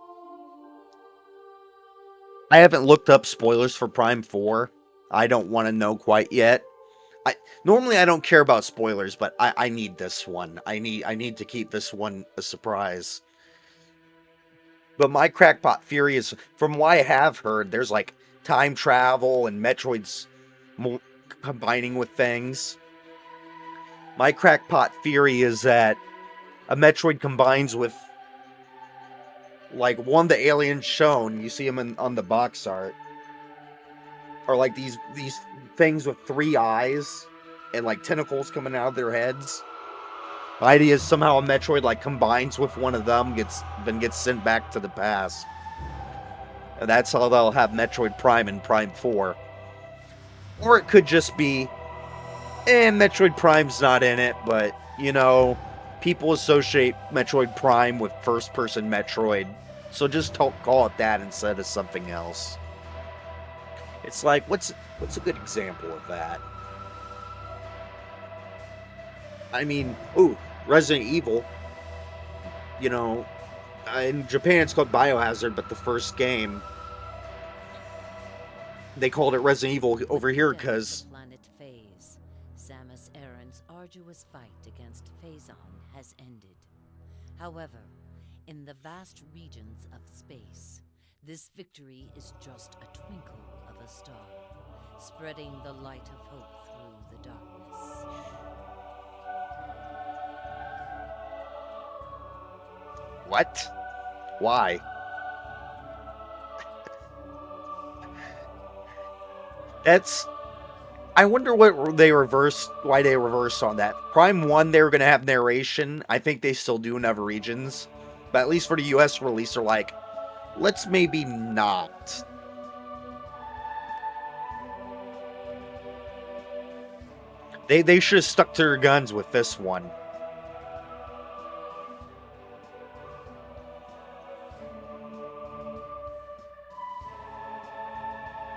I haven't looked up spoilers for Prime 4. I don't want to know quite yet. I normally I don't care about spoilers, but I need this one. I need to keep this one a surprise. But my crackpot theory is, from what I have heard, there's like time travel and Metroid's combining with things. My crackpot theory is that a Metroid combines with like one of the aliens shown. You see them on the box art, or like these things with 3 eyes and like tentacles coming out of their heads. The idea is somehow a Metroid like combines with one of them, gets sent back to the past. And that's how they'll have Metroid Prime and Prime 4. Or it could just be, Metroid Prime's not in it, but, people associate Metroid Prime with first-person Metroid, so just call it that instead of something else. It's like, what's a good example of that? I mean, Resident Evil. In Japan it's called Biohazard, but the first game, they called it Resident Evil over here because planet Phaaze, Samus Aran's arduous fight against Phazon has ended. However, in the vast regions of space, this victory is just a twinkle of a star, spreading the light of hope through the darkness. What? Why? I wonder why they reversed on that. Prime 1, they were going to have narration. I think they still do in other regions. But at least for the US release, they're like, let's maybe not. They should have stuck to their guns with this one.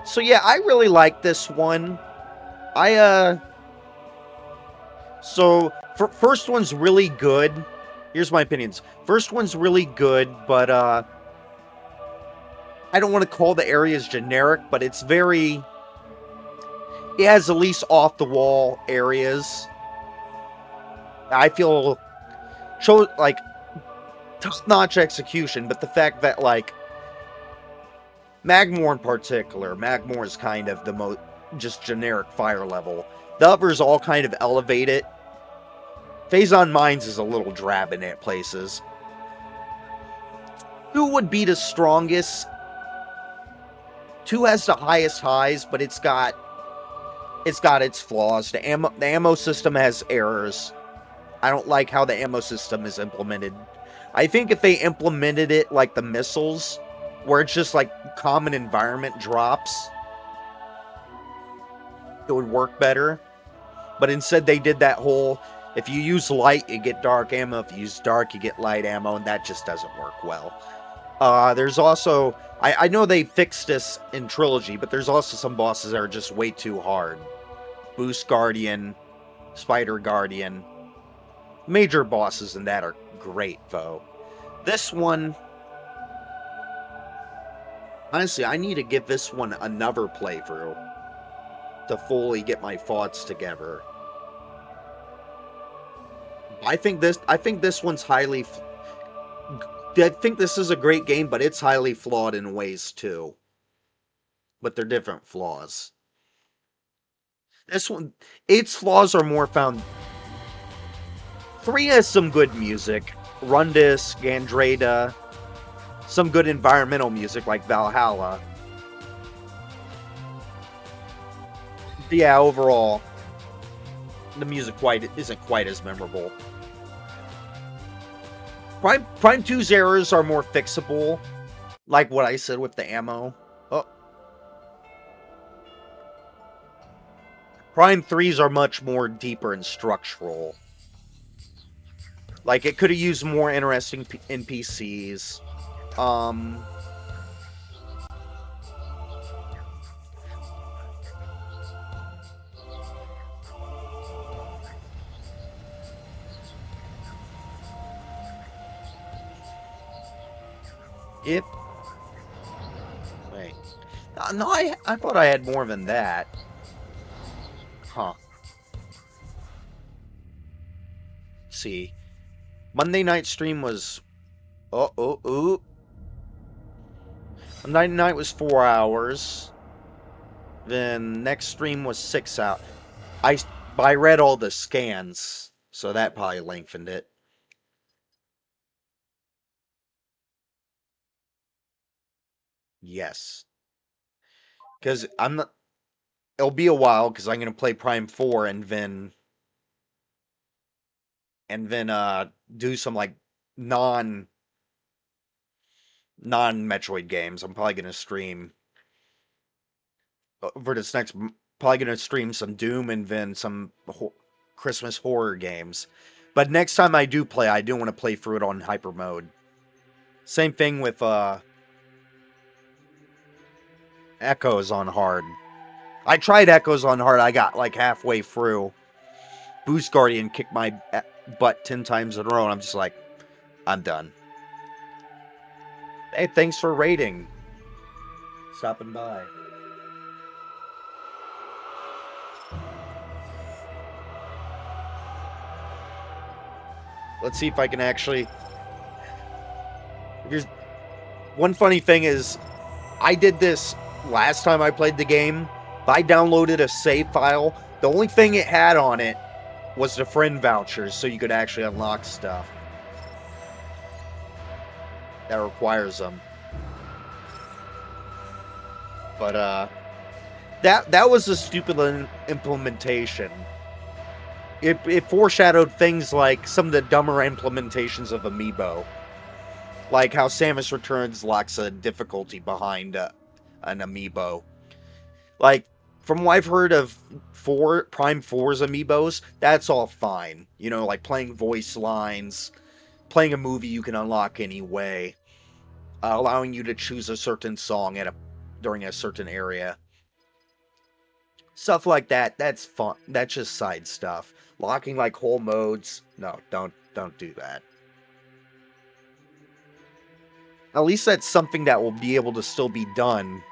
So yeah, I really like this one. First one's really good. Here's my opinions. First one's really good, but I don't want to call the areas generic, but it has at least off the wall areas. I feel like top-notch execution, but the fact that like Magmore in particular, Magmore is kind of the most just generic fire level. The others all kind of elevate it. Phazon Mines is a little drab in it places. 2 would be the strongest. 2 has the highest highs, but it's got its flaws. The ammo system has errors. I don't like how the ammo system is implemented. I think if they implemented it like the missiles, where it's just like common environment drops, it would work better. But instead they did that whole, if you use light, you get dark ammo. If you use dark, you get light ammo, and that just doesn't work well. There's also, I know they fixed this in Trilogy, but there's also some bosses that are just way too hard. Boost Guardian, Spider Guardian. Major bosses in that are great, though. This one, honestly, I need to give this one another playthrough to fully get my thoughts together. I think this one's I think this is a great game, but it's highly flawed in ways too. But they're different flaws. This one, its flaws are more found. 3 has some good music. Rundis, Gandreda. some good environmental music like Valhalla. But yeah, overall, the music isn't quite as memorable. Prime 2's errors are more fixable, like what I said with the ammo. Oh. Prime 3's are much more deeper and structural. Like, it could have used more interesting NPCs. It... Wait. No, I thought I had more than that. Huh. Let's see. Monday night stream was... Oh. Monday night was 4 hours. Then next stream was 6 hours. I read all the scans, so that probably lengthened it. Yes. Because I'm not... It'll be a while, because I'm going to play Prime 4 and then do some, like, non-Metroid games. I'm probably going to stream... For this next... Probably going to stream some Doom and then some Christmas horror games. But next time I do play, I do want to play through it on hyper mode. Same thing with Echoes on hard. I tried Echoes on hard. I got like halfway through. Boost Guardian kicked my butt 10 times in a row, and I'm just like, I'm done. Hey, thanks for raiding. Stopping by. Let's see if I can actually... One funny thing is, I did this last time I played the game. I downloaded a save file. The only thing it had on it was the friend vouchers, so you could actually unlock stuff that requires them. But that was a stupid implementation. It foreshadowed things like some of the dumber implementations of Amiibo. Like how Samus Returns lacks a difficulty behind an Amiibo. Like, from what I've heard of Prime 4's Amiibos, that's all fine. You know, like playing voice lines, playing a movie you can unlock anyway, allowing you to choose a certain song during a certain area. Stuff like that, that's fun. That's just side stuff. Locking like whole modes, no, don't do that. At least that's something that will be able to still be done.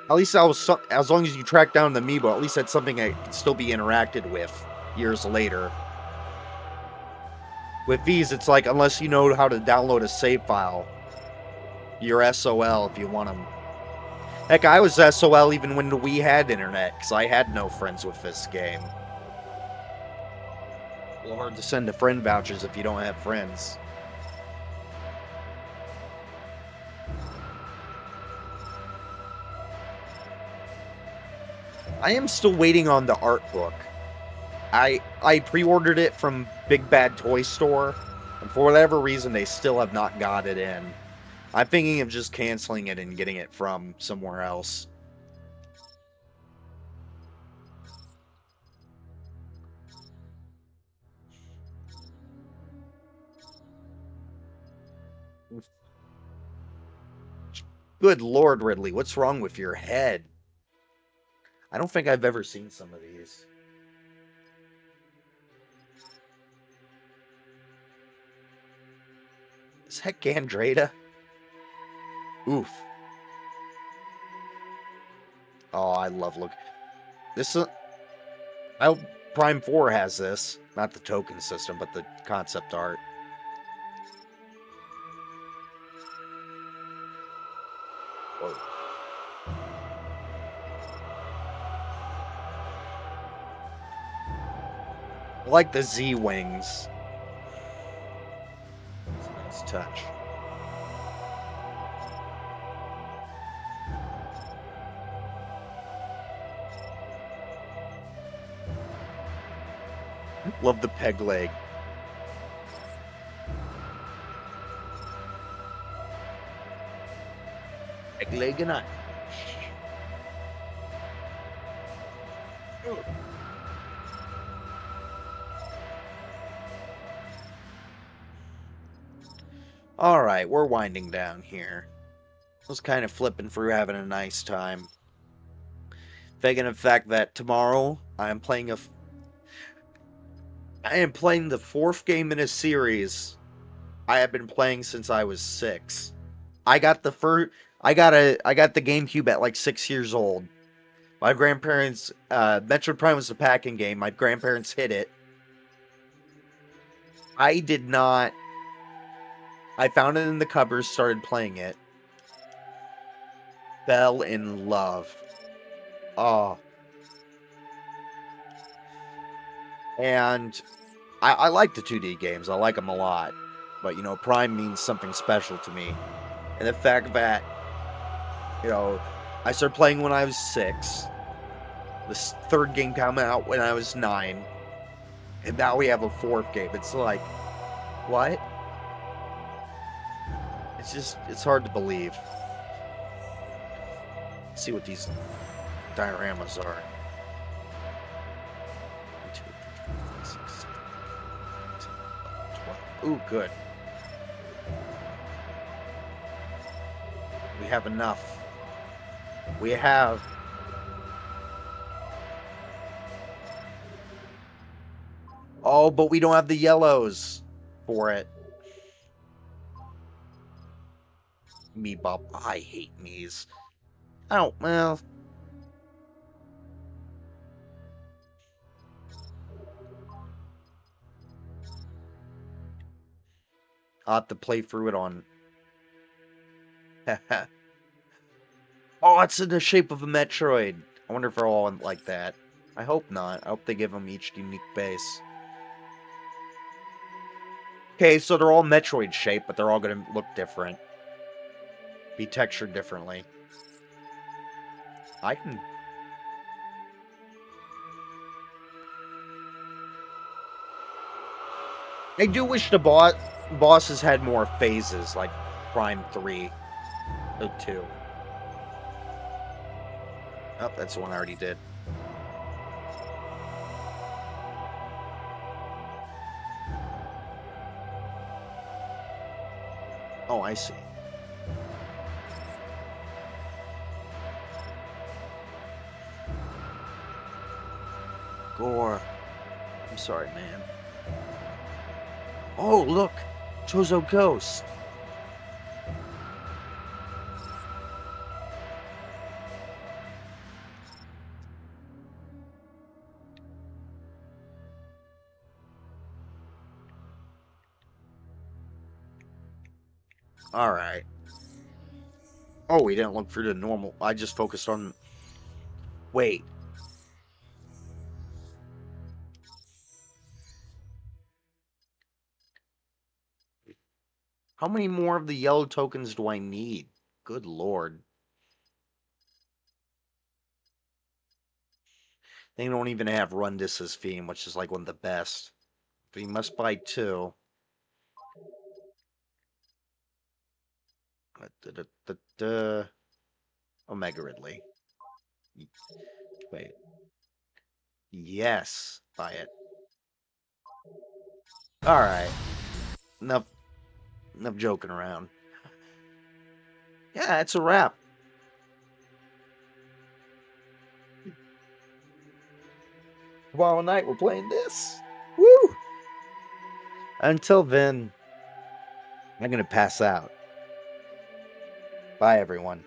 At least as long as you track down the Amiibo, at least that's something that can still be interacted with years later. With these, it's like, unless you know how to download a save file, you're SOL if you want them. Heck, I was SOL even when we had internet, because I had no friends with this game. A little hard to send to friend vouchers if you don't have friends. I am still waiting on the art book. I pre-ordered it from Big Bad Toy Store, and for whatever reason, they still have not got it in. I'm thinking of just canceling it and getting it from somewhere else. Good Lord, Ridley, what's wrong with your head? I don't think I've ever seen some of these. Is that Gandrada? Oof. Oh, I love look. This is... Prime 4 has this. Not the token system, but the concept art. Whoa. I like the Z wings. It's a nice touch. Love the peg leg. Peg leg and I. Alright, we're winding down here. Just kind of flipping through, having a nice time. Thinking of the fact that tomorrow I am playing the 4th game in a series I have been playing since I was 6. I got the GameCube at like 6 years old. My grandparents, Metroid Prime was a packing game. My grandparents hid it. I did not. I found it in the cupboard, started playing it. Fell in love. Oh. And I like the 2D games. I like them a lot. But, you know, Prime means something special to me. And the fact that, you know, I started playing when I was 6. This 3rd game came out when I was 9. And now we have a 4th game. It's like, what? It's hard to believe. Let's see what these dioramas are. 1, 2, 3, 4, 5, 6, 7, 8, 9, 10, 11, 12. Ooh, good. We have enough. We have. Oh, but we don't have the yellows for it. Me Bob. I hate me's. Oh, well. I'll have to play through it on. Oh, it's in the shape of a Metroid. I wonder if they're all like that. I hope not. I hope they give them each unique base. Okay, so they're all Metroid shaped, but they're all going to look different. Be textured differently. I can... I do wish the bosses had more phases, like Prime 3 or 2. Oh, that's the one I already did. Oh, I see. Gore. I'm sorry, man. Oh, look! Chozo Ghost! Alright. Oh, we didn't look through the normal. I just focused on... Wait. How many more of the yellow tokens do I need? Good lord. They don't even have Rundis's theme, which is like one of the best. But you must buy 2. Omega Ridley. Wait. Yes. Buy it. Alright. Enough joking around. Yeah, it's a wrap. Tomorrow night we're playing this. Woo! Until then, I'm gonna pass out. Bye, everyone.